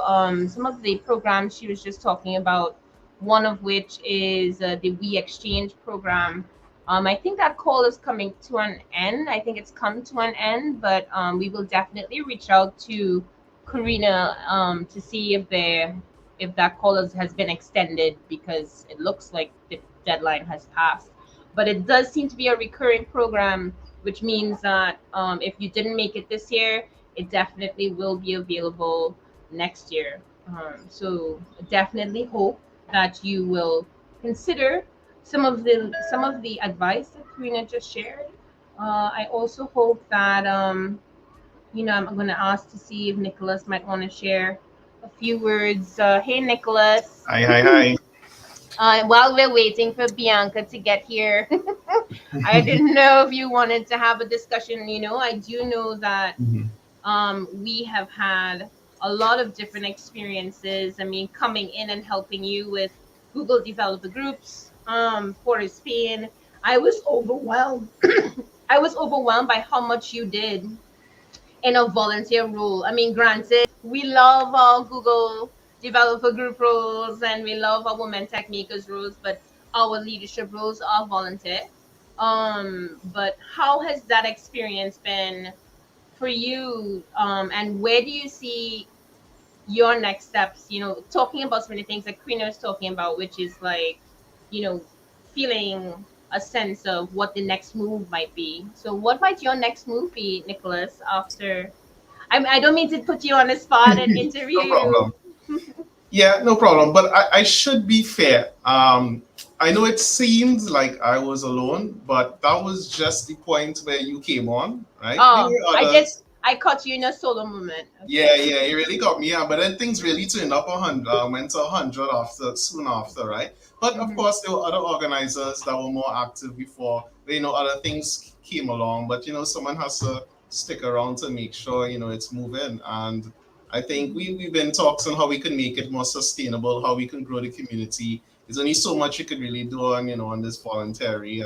some of the programs she was just talking about. One of which is the We Exchange program. I think that call is coming to an end. I think it's come to an end, but we will definitely reach out to Karina to see if that call has been extended, because it looks like the deadline has passed. But it does seem to be a recurring program, which means that if you didn't make it this year, it definitely will be available next year. So definitely hope that you will consider some of the advice that Karina just shared. I also hope that I'm going to ask to see if Nicholas might want to share a few words. Hey, Nicholas. Hi, hi, hi. While we're waiting for Bianca to get here, I didn't know if you wanted to have a discussion. I do know that Mhm. we have had a lot of different experiences. I mean, coming in and helping you with Google developer groups for Spain. I was overwhelmed. I was overwhelmed by how much you did in a volunteer role. I mean, granted, we love our Google developer group roles and we love our women tech makers roles, but our leadership roles are volunteer. But how has that experience been for you? And where do you see your next steps? Talking about so many things that Karina was talking about, which is like, you know, feeling a sense of what the next move might be. So, what might your next move be, Nicholas? After I don't mean to put you on the spot and interview No you. problem. Yeah, no problem. But I should be fair. I know it seems like I was alone, but that was just the point where you came on, right? There Oh, were I did. others. I caught you in a solo moment. Okay. Yeah, yeah, it really got me. Yeah, but then things really turned up 100, went to 100 after, soon after, right? But of Hmm. course, there were other organizers that were more active before. Other things came along. But someone has to stick around to make sure it's moving. And I think we've been talking on how we can make it more sustainable, how we can grow the community. There's only so much you could really do on on this voluntary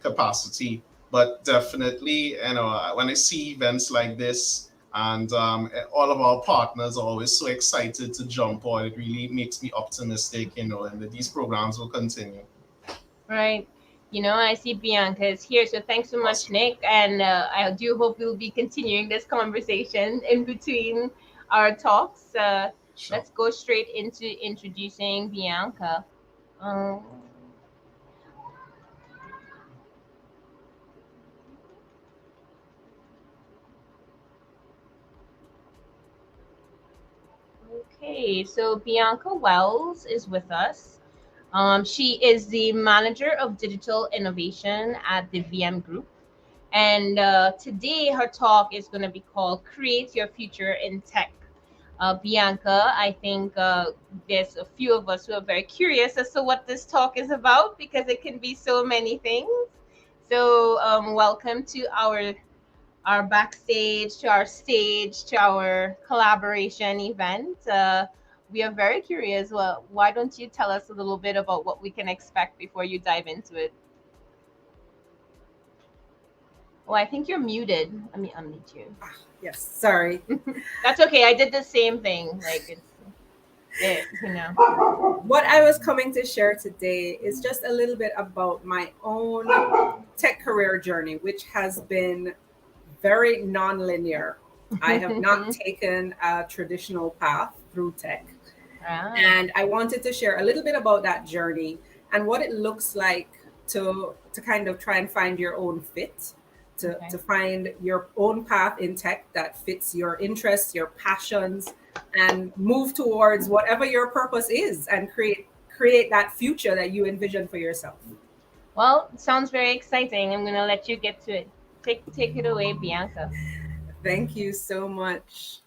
capacity. But definitely, when I see events like this, and all of our partners are always so excited to jump on. It really makes me optimistic, and that these programs will continue. Right. I see Bianca is here, so thanks so much, Awesome. Nick. And I do hope we'll be continuing this conversation in between our talks. Sure. Let's go straight into introducing Bianca. Um, okay, so Bianca Wells is with us. She is the manager of digital innovation at the VM Group. And today her talk is going to be called Create Your Future in Tech. Bianca, I think there's a few of us who are very curious as to what this talk is about, because it can be so many things. So, welcome to our backstage, to our stage, to our collaboration event. We are very curious. Well, why don't you tell us a little bit about what we can expect before you dive into it? Oh, I think you're muted. Let me unmute you. Yes, sorry. That's okay. I did the same thing. Like it's there. What I was coming to share today is just a little bit about my own tech career journey, which has been very non-linear. I have not taken a traditional path through tech. Ah, And I wanted to share a little bit about that journey and what it looks like to kind of try and find your own fit, okay. to find your own path in tech that fits your interests, your passions, and move towards whatever your purpose is and create that future that you envision for yourself. Well, it sounds very exciting. I'm gonna let you get to it. Take it away, Bianca. Thank you so much.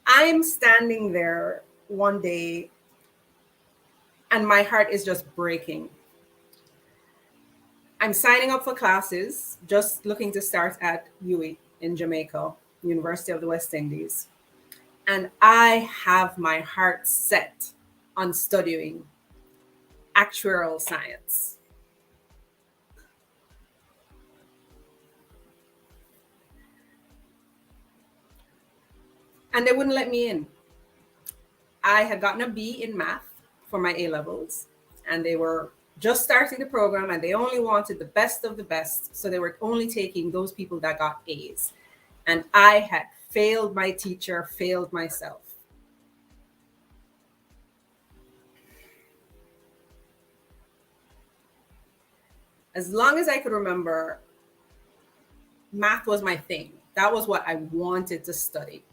I'm standing there one day and my heart is just breaking. I'm signing up for classes, just looking to start at UWI in Jamaica, University of the West Indies. And I have my heart set on studying actuarial science. and they wouldn't let me in. I had gotten a B in math for my A levels, and they were just starting the program, and they only wanted the best of the best. So they were only taking those people that got A's. And I had failed my teacher, failed myself. As long as I could remember, math was my thing. That was what I wanted to study.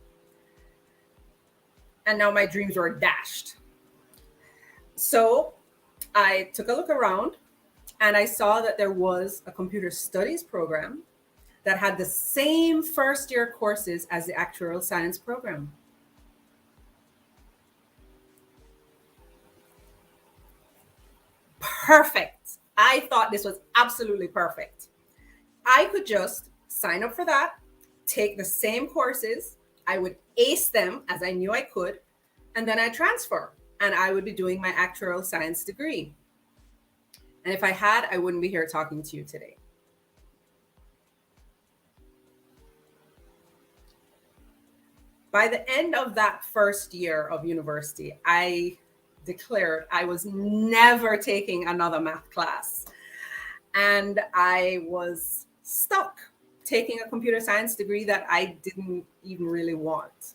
And now my dreams were dashed. So I took a look around, and I saw that there was a computer studies program that had the same first year courses as the actuarial science program. Perfect. I thought this was absolutely perfect. I could just sign up for that, take the same courses, I would ace them as I knew I could, and then I transfer, and I would be doing my actuarial science degree. And if I had, I wouldn't be here talking to you today. By the end of that first year of university, I declared I was never taking another math class. And I was stuck taking a computer science degree that I didn't even really want.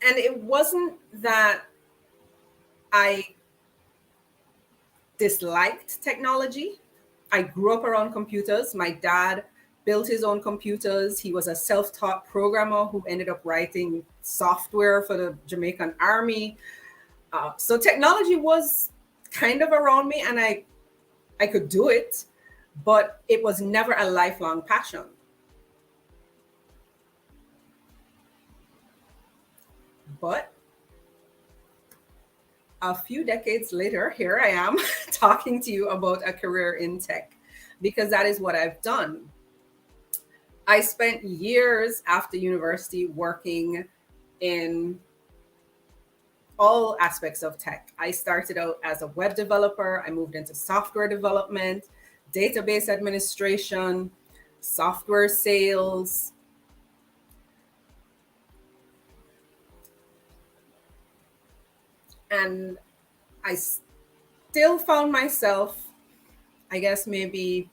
And it wasn't that I disliked technology. I grew up around computers. My dad built his own computers. He was a self-taught programmer who ended up writing software for the Jamaican Army. So technology was kind of around me, and I could do it, but it was never a lifelong passion. But a few decades later, here I am talking to you about a career in tech, because that is what I've done. I spent years after university working in all aspects of tech. I started out as a web developer. I moved into software development, database administration, software sales. And I still found myself, I guess maybe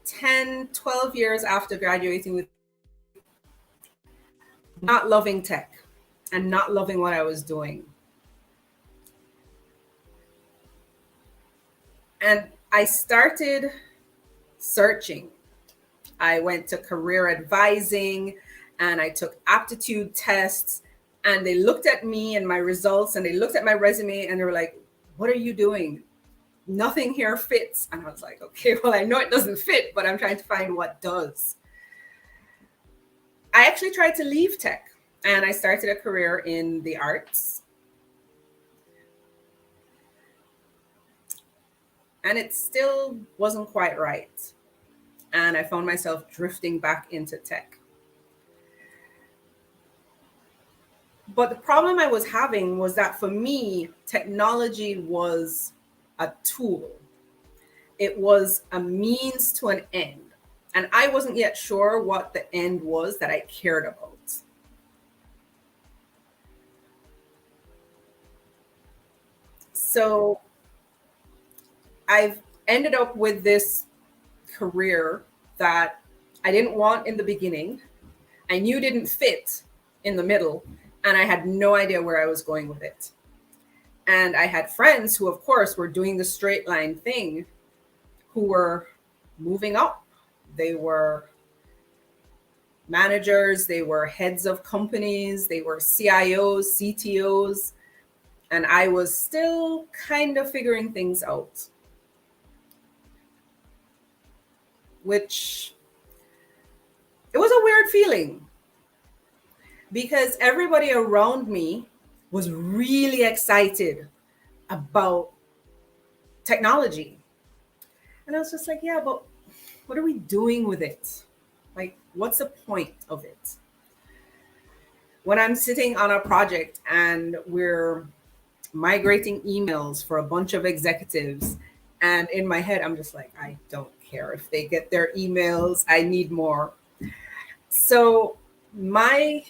10, 12 years after graduating with not loving tech and not loving what I was doing. And I started searching. I went to career advising and I took aptitude tests, and they looked at me and my results, and they looked at my resume, and they were like, "What are you doing? Nothing here fits." And I was like, okay, well, I know it doesn't fit, but I'm trying to find what does. I actually tried to leave tech, and I started a career in the arts. And it still wasn't quite right. And I found myself drifting back into tech. But the problem I was having was that for me, technology was a tool. It was a means to an end. And I wasn't yet sure what the end was that I cared about. So I've ended up with this career that I didn't want in the beginning. I knew didn't fit in the middle, and I had no idea where I was going with it. And I had friends who, of course, were doing the straight line thing, who were moving up. They were managers, they were heads of companies, they were CIOs, CTOs, and I was still kind of figuring things out, which it was a weird feeling because everybody around me was really excited about technology. And I was just like, yeah, but what are we doing with it? Like, what's the point of it? When I'm sitting on a project and we're migrating emails for a bunch of executives, and in my head, I'm just like, I don't care. If they get their emails, I need more. So my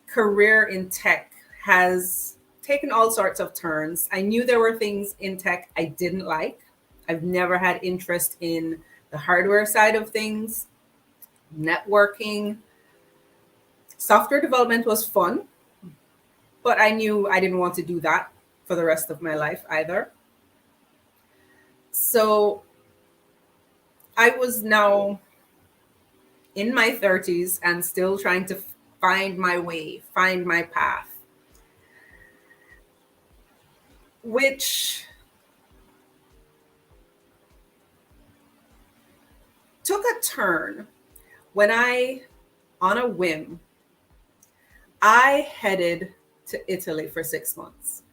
career in tech has taken all sorts of turns. I knew there were things in tech I didn't like. I've never had interest in the hardware side of things, networking. Software development was fun, but I knew I didn't want to do that for the rest of my life either. So I was now in my 30s and still trying to find my way, find my path, which took a turn when on a whim, I headed to Italy for 6 months.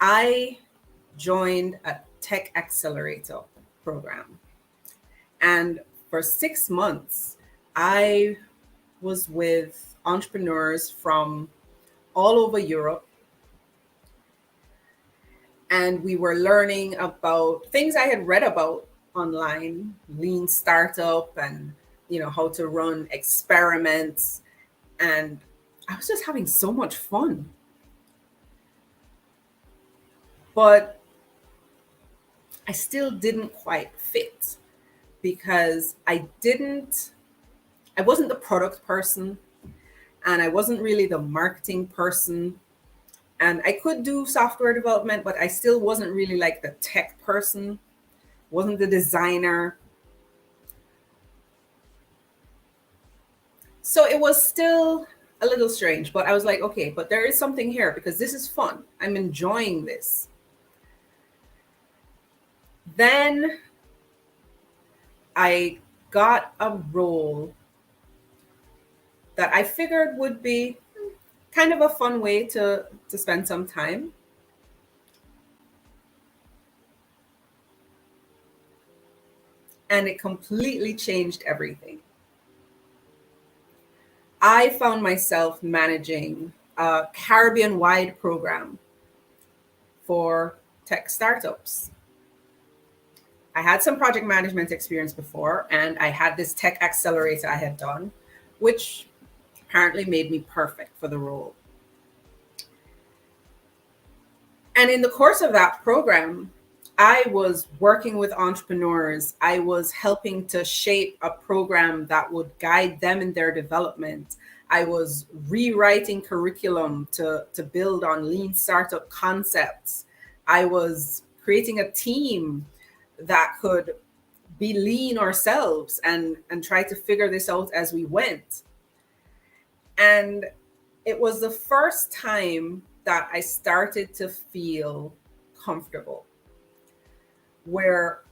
I joined a tech accelerator program. And for 6 months, I was with entrepreneurs from all over Europe. And we were learning about things I had read about online, lean startup and how to run experiments. And I was just having so much fun. But I still didn't quite fit because I wasn't the product person and I wasn't really the marketing person. And I could do software development, but I still wasn't really like the tech person, wasn't the designer. So it was still a little strange, but I was like, okay, but there is something here because this is fun. I'm enjoying this. Then I got a role that I figured would be kind of a fun way to spend some time. And it completely changed everything. I found myself managing a Caribbean-wide program for tech startups. I had some project management experience before, and I had this tech accelerator I had done, which apparently made me perfect for the role. And in the course of that program, I was working with entrepreneurs. I was helping to shape a program that would guide them in their development. I was rewriting curriculum to build on lean startup concepts. I was creating a team that could be lean ourselves and try to figure this out as we went. And it was the first time that I started to feel comfortable, where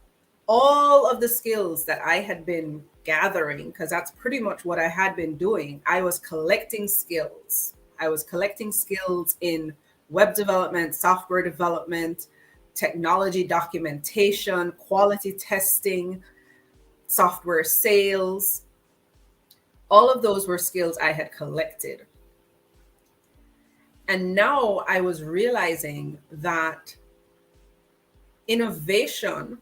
all of the skills that I had been gathering, because that's pretty much what I had been doing, I was collecting skills. I was collecting skills in web development, software development, technology documentation, quality testing, software sales. All of those were skills I had collected. And now I was realizing that innovation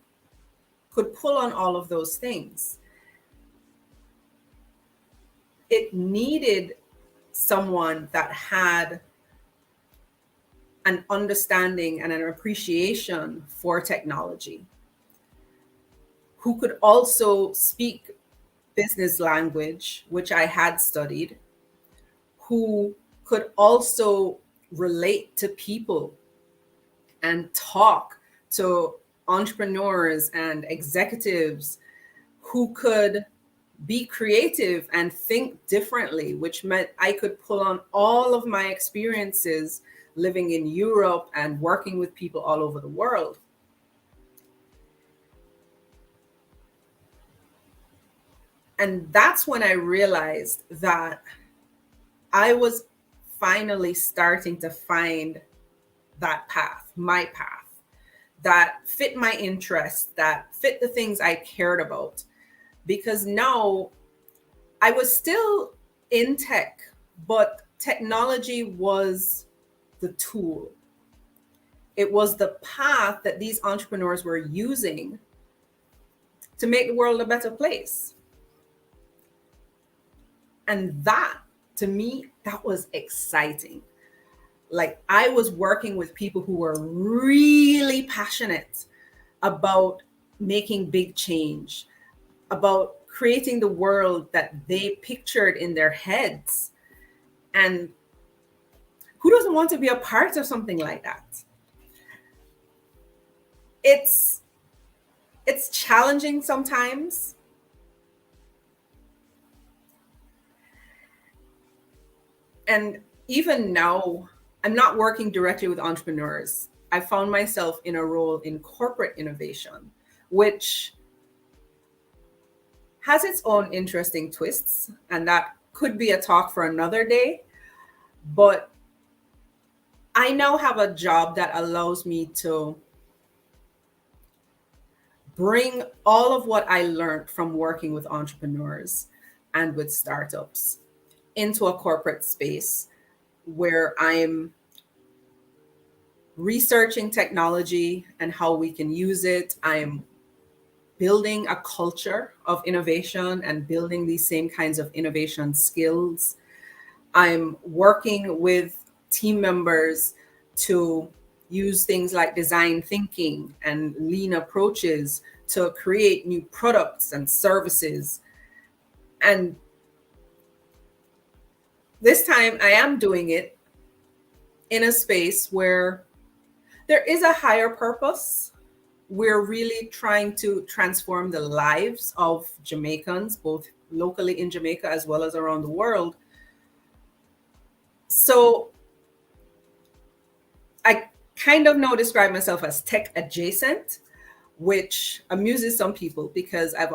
could pull on all of those things. It needed someone that had an understanding and an appreciation for technology, who could also speak business language, which I had studied, who could also relate to people and talk to entrepreneurs and executives, who could be creative and think differently, which meant I could pull on all of my experiences living in Europe and working with people all over the world. And that's when I realized that I was finally starting to find that path, my path, that fit my interests, that fit the things I cared about. Because now I was still in tech, but technology was the tool. It was the path that these entrepreneurs were using to make the world a better place. And that, to me, that was exciting. Like, I was working with people who were really passionate about making big change, about creating the world that they pictured in their heads. And who doesn't want to be a part of something like that? It's challenging sometimes. And even now, I'm not working directly with entrepreneurs. I found myself in a role in corporate innovation, which has its own interesting twists, and that could be a talk for another day. But I now have a job that allows me to bring all of what I learned from working with entrepreneurs and with startups into a corporate space where I'm researching technology and how we can use it. I'm building a culture of innovation and building these same kinds of innovation skills. I'm working with team members to use things like design thinking and lean approaches to create new products and services. And this time I am doing it in a space where there is a higher purpose. We're really trying to transform the lives of Jamaicans, both locally in Jamaica as well as around the world. So I kind of now describe myself as tech adjacent, which amuses some people because I'm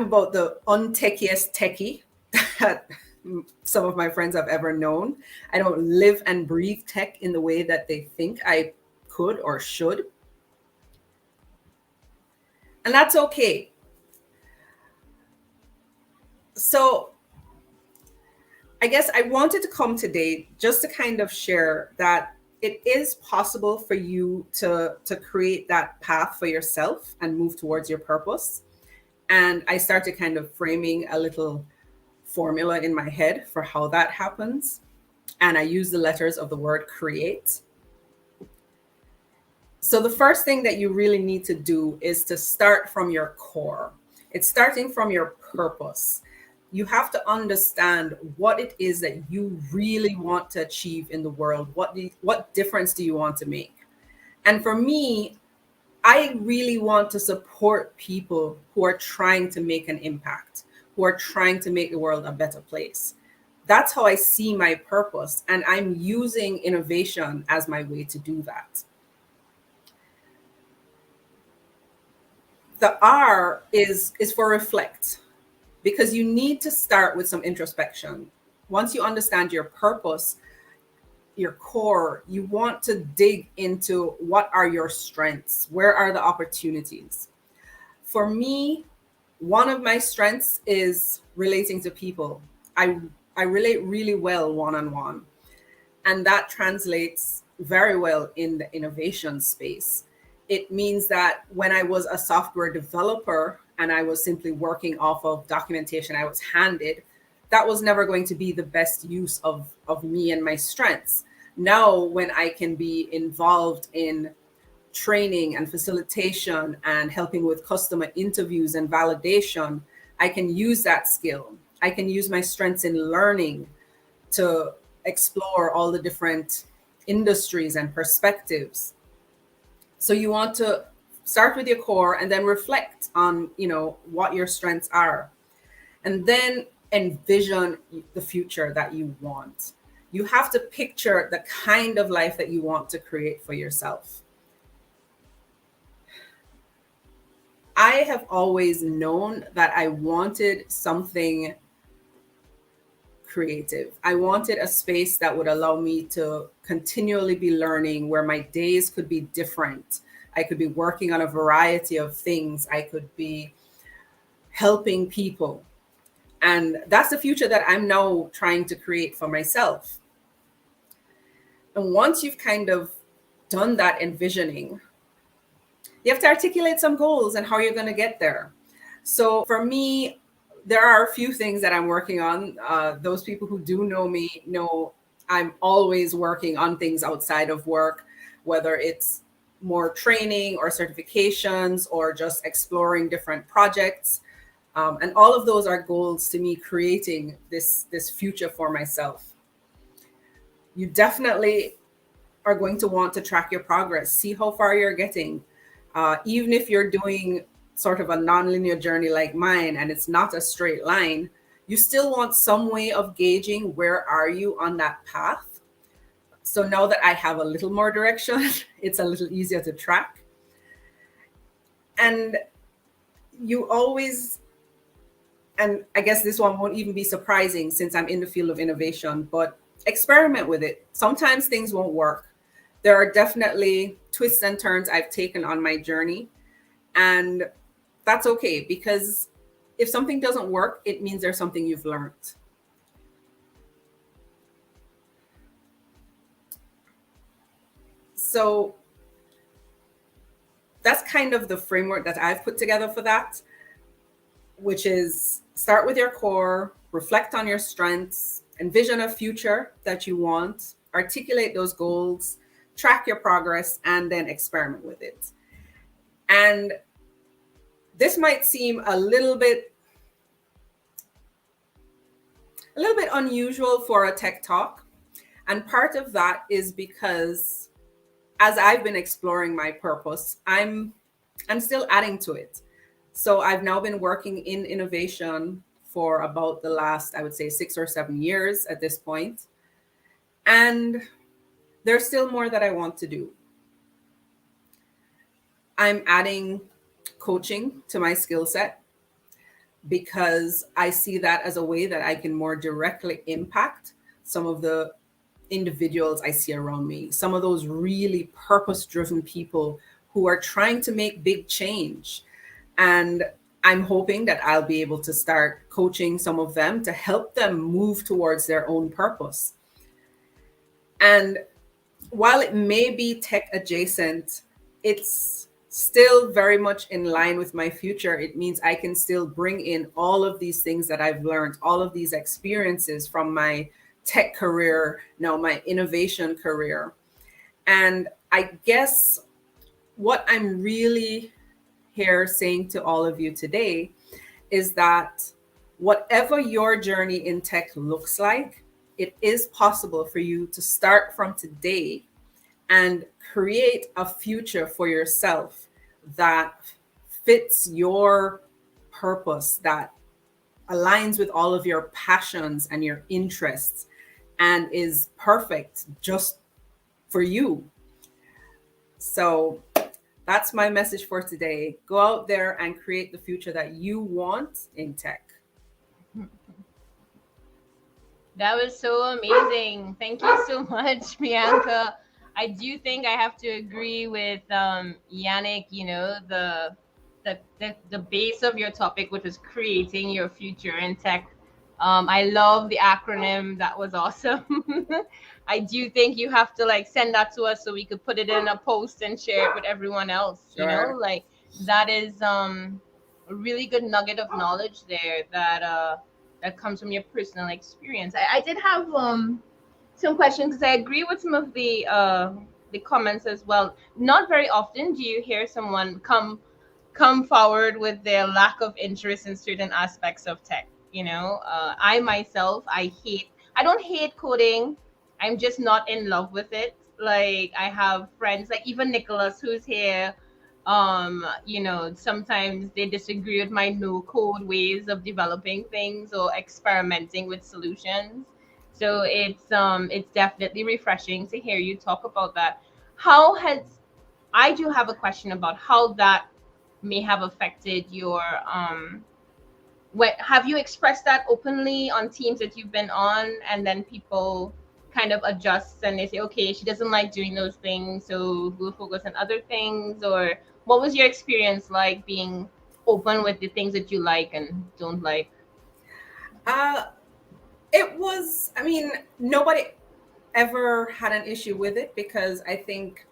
about the untechiest techie that some of my friends have ever known. I don't live and breathe tech in the way that they think I could or should. And that's okay. So I guess I wanted to come today just to kind of share that it is possible for you to create that path for yourself and move towards your purpose. And I started kind of framing a little formula in my head for how that happens. And I use the letters of the word create. So the first thing that you really need to do is to start from your core. It's starting from your purpose. You have to understand what it is that you really want to achieve in the world. What difference do you want to make? And for me, I really want to support people who are trying to make an impact, who are trying to make the world a better place. That's how I see my purpose. And I'm using innovation as my way to do that. The R is for reflect, because you need to start with some introspection. Once you understand your purpose, your core, you want to dig into what are your strengths? Where are the opportunities? For me, one of my strengths is relating to people. I relate really well one-on-one, and that translates very well in the innovation space. It means that when I was a software developer and I was simply working off of documentation I was handed, that was never going to be the best use of me and my strengths. Now, when I can be involved in training and facilitation and helping with customer interviews and validation, I can use that skill. I can use my strengths in learning to explore all the different industries and perspectives. So you want to start with your core and then reflect on, what your strengths are, and then envision the future that you want. You have to picture the kind of life that you want to create for yourself. I have always known that I wanted something creative. I wanted a space that would allow me to continually be learning, where my days could be different. I could be working on a variety of things. I could be helping people. And that's the future that I'm now trying to create for myself. And once you've kind of done that envisioning, you have to articulate some goals and how you're going to get there. So for me, there are a few things that I'm working on. Those people who do know me know I'm always working on things outside of work, whether it's more training or certifications or just exploring different projects. And all of those are goals to me creating this future for myself. You definitely are going to want to track your progress, see how far you're getting. Even if you're doing sort of a nonlinear journey like mine and it's not a straight line, you still want some way of gauging where are you on that path. So now that I have a little more direction, it's a little easier to track. And you always, and I guess this one won't even be surprising since I'm in the field of innovation, but experiment with it. Sometimes things won't work. There are definitely twists and turns I've taken on my journey, and that's okay, because if something doesn't work, it means there's something you've learned. So that's kind of the framework that I've put together for that, which is start with your core, reflect on your strengths, envision a future that you want, articulate those goals, track your progress, and then experiment with it. And this might seem a little bit unusual for a tech talk. And part of that is because as I've been exploring my purpose, I'm still adding to it. So I've now been working in innovation for about the last, I would say, 6 or 7 years at this point. And there's still more that I want to do. I'm adding coaching to my skill set because I see that as a way that I can more directly impact some of the individuals I see around me, some of those really purpose-driven people who are trying to make big change. And I'm hoping that I'll be able to start coaching some of them to help them move towards their own purpose. And while it may be tech adjacent, it's still very much in line with my future. It means I can still bring in all of these things that I've learned, all of these experiences from my tech career, now my innovation career. And I guess what I'm really here saying to all of you today is that whatever your journey in tech looks like, it is possible for you to start from today and create a future for yourself that fits your purpose, that aligns with all of your passions and your interests, and is perfect just for you. So that's my message for today. Go out there and create the future that you want in tech. That was so amazing. Thank you so much, Bianca. I do think I have to agree with Yannick, you know, the base of your topic, which is creating your future in tech. I love the acronym. That was awesome. I do think you have to like send that to us so we could put it in a post and share it with everyone else. Sure. You know, like that is a really good nugget of knowledge there that comes from your personal experience. I did have some questions because I agree with some of the comments as well. Not very often do you hear someone come forward with their lack of interest in certain aspects of tech. You know, I myself, I don't hate coding. I'm just not in love with it. Like I have friends, like even Nicholas, who's here. You know, sometimes they disagree with my no code ways of developing things or experimenting with solutions. So it's definitely refreshing to hear you talk about that. I do have a question about how that may have affected your what have you expressed that openly on teams that you've been on, and then people kind of adjust and they say, okay, she doesn't like doing those things, so we'll focus on other things? Or what was your experience like being open with the things that you like and don't like? It was, I mean, nobody ever had an issue with it because I think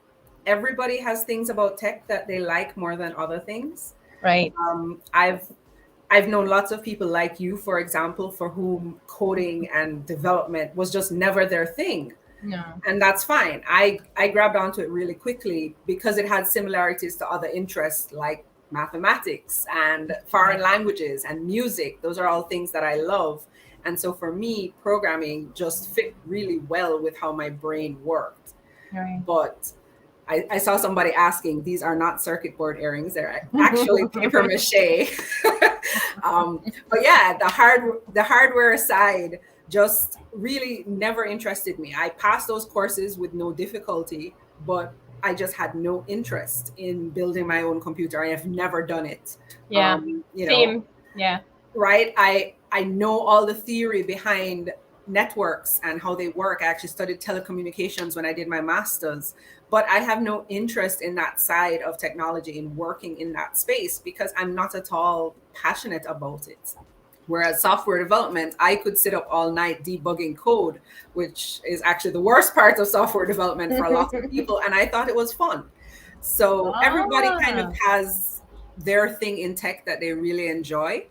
everybody has things about tech that they like more than other things. Right. I've known lots of people like you, for example, for whom coding and development was just never their thing. No. And that's fine. I grabbed onto it really quickly because it had similarities to other interests like mathematics and foreign languages and music. Those are all things that I love. And so for me, programming just fit really well with how my brain worked. Right. But I saw somebody asking, these are not circuit board earrings, they're actually paper mache. But yeah, the hardware side just really never interested me. I passed those courses with no difficulty, but I just had no interest in building my own computer. I have never done it. Yeah. Same. Yeah. Right. I know all the theory behind networks and how they work. I actually studied telecommunications when I did my master's, but I have no interest in that side of technology, in working in that space, because I'm not at all passionate about it. Whereas software development, I could sit up all night debugging code, which is actually the worst part of software development for a lot of people. And I thought it was fun. So everybody kind of has their thing in tech that they really enjoy.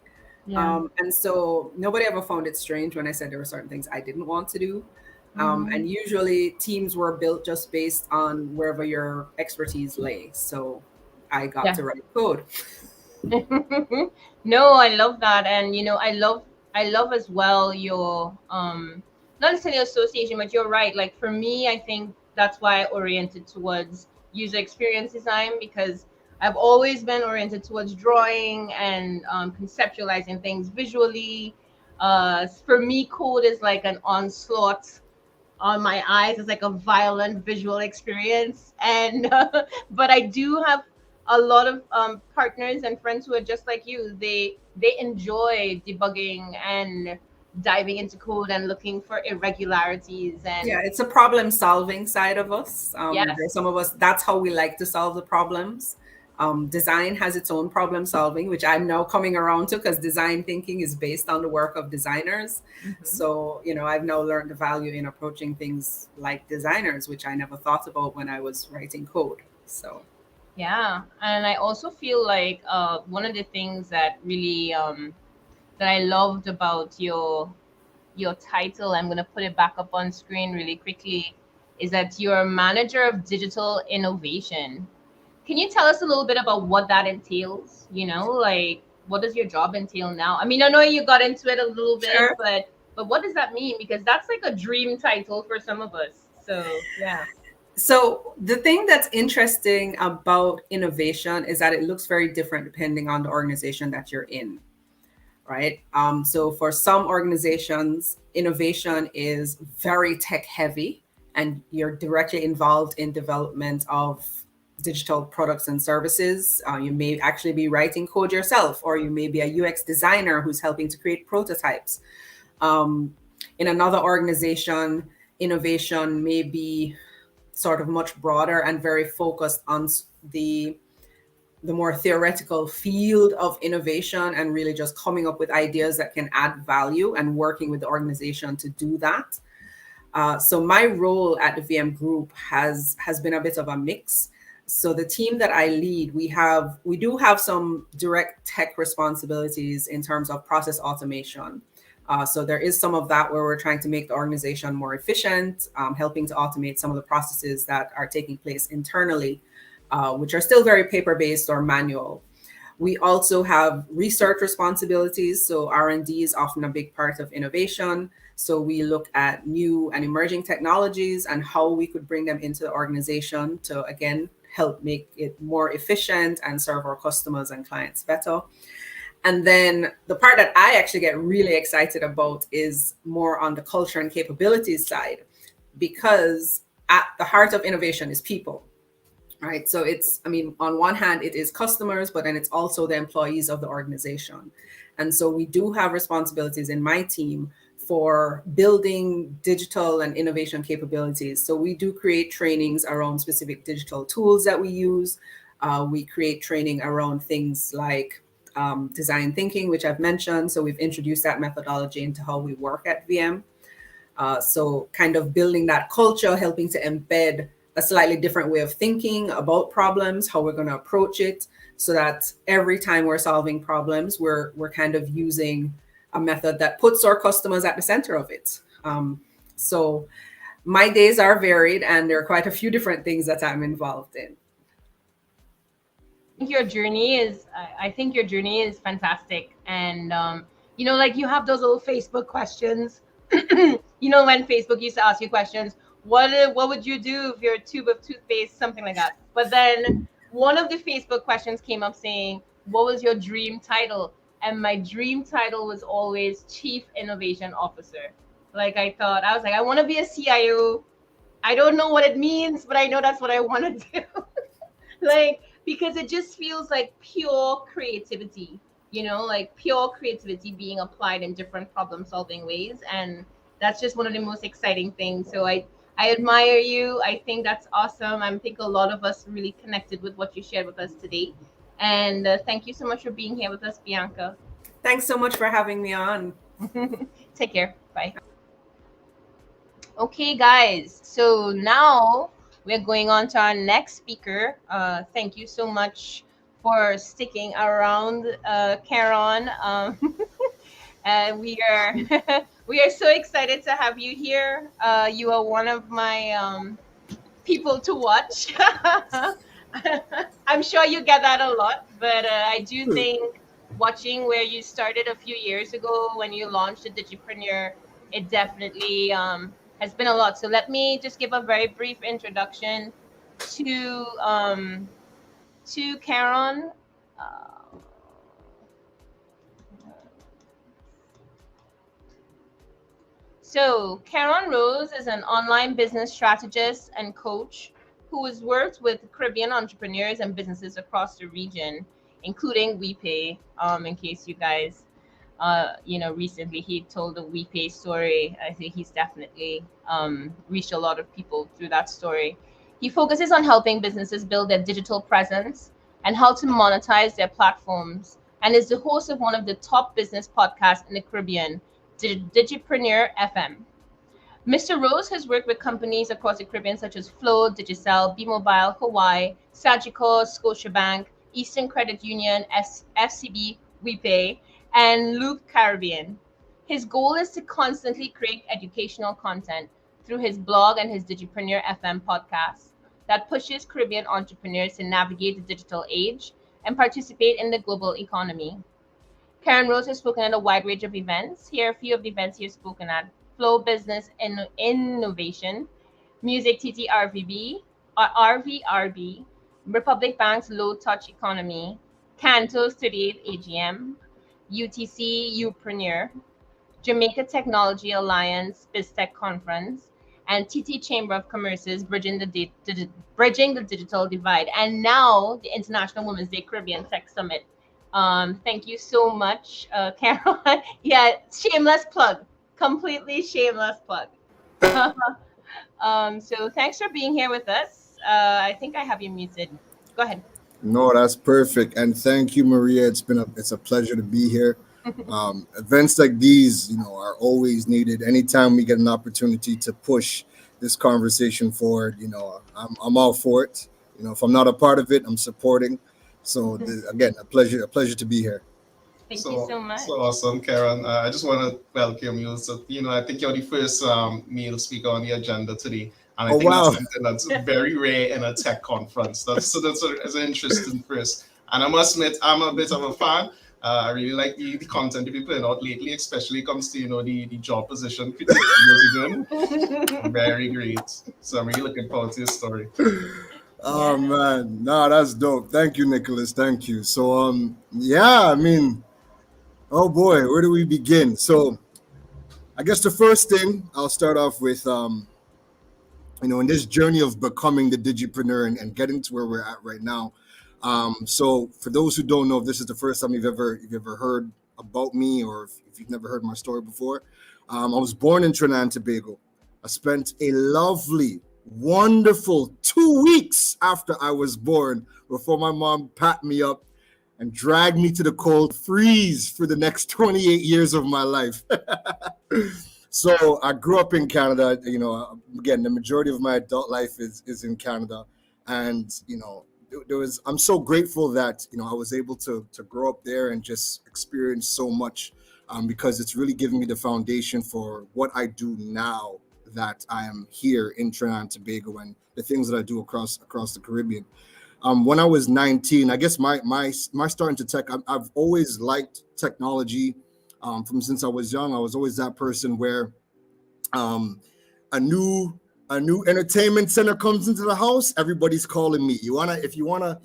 Yeah. And so nobody ever found it strange when I said there were certain things I didn't want to do. And usually teams were built just based on wherever your expertise lay. So I got to write code. No, I love that. And I love as well your not necessarily association, but you're right. Like for me, I think that's why I oriented towards user experience design, because I've always been oriented towards drawing and conceptualizing things visually. For me, code is like an onslaught on my eyes. It's like a violent visual experience. And but I do have a lot of partners and friends who are just like you. They enjoy debugging and diving into code and looking for irregularities. And yeah, it's a problem solving side of us. Yes. There's some of us, that's how we like to solve the problems. Design has its own problem solving, which I'm now coming around to, because design thinking is based on the work of designers. So, I've now learned the value in approaching things like designers, which I never thought about when I was writing code. So yeah, and I also feel like one of the things that really that I loved about your title, I'm going to put it back up on screen really quickly, is that you're a manager of digital innovation. Can you tell us a little bit about what that entails? Like what does your job entail now? I mean, I know you got into it a little bit, Sure. but what does that mean? Because that's like a dream title for some of us. So yeah. So the thing that's interesting about innovation is that it looks very different depending on the organization that you're in, right? So for some organizations, innovation is very tech heavy, and you're directly involved in development of digital products and services. You may actually be writing code yourself, or you may be a UX designer who's helping to create prototypes. In another organization, innovation may be sort of much broader and very focused on the more theoretical field of innovation, and really just coming up with ideas that can add value and working with the organization to do that. So my role at the VM Group has been a bit of a mix. So the team that I lead, we do have some direct tech responsibilities in terms of process automation. So there is some of that where we're trying to make the organization more efficient, helping to automate some of the processes that are taking place internally, which are still very paper-based or manual. We also have research responsibilities. So R&D is often a big part of innovation. So we look at new and emerging technologies and how we could bring them into the organization to, again, help make it more efficient and serve our customers and clients better. And then the part that I actually get really excited about is more on the culture and capabilities side, because at the heart of innovation is people, right? So on one hand, it is customers, but then it's also the employees of the organization. And so we do have responsibilities in my team for building digital and innovation capabilities. So we do create trainings around specific digital tools that we use. We create training around things like design thinking, which I've mentioned. So we've introduced that methodology into how we work at VM. So kind of building that culture, helping to embed a slightly different way of thinking about problems, how we're going to approach it, so that every time we're solving problems, we're kind of using a method that puts our customers at the center of it. So my days are varied, and there are quite a few different things that I'm involved in. Your journey is I think your journey is fantastic, and you know, like you have those little Facebook questions. You know, when Facebook used to ask you questions, what would you do if you're a tube of toothpaste, something like that. But then one of the Facebook questions came up saying, what was your dream title? And my dream title was always Chief Innovation Officer. Like I thought, I was like, I want to be a CIO. I don't know what it means, but I know that's what I want to do. Like, because it just feels like pure creativity, you know, like pure creativity being applied in different problem solving ways. And that's just one of the most exciting things. So I admire you. I think that's awesome. I think a lot of us really connected with what you shared with us today. And thank you so much for being here with us, Bianca. Thanks so much for having me on. Take care. Bye. Okay, guys. So now we're going on to our next speaker. Thank you so much for sticking around, Karen. We are we are so excited to have you here. You are one of my people to watch. I'm sure you get that a lot, but I do think watching where you started a few years ago when you launched the Digipreneur, it definitely has been a lot. So let me just give a very brief introduction to Karen. So Karen Rose is an online business strategist and coach who has worked with Caribbean entrepreneurs and businesses across the region, including WePay. In case you guys, you know, recently he told the WePay story. I think he's definitely reached a lot of people through that story. He focuses on helping businesses build their digital presence and how to monetize their platforms, and is the host of one of the top business podcasts in the Caribbean, Digipreneur FM. Mr. Rose has worked with companies across the Caribbean such as Flow, Digicel, B-Mobile, Hawaii, Sagicor, Scotiabank, Eastern Credit Union, FCB, WePay, and Loop Caribbean. His goal is to constantly create educational content through his blog and his Digipreneur FM podcast that pushes Caribbean entrepreneurs to navigate the digital age and participate in the global economy. Karen Rose has spoken at a wide range of events. Here are a few of the events he has spoken at: Flow Business Innovation, Music TTRVB, RVRB, Republic Bank's Low Touch Economy, Canto's 38th AGM, UTC Upreneur, Jamaica Technology Alliance BizTech Conference, and TT Chamber of Commerce's Bridging the Digital Divide, and now the International Women's Day Caribbean Tech Summit. Thank you so much, Caroline. Yeah, shameless plug, completely shameless plug. So thanks for being here with us. I think I have you muted. Go ahead. No, that's perfect. And thank you, Maria. It's a pleasure to be here. Events like these, you know, are always needed. Anytime we get an opportunity to push this conversation forward, you know, I'm all for it. You know, if I'm not a part of it, I'm supporting. So again, a pleasure to be here. Thank you so much. So awesome, Karen. I just want to welcome you. So, you know, I think you're the first male speaker on the agenda today. And I think wow. that's something that's very rare in a tech conference. That's an interesting first. And I must admit, I'm a bit of a fan. I really like the content you've been putting out lately, especially comes to, you know, the job position. Very great. So I'm really looking forward to your story. Oh man, no, that's dope. Thank you, Nicholas. Thank you. So yeah, I mean, oh boy, where do we begin? So I guess the first thing I'll start off with, you know, in this journey of becoming the digipreneur and getting to where we're at right now. So for those who don't know, if this is the first time you've ever heard about me, or if you've never heard my story before, I was born in Trinidad and Tobago. I spent a lovely, wonderful 2 weeks after I was born before my mom packed me up and dragged me to the cold freeze for the next 28 years of my life. So I grew up in Canada. Again, the majority of my adult life is in Canada, and there was. I'm so grateful that I was able to grow up there and just experience so much, because it's really given me the foundation for what I do now that I am here in Trinidad and Tobago and the things that I do across the Caribbean. When I was 19, I guess my start into tech, I've always liked technology. From since I was young, I was always that person where um, a new entertainment center comes into the house, everybody's calling me. If you wanna,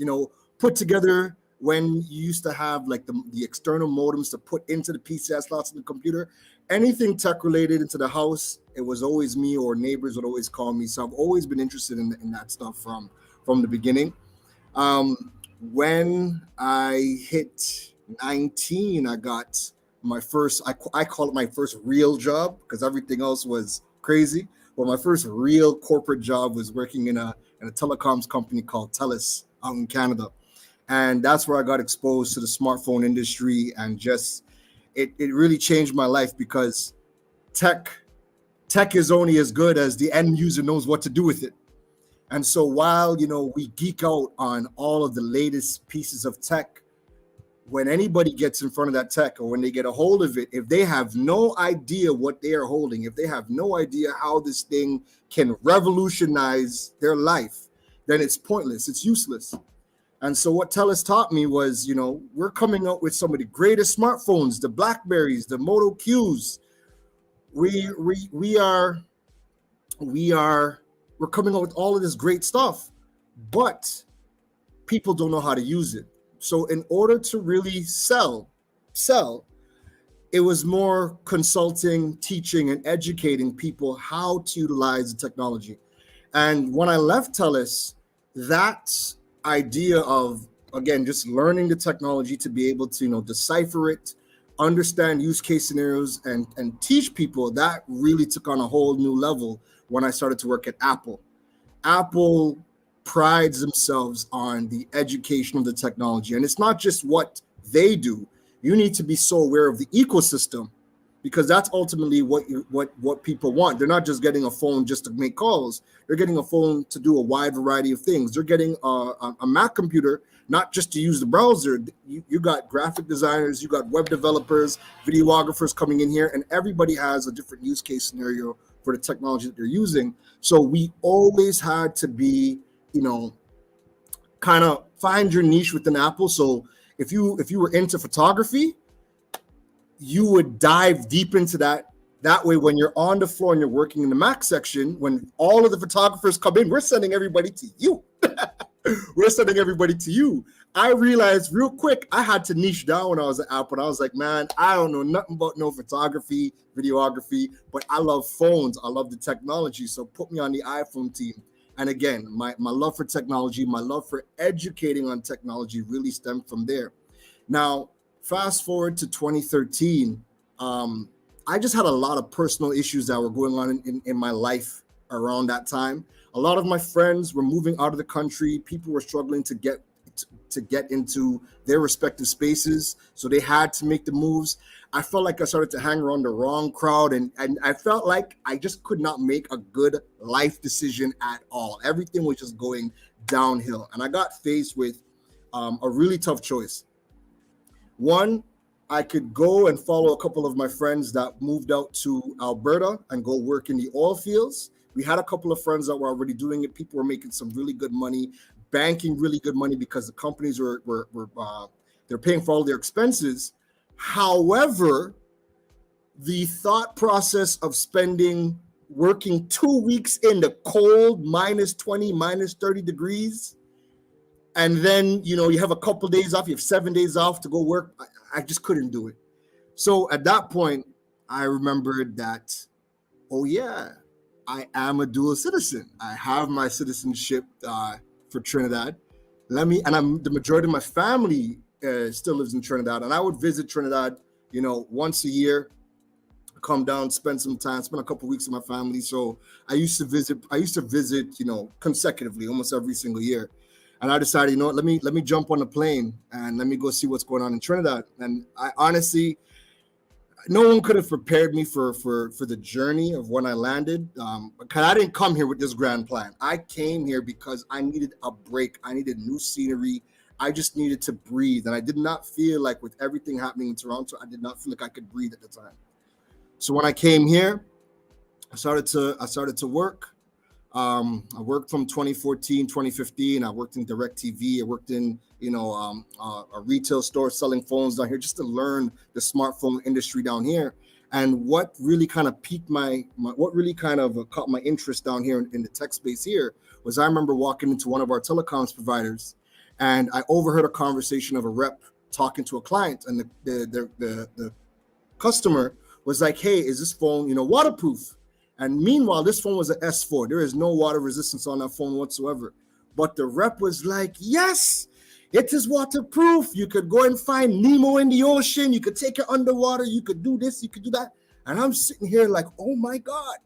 put together when you used to have like the external modems to put into the PCI slots in the computer, anything tech related into the house, it was always me, or neighbors would always call me. So I've always been interested in that stuff from the beginning. When I hit 19, I got my first, I call it my first real job, because everything else was crazy. But my first real corporate job was working in a telecoms company called TELUS out in Canada. And that's where I got exposed to the smartphone industry, and just it really changed my life, because tech is only as good as the end user knows what to do with it. And so while we geek out on all of the latest pieces of tech, when anybody gets in front of that tech, or when they get a hold of it, if they have no idea what they are holding, if they have no idea how this thing can revolutionize their life, then it's pointless, it's useless. And so what TELUS taught me was, we're coming out with some of the greatest smartphones, the Blackberries, the Moto Qs. We're coming out with all of this great stuff, but people don't know how to use it. So in order to really sell, it was more consulting, teaching, and educating people how to utilize the technology. And when I left TELUS, that idea of, again, just learning the technology to be able to, decipher it, understand use case scenarios, and teach people, that really took on a whole new level when I started to work at Apple. Apple prides themselves on the education of the technology, and it's not just what they do. You need to be so aware of the ecosystem, because that's ultimately what people want. They're not just getting a phone just to make calls. They're getting a phone to do a wide variety of things. They're getting a Mac computer not just to use the browser. You got graphic designers, you got web developers, videographers coming in here, and everybody has a different use case scenario for the technology that they're using. So we always had to be, kind of find your niche within Apple. So if you were into photography, you would dive deep into that. That way, when you're on the floor and you're working in the Mac section, when all of the photographers come in, we're sending everybody to you. We're sending everybody to you. I realized real quick I had to niche down when I was at Apple. I was like, man, I don't know nothing about no photography, videography, but I love phones. I love the technology. So put me on the iPhone team. And again, my love for technology, my love for educating on technology really stemmed from there. Now, fast forward to 2013, I just had a lot of personal issues that were going on in my life around that time. A lot of my friends were moving out of the country. People were struggling to get into their respective spaces, so they had to make the moves. I felt like I started to hang around the wrong crowd, and I felt like I just could not make a good life decision at all. Everything was just going downhill, and I got faced with a really tough choice. One, I could go and follow a couple of my friends that moved out to Alberta and go work in the oil fields. We had a couple of friends that were already doing it. People were making some really good money, banking really good money, because the companies were they're paying for all their expenses. However, the thought process of working 2 weeks in the cold, minus 20, minus 30 degrees, and then you have a couple of days off, you have 7 days off to go work, I just couldn't do it. So at that point, I remembered that, oh yeah, I am a dual citizen. I have my citizenship for Trinidad. The majority of my family still lives in Trinidad, and I would visit Trinidad, once a year, come down, spend some time, spend a couple of weeks with my family. So I used to visit, consecutively, almost every single year. And I decided, let me jump on the plane and let me go see what's going on in Trinidad. And I honestly, no one could have prepared me for the journey of when I landed. Because I didn't come here with this grand plan. I came here because I needed a break. I needed new scenery. I just needed to breathe, and I did not feel like, with everything happening in Toronto, I did not feel like I could breathe at the time. So when I came here, I started to work. I worked from 2014, 2015. I worked in DirecTV. I worked in, a retail store selling phones down here, just to learn the smartphone industry down here. And what really kind of piqued what really kind of caught my interest down here in the tech space here was, I remember walking into one of our telecoms providers, and I overheard a conversation of a rep talking to a client, and the customer was like, "Hey, is this phone, waterproof?" And meanwhile, this phone was an S4. There is no water resistance on that phone whatsoever. But the rep was like, "Yes, it is waterproof. You could go and find Nemo in the ocean. You could take it underwater. You could do this. You could do that." And I'm sitting here like, "Oh my God,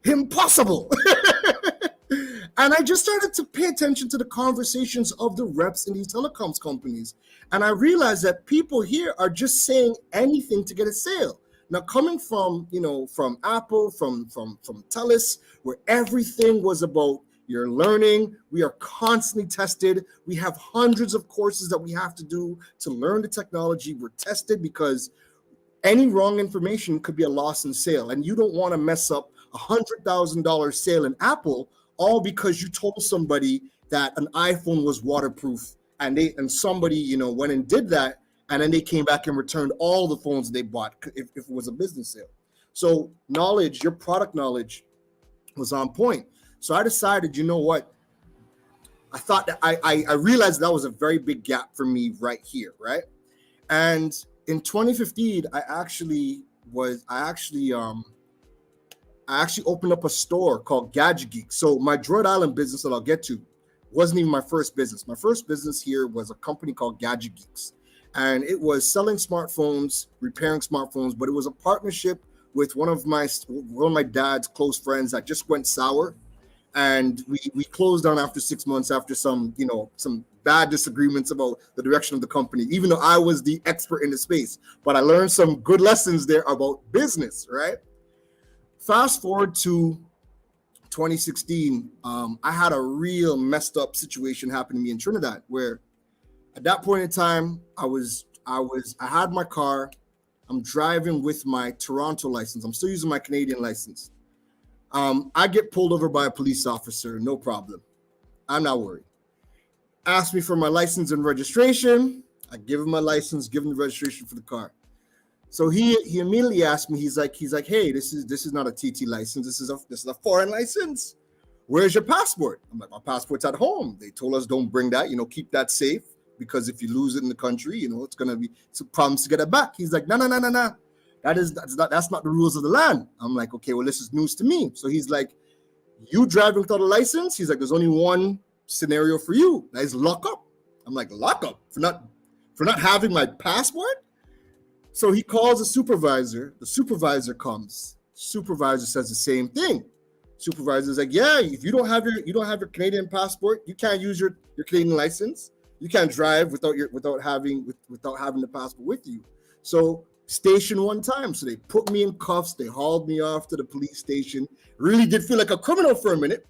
impossible." And I just started to pay attention to the conversations of the reps in these telecoms companies. And I realized that people here are just saying anything to get a sale. Now, coming from, from Apple, from TELUS, where everything was about your learning, we are constantly tested. We have hundreds of courses that we have to do to learn the technology. We're tested because any wrong information could be a loss in sale. And you don't want to mess up a $100,000 sale in Apple, all because you told somebody that an iPhone was waterproof, and somebody, went and did that. And then they came back and returned all the phones they bought if it was a business sale. So knowledge, your product knowledge was on point. So I decided, you know what? I thought that I realized that was a very big gap for me right here, right? And in 2015, I actually opened up a store called Gadget Geek. So my Droid Island business that I'll get to wasn't even my first business. My first business here was a company called Gadget Geeks. And it was selling smartphones, repairing smartphones, but it was a partnership with one of my dad's close friends that just went sour. And we closed down after 6 months, after some bad disagreements about the direction of the company, even though I was the expert in the space. But I learned some good lessons there about business, right? Fast forward to 2016, I had a real messed up situation happen to me in Trinidad, where at that point in time, I had my car. I'm driving with my Toronto license. I'm still using my Canadian license. I get pulled over by a police officer, no problem. I'm not worried. Asked me for my license and registration. I give him my license, give him the registration for the car. So he immediately asked me, he's like, "Hey, this is not a TT license. This is a foreign license. Where's your passport?" I'm like, "My passport's at home. They told us don't bring that, keep that safe, because if you lose it in the country, it's gonna be some problems to get it back." He's like, No. That's not the rules of the land. I'm like, "Okay, well, this is news to me." So he's like, "You driving without a license?" He's like, "There's only one scenario for you. That is lock up." I'm like, "Lock up for not having my passport?" So he calls the supervisor. The supervisor comes. Supervisor says the same thing. Supervisor's like, "Yeah, if you don't have your Canadian passport, you can't use your Canadian license. You can't drive without having the passport with you." So station one time. So they put me in cuffs. They hauled me off to the police station. Really did feel like a criminal for a minute.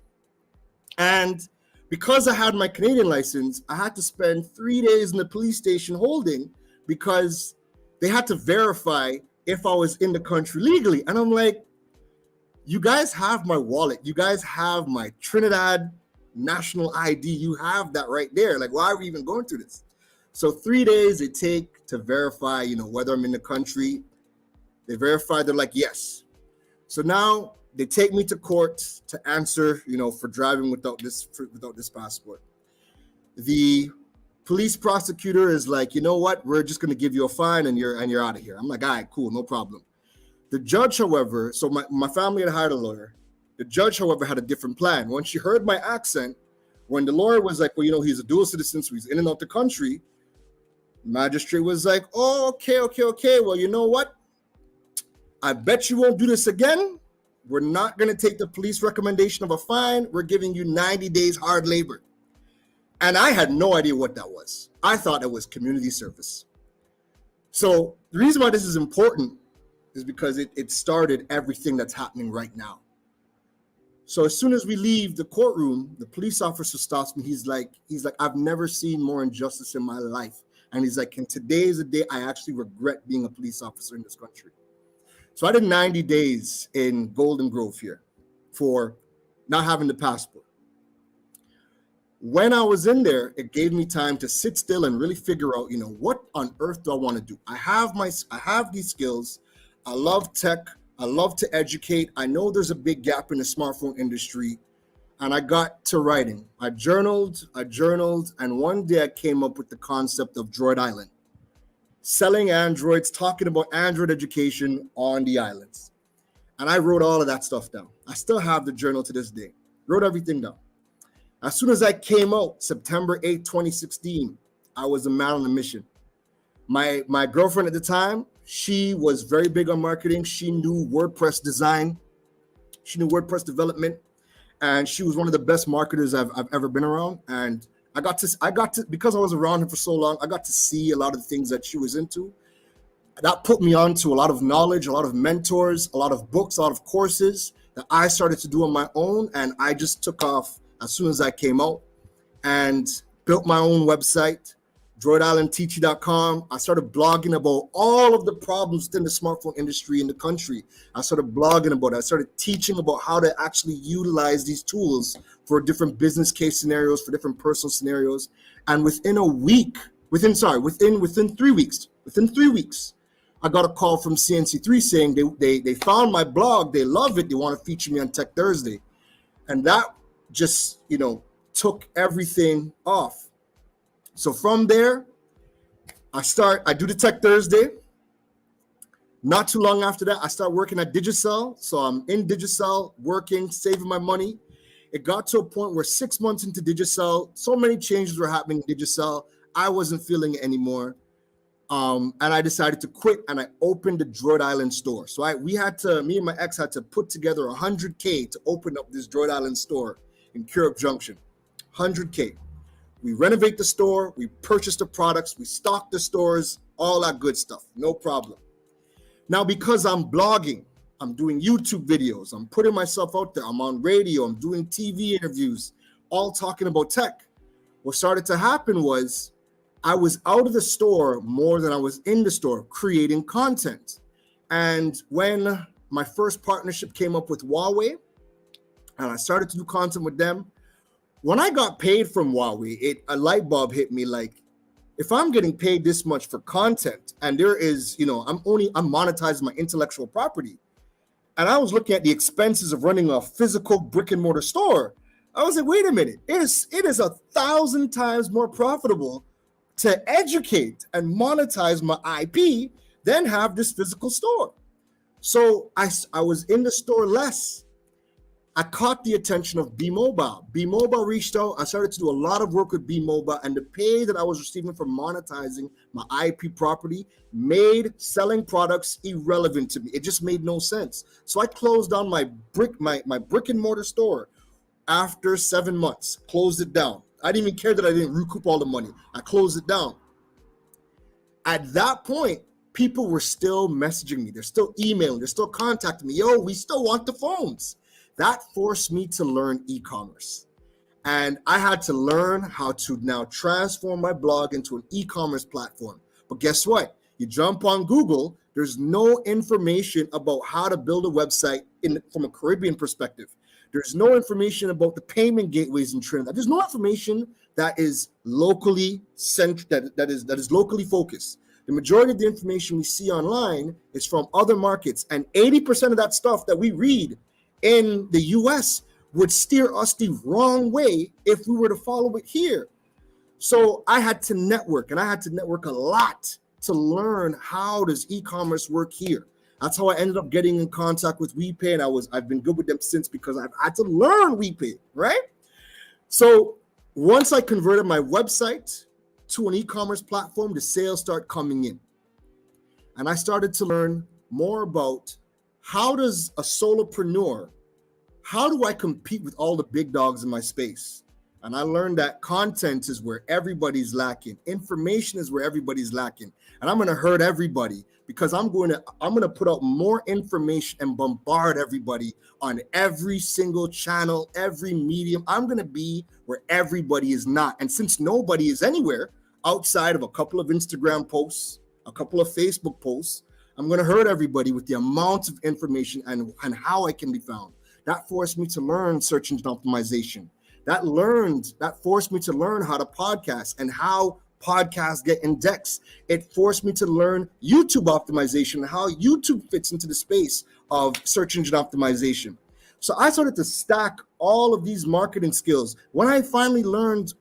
And because I had my Canadian license, I had to spend 3 days in the police station holding, because they had to verify if I was in the country legally. And I'm like, "You guys have my wallet. You guys have my Trinidad national ID. You have that right there. Like, why are we even going through this?" So 3 days they take to verify, whether I'm in the country. They verify, they're like, "Yes." So now they take me to court to answer, for driving without this passport. The police prosecutor is like, "You know what? We're just going to give you a fine and you're out of here." I'm like, "All right, cool, no problem." The judge, however, so my family had hired a lawyer. The judge, however, had a different plan. When she heard my accent, when the lawyer was like, "Well, he's a dual citizen, so he's in and out the country," the magistrate was like, "Oh, okay. Well, you know what? I bet you won't do this again. We're not going to take the police recommendation of a fine. We're giving you 90 days hard labor." And I had no idea what that was. I thought it was community service. So the reason why this is important is because it started everything that's happening right now. So as soon as we leave the courtroom, the police officer stops me. He's like, I've never seen more injustice in my life. And he's like, and today is the day I actually regret being a police officer in this country. So I did 90 days in Golden Grove here for not having the passport. When I was in there, it gave me time to sit still and really figure out, what on earth do I want to do? I have these skills. I love tech. I love to educate. I know there's a big gap in the smartphone industry. And I got to writing. I journaled, and one day I came up with the concept of Droid Island. Selling Androids, talking about Android education on the islands. And I wrote all of that stuff down. I still have the journal to this day. Wrote everything down. As soon as I came out, September 8, 2016, I was a man on a mission. My girlfriend at the time, she was very big on marketing. She knew WordPress design. She knew WordPress development. And she was one of the best marketers I've ever been around. And I got to, because I was around her for so long, I got to see a lot of the things that she was into. That put me on to a lot of knowledge, a lot of mentors, a lot of books, a lot of courses that I started to do on my own. And I just took off as soon as I came out and built my own website, droidislandteachy.com. I started blogging about all of the problems within the smartphone industry in the country. I started blogging about it. I started teaching about how to actually utilize these tools for different business case scenarios, for different personal scenarios. And within 3 weeks, I got a call from CNC3 saying they found my blog, they love it, they want to feature me on Tech Thursday. And that just, took everything off. So from there, I do the Tech Thursday. Not too long after that, I start working at Digicel. So I'm in Digicel, working, saving my money. It got to a point where 6 months into Digicel, so many changes were happening in Digicel. I wasn't feeling it anymore. And I decided to quit, and I opened the Droid Island store. So me and my ex had to put together $100K to open up this Droid Island store in Curup Junction. $100K. We renovate the store, we purchase the products, we stock the stores, all that good stuff, no problem. Now, because I'm blogging, I'm doing YouTube videos, I'm putting myself out there, I'm on radio, I'm doing TV interviews, all talking about tech. What started to happen was I was out of the store more than I was in the store creating content. And when my first partnership came up with Huawei, and I started to do content with them, when I got paid from Huawei, a light bulb hit me like, if I'm getting paid this much for content, and there is, I'm monetizing my intellectual property, and I was looking at the expenses of running a physical brick and mortar store, I was like, wait a minute, it is 1,000 times more profitable to educate and monetize my IP than have this physical store. So I was in the store less. I caught the attention of B-Mobile. B-Mobile reached out. I started to do a lot of work with B-Mobile, and the pay that I was receiving for monetizing my IP property made selling products irrelevant to me. It just made no sense. So I closed down my brick and mortar store after 7 months. Closed it down. I didn't even care that I didn't recoup all the money. I closed it down. At that point, people were still messaging me. They're still emailing. They're still contacting me. Yo, we still want the phones. That forced me to learn e-commerce. And I had to learn how to now transform my blog into an e-commerce platform. But guess what? You jump on Google, there's no information about how to build a website from a Caribbean perspective. There's no information about the payment gateways in Trinidad. There's no information that is locally that is locally focused. The majority of the information we see online is from other markets, and 80% of that stuff that we read in the US would steer us the wrong way if we were to follow it here. So I had to network, and I had to network a lot to learn how does e-commerce work here. That's how I ended up getting in contact with WePay, and I've been good with them since because I've had to learn WePay, right? So once I converted my website to an e-commerce platform, the sales start coming in. And I started to learn more about how does a solopreneur, how do I compete with all the big dogs in my space? And I learned that content is where everybody's lacking. Information is where everybody's lacking. And I'm going to hurt everybody because I'm going to put out more information and bombard everybody on every single channel, every medium. I'm going to be where everybody is not. And since nobody is anywhere outside of a couple of Instagram posts, a couple of Facebook posts, I'm going to hurt everybody with the amount of information and how I can be found. That forced me to learn search engine optimization. That forced me to learn how to podcast and how podcasts get indexed. It forced me to learn YouTube optimization and how YouTube fits into the space of search engine optimization. So I started to stack all of these marketing skills. When I finally learned,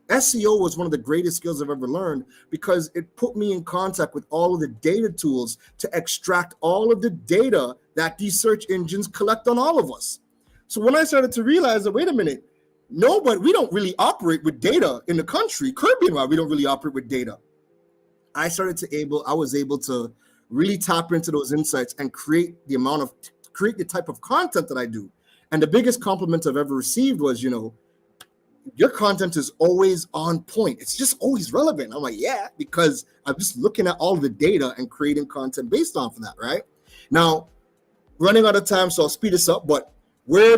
SEO was one of the greatest skills I've ever learned because it put me in contact with all of the data tools to extract all of the data that these search engines collect on all of us. So when I started to realize that, wait a minute, we don't really operate with data in the country. Caribbean, we don't really operate with data. I was able to really tap into those insights and create the type of content that I do. And the biggest compliment I've ever received was, your content is always on point. It's just always relevant. I'm like, yeah, because I'm just looking at all the data and creating content based off of that, right? Now, running out of time, so I'll speed this up, but where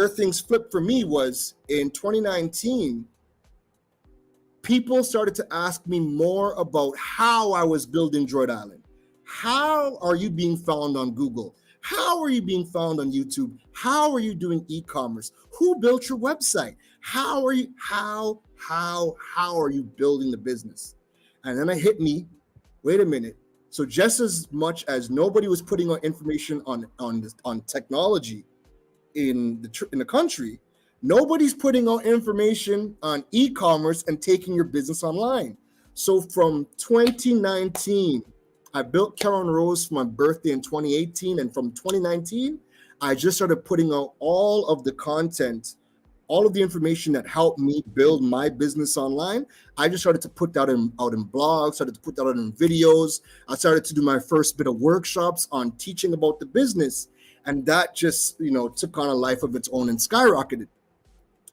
things flipped for me was in 2019, people started to ask me more about how I was building Droid Island. How are you being found on Google? How are you being found on YouTube? How are you doing e-commerce? Who built your website? How are you building the business? And then it hit me, wait a minute. So just as much as nobody was putting out information on technology in the country, nobody's putting out information on e-commerce and taking your business online. So from 2019, I built Karen Rose for my birthday in 2018. And from 2019, I just started putting out all of the content, all of the information that helped me build my business online. I just started to put that out in blogs, started to put that out in videos. I started to do my first bit of workshops on teaching about the business. And that just, took on a life of its own and skyrocketed.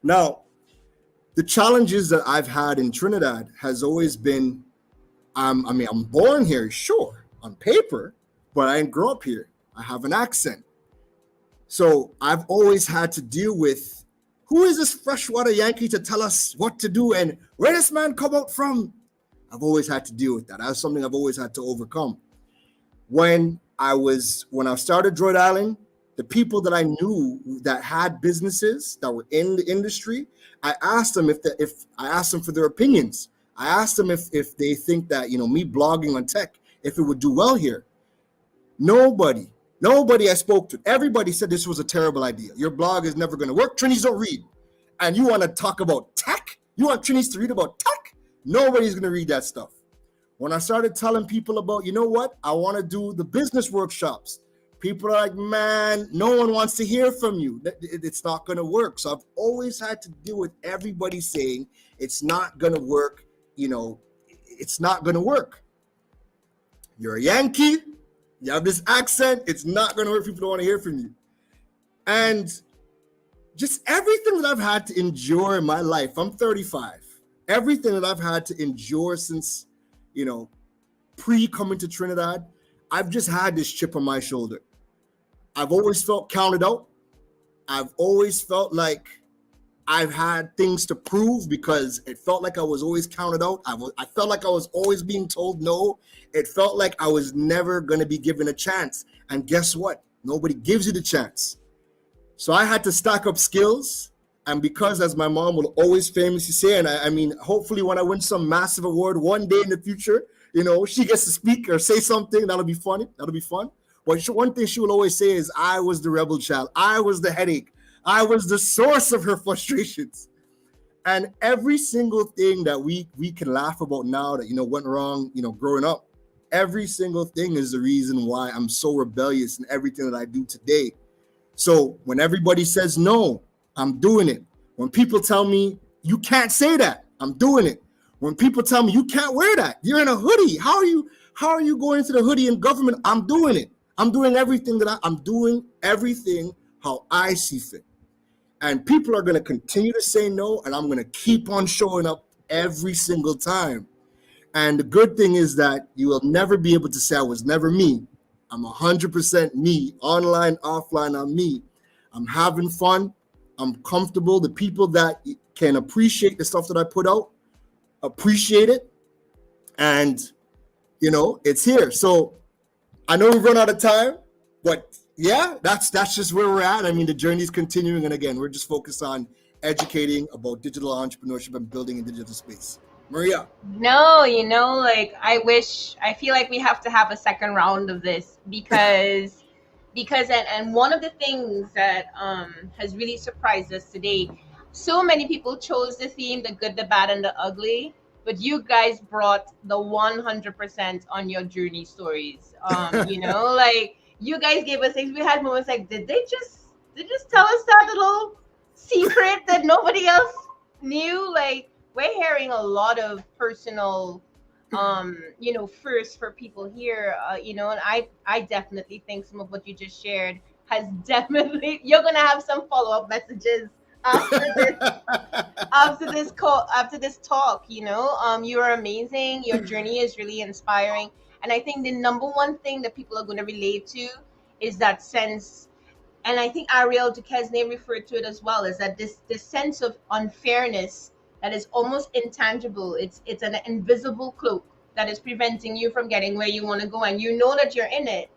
Now, the challenges that I've had in Trinidad has always been, I'm born here, sure, on paper, but I didn't grow up here. I have an accent. So I've always had to deal with, who is this freshwater Yankee to tell us what to do and where this man come out from? I've always had to deal with that. That's something I've always had to overcome. When I started Droid Island, the people that I knew that had businesses that were in the industry, I asked them for their opinions. I asked them if they think that, me blogging on tech, if it would do well here. Nobody I spoke to, everybody said this was a terrible idea. Your blog is never going to work. Trinis don't read. And you want to talk about tech? You want Trinis to read about tech? Nobody's going to read that stuff. When I started telling people about, I want to do the business workshops, people are like, man, no one wants to hear from you. It's not going to work. So I've always had to deal with everybody saying it's not going to work. It's not going to work. You're a Yankee. You have this accent. It's not going to work. People don't want to hear from you. And just everything that I've had to endure in my life, I'm 35. Everything that I've had to endure since, pre-coming to Trinidad, I've just had this chip on my shoulder. I've always felt counted out. I've always felt like I've had things to prove because it felt like I was always counted out. I felt like I was always being told no. It felt like I was never going to be given a chance. And guess what? Nobody gives you the chance. So I had to stack up skills. And because, as my mom will always famously say, and hopefully when I win some massive award one day in the future, she gets to speak or say something, that'll be funny. That'll be fun. But one thing she will always say is, I was the rebel child. I was the headache. I was the source of her frustrations. And every single thing that we can laugh about now that, went wrong, growing up, every single thing is the reason why I'm so rebellious in everything that I do today. So when everybody says no, I'm doing it. When people tell me you can't say that, I'm doing it. When people tell me you can't wear that, you're in a hoodie. How are you going into the hoodie in government? I'm doing it. I'm doing everything I'm doing everything how I see fit. And people are going to continue to say no, and I'm going to keep on showing up every single time. And the good thing is that you will never be able to say I was never me. I'm 100% me, online, offline, I'm me. I'm having fun. I'm comfortable. The people that can appreciate the stuff that I put out, appreciate it. And, it's here. So I know we've run out of time, but yeah, that's just where we're at. I mean, the journey is continuing. And again, we're just focused on educating about digital entrepreneurship and building a digital space. Maria. No, like I feel like we have to have a second round of this because and one of the things that has really surprised us today, so many people chose the theme, the good, the bad, and the ugly, but you guys brought the 100% on your journey stories. Like you guys gave us things. We had moments like, did they just tell us that little secret that nobody else knew? Like we're hearing a lot of personal first for people here, and I definitely think some of what you just shared has definitely you're gonna have some follow-up messages after this after this talk. You're amazing, your journey is really inspiring, and I think the number one thing that people are going to relate to is that sense, and I think Ariel Duquesne referred to it as well, is that this sense of unfairness that is almost intangible. It's an invisible cloak that is preventing you from getting where you want to go, and you know that you're in it,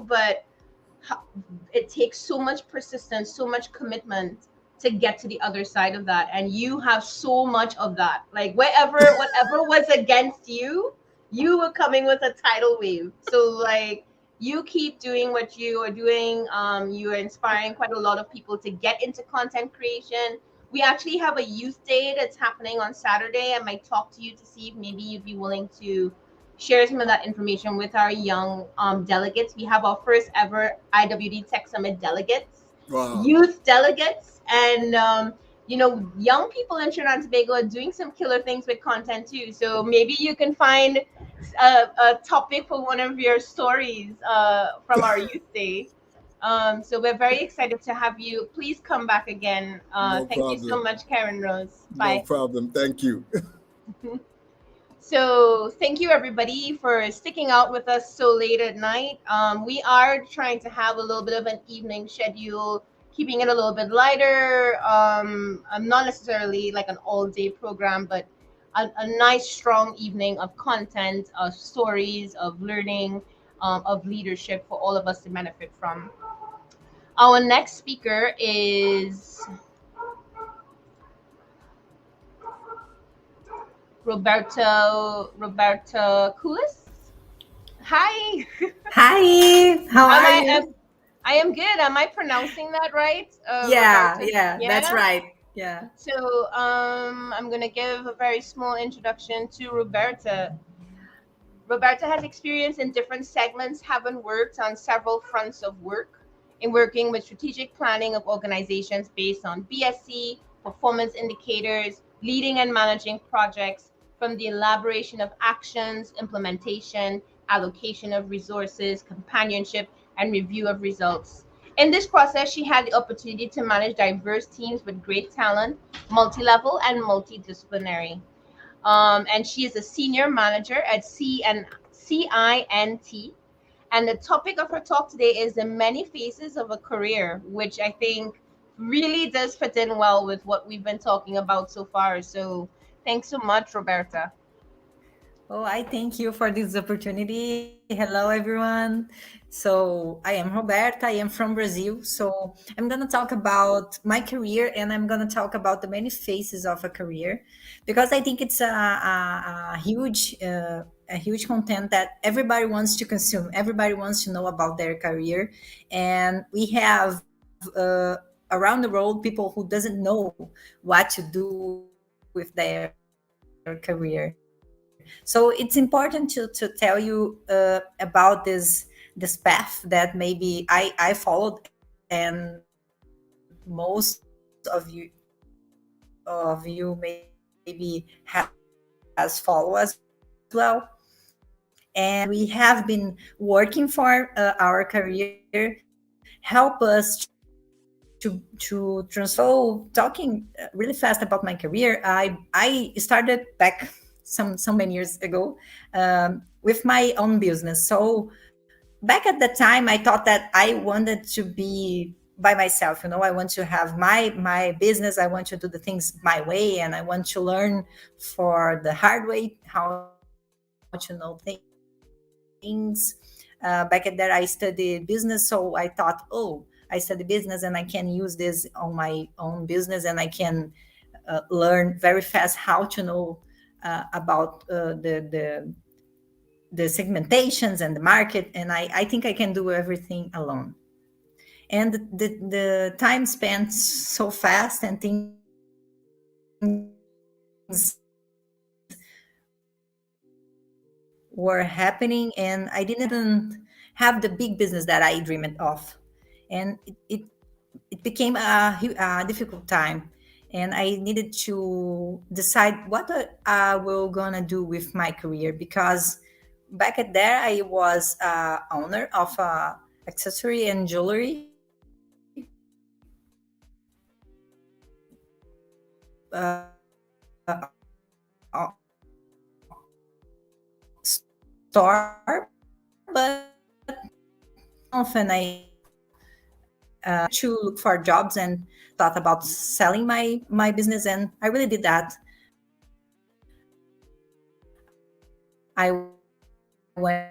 but it takes so much persistence, so much commitment to get to the other side of that, and you have so much of that. Like whatever was against you, you were coming with a tidal wave. So like you keep doing what you are doing. You are inspiring quite a lot of people to get into content creation. We actually have a youth day that's happening on Saturday. I might talk to you to see if maybe you'd be willing to share some of that information with our young delegates. We have our first ever IWD Tech Summit delegates, Wow. youth delegates, and young people in Trinidad and Tobago are doing some killer things with content too. So maybe you can find a topic for one of your stories from our youth day. So we're very excited to have you. Please come back again. No Thank you so problem. much, Karen Rose. No Bye. problem. Thank you. So thank you everybody for sticking out with us so late at night. We are trying to have a little bit of an evening schedule, keeping it a little bit lighter. Not necessarily like an all-day program, but a nice strong evening of content, of stories, of learning, of leadership for all of us to benefit from. Our next speaker is Roberta Coulis. Hi. Hi, how Am are I you? am, I am good. Am I pronouncing that right? Yeah, Roberta. yeah, that's Yeah. right. Yeah. So I'm gonna give a very small introduction to Roberta. Roberta has experience in different segments, having worked on several fronts of work, in working with strategic planning of organizations based on BSC, performance indicators, leading and managing projects, from the elaboration of actions, implementation, allocation of resources, companionship, and review of results. In this process, she had the opportunity to manage diverse teams with great talent, multi-level and multidisciplinary. And she is a senior manager at CINT. And the topic of her talk today is the many phases of a career, which I think really does fit in well with what we've been talking about so far. So thanks so much, Roberta. Oh, I thank you for this opportunity. Hello, everyone. So, I am Roberta. I am from Brazil. So, I'm going to talk about my career and I'm going to talk about the many phases of a career because I think it's a huge content that everybody wants to consume. Everybody wants to know about their career. And we have around the world people who doesn't know what to do with their career. So it's important to tell you about this path that maybe I followed and most of you maybe has followed as well. And we have been working for our career help us to to transfer. Talking really fast about my career, I started back some many years ago with my own business. So back at the time, I thought that I wanted to be by myself. You know, I want to have my business. I want to do the things my way, and I want to learn for the hard way how to know things. Back at that, I studied business, so I thought, oh, I study business and I can use this on my own business, and I can learn very fast how to know about the segmentations and the market, and I think I can do everything alone. And the time spent so fast and things were happening, and I didn't have the big business that I dreamed of. And it became a difficult time, and I needed to decide what I will gonna do with my career, because back at there I was owner of a accessory and jewelry store, but often I to look for jobs and thought about selling my business, and I really did that. I went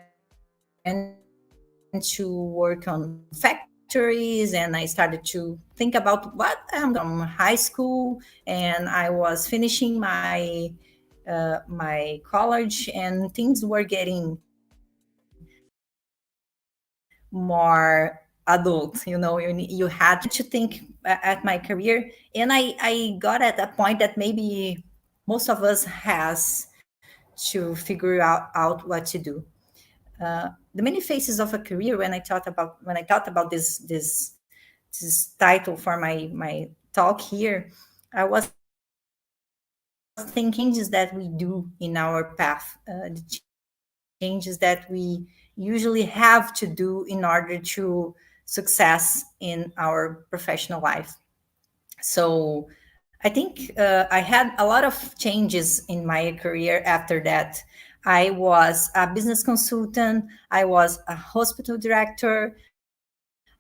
to work on factories, and I started to think about what I'm from high school, and I was finishing my college, and things were getting more adult. You know, you had to think at my career, and I got at a point that maybe most of us has to figure out what to do. The many phases of a career, when I thought about this title for my talk here, I was thinking changes that we do in our path, the changes that we usually have to do in order to success in our professional life. So I think I had a lot of changes in my career after that. I was a business consultant, I was a hospital director,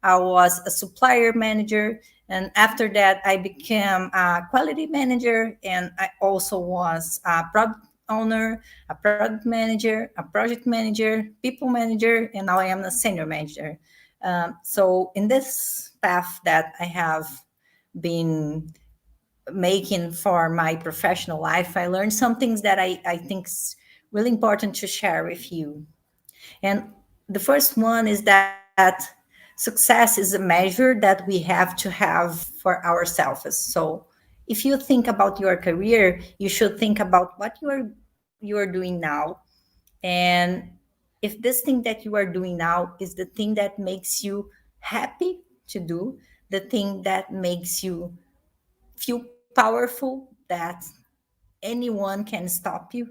I was a supplier manager, and after that I became a quality manager, and I also was a product owner, a product manager, a project manager, people manager, and now I am a senior manager. So in this path that I have been making for my professional life, I learned some things that I think is really important to share with you. And the first one is that success is a measure that we have to have for ourselves. So if you think about your career, you should think about what you are doing now. And if this thing that you are doing now is the thing that makes you happy to do, the thing that makes you feel powerful, that anyone can stop you,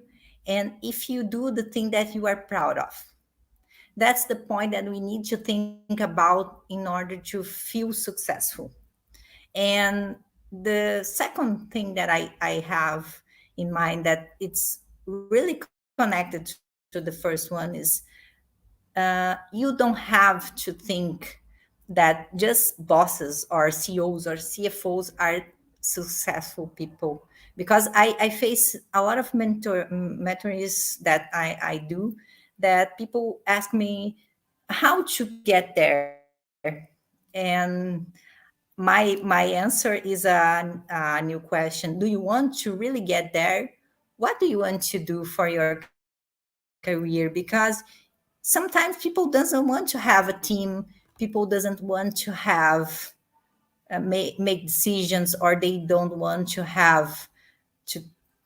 and if you do the thing that you are proud of, that's the point that we need to think about in order to feel successful. And the second thing that I have in mind, that it's really connected to the first one, is you don't have to think that just bosses or CEOs or CFOs are successful people. Because I face a lot of mentories that I do, that people ask me how to get there. And my answer is a new question: do you want to really get there? What do you want to do for your career? Because sometimes people doesn't want to have a team, people doesn't want to have make decisions, or they don't want to have to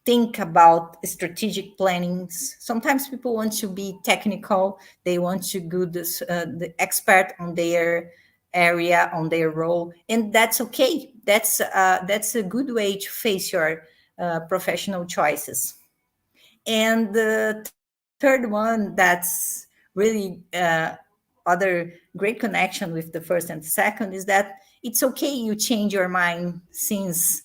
think about strategic plannings. Sometimes people want to be technical, they want to go the expert on their area, on their role, and that's okay. That's a good way to face your professional choices. And the third one, that's really other great connection with the first and second, is that if it's okay you change your mind, since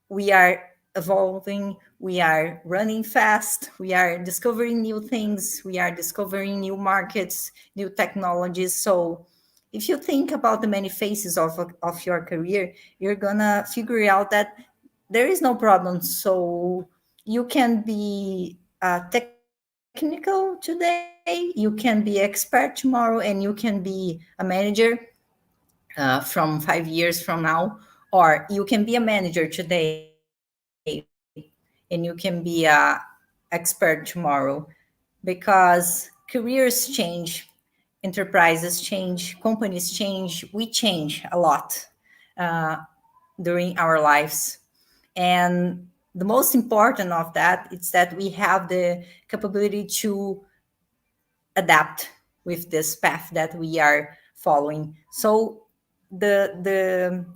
we are evolving, we are running fast, we are discovering new things, we are discovering new markets, new technologies. So if you think about the many phases of your career, you're gonna figure out that there is no problem. So you can be technical today, you can be expert tomorrow, and you can be a manager from 5 years from now, or you can be a manager today and you can be a expert tomorrow, because careers change, enterprises change, companies change, we change a lot uh, during our lives. And the most important of that is that we have the capability to adapt with this path that we are following. So the the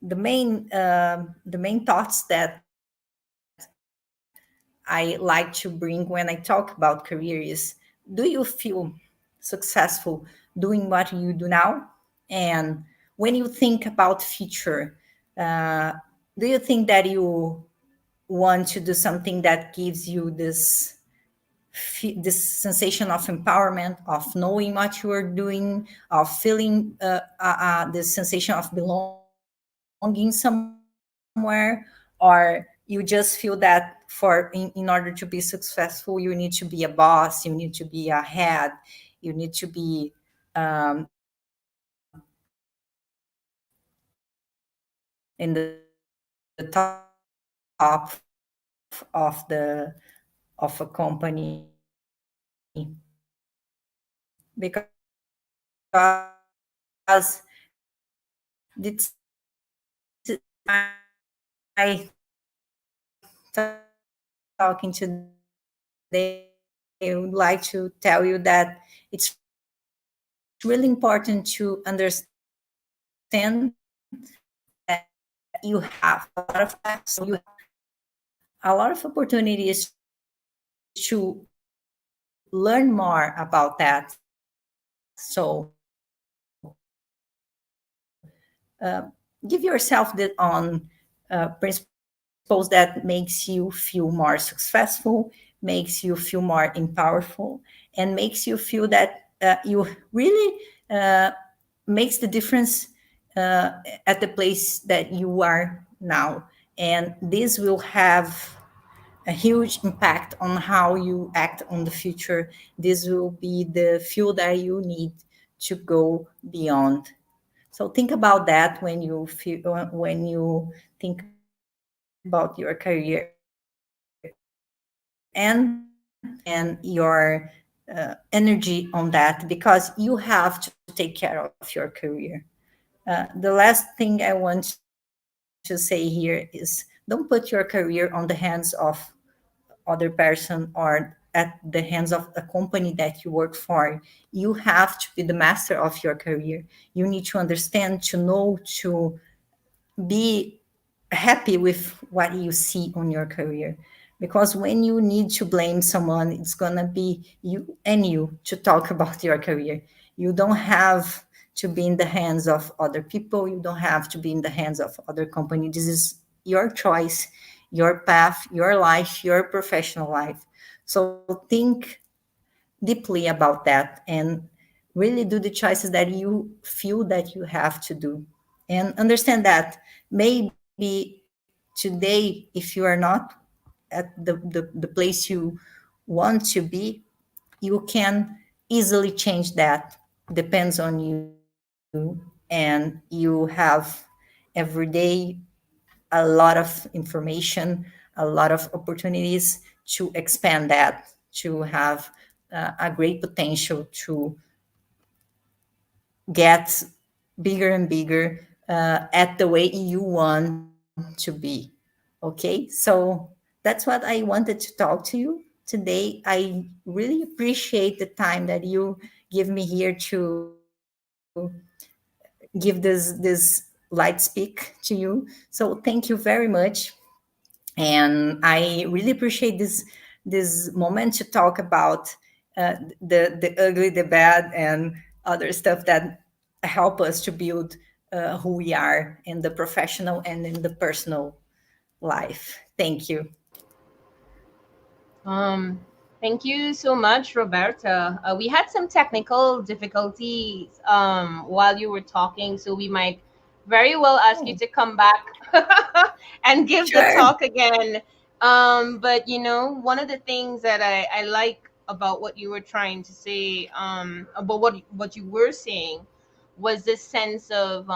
the main thoughts that I like to bring when I talk about career is: do you feel successful doing what you do now? And when you think about future, uh, do you think that you want to do something that gives you this sensation of empowerment, of knowing what you are doing, of feeling the sensation of belonging somewhere? Or you just feel that in order to be successful, you need to be a boss, you need to be a head, you need to be in the top of a company, because this talking today, I would like to tell you that it's really important to understand that you have a lot of paths, so you have a lot of opportunities to learn more about that. So give yourself the on principles that makes you feel more successful, makes you feel more empowerful, and makes you feel that you really uh, makes the difference at the place that you are now. And this will have a huge impact on how you act on the future. This will be the fuel that you need to go beyond. So think about that when you feel, when you think about your career, and your energy on that, because you have to take care of your career. The last thing I want to say here is: don't put your career on the hands of other person or at the hands of a company that you work for. You have to be the master of your career. You need to understand, to know, to be happy with what you see on your career. Because when you need to blame someone, it's going to be you and you to talk about your career. You don't have to be in the hands of other people. You don't have to be in the hands of other company. This is your choice, your path, your life, your professional life. So think deeply about that and really do the choices that you feel that you have to do. And understand that maybe today, if you are not at the place you want to be, you can easily change that. Depends on you. And you have every day a lot of information, a lot of opportunities to expand that, to have a great potential to get bigger and bigger at the way you want to be. Okay, so that's what I wanted to talk to you today. I really appreciate the time that you give me here to give this light speak to you. So thank you very much. And I really appreciate this moment to talk about the ugly, the bad, and other stuff that help us to build who we are in the professional and in the personal life. Thank you. Um, Thank you so much, Roberta. We had some technical difficulties while you were talking, so we might very well ask you Oh, to come back and give the sure. talk again. But one of the things that I like about what you were trying to say, about what you were saying, was this sense of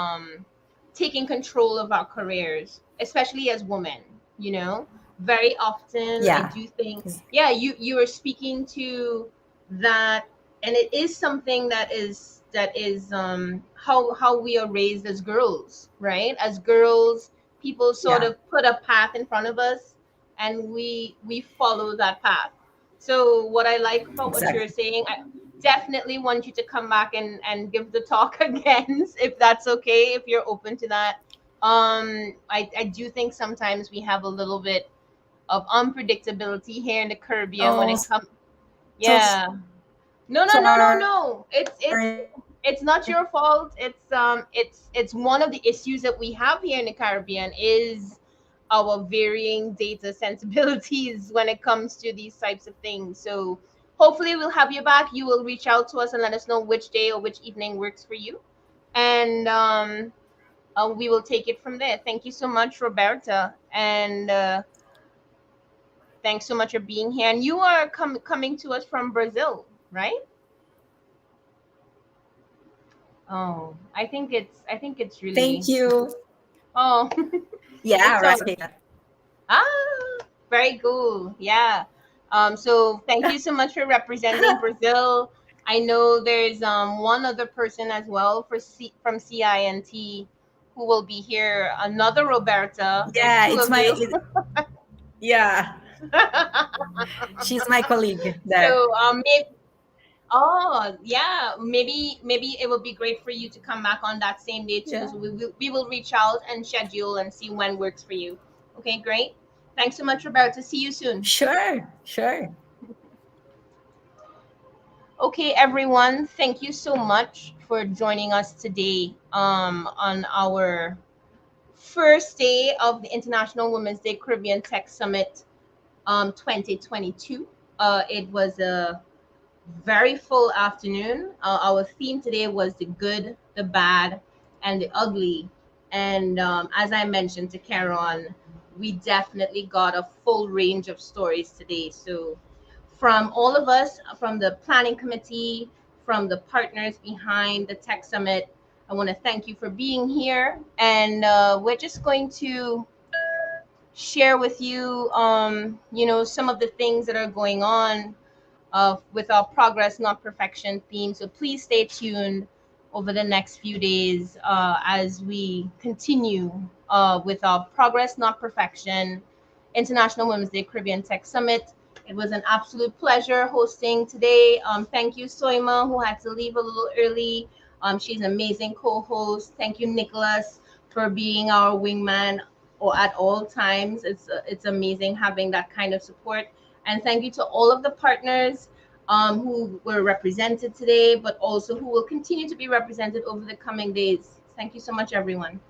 taking control of our careers, especially as women. You know, very often I Yeah. do think, yeah, you are speaking to that, and it is something that is how we are raised as girls, right? As girls, people sort Yeah. of put a path in front of us, and we follow that path. So what I like about what you're Exactly. saying, I definitely want you to come back and give the talk again, if that's okay, if you're open to that. I do think sometimes we have a little bit of unpredictability here in the Caribbean when Oh, it comes. so Yeah. No, no, no, no, sorry. no. It's not your fault. It's one of the issues that we have here in the Caribbean is our varying data sensibilities when it comes to these types of things. So hopefully we'll have you back. You will reach out to us and let us know which day or which evening works for you. And we will take it from there. Thank you so much, Roberta. And thanks so much for being here. And you are coming to us from Brazil, right? Oh, I think it's really. Thank you. Oh, Yeah, it's all. right. Ah, very cool. Yeah. So thank you so much for representing Brazil. I know there's one other person as well from CINT who will be here. Another Roberta. There's Yeah, two it's of my you. yeah. She's my colleague there. So maybe. Oh yeah, maybe it would be great for you to come back on that same day too. Yeah. So we will reach out and schedule and see when works for you. Okay, great. Thanks so much, Roberta. See you soon. Sure, sure. Okay, everyone, thank you so much for joining us today on our first day of the International Women's Day Caribbean Tech Summit 2022. It was a very full afternoon. Our theme today was the good, the bad, and the ugly. And as I mentioned to Karen, we definitely got a full range of stories today. So, from all of us, from the planning committee, from the partners behind the Tech Summit, I want to thank you for being here. And we're just going to share with you, some of the things that are going on with our progress, not perfection theme. So please stay tuned over the next few days as we continue with our progress, not perfection, International Women's Day Caribbean Tech Summit. It was an absolute pleasure hosting today. Thank you, Soima, who had to leave a little early. She's an amazing co-host. Thank you, Nicholas, for being our wingman or at all times. It's amazing having that kind of support. And thank you to all of the partners who were represented today, but also who will continue to be represented over the coming days. Thank you so much, everyone.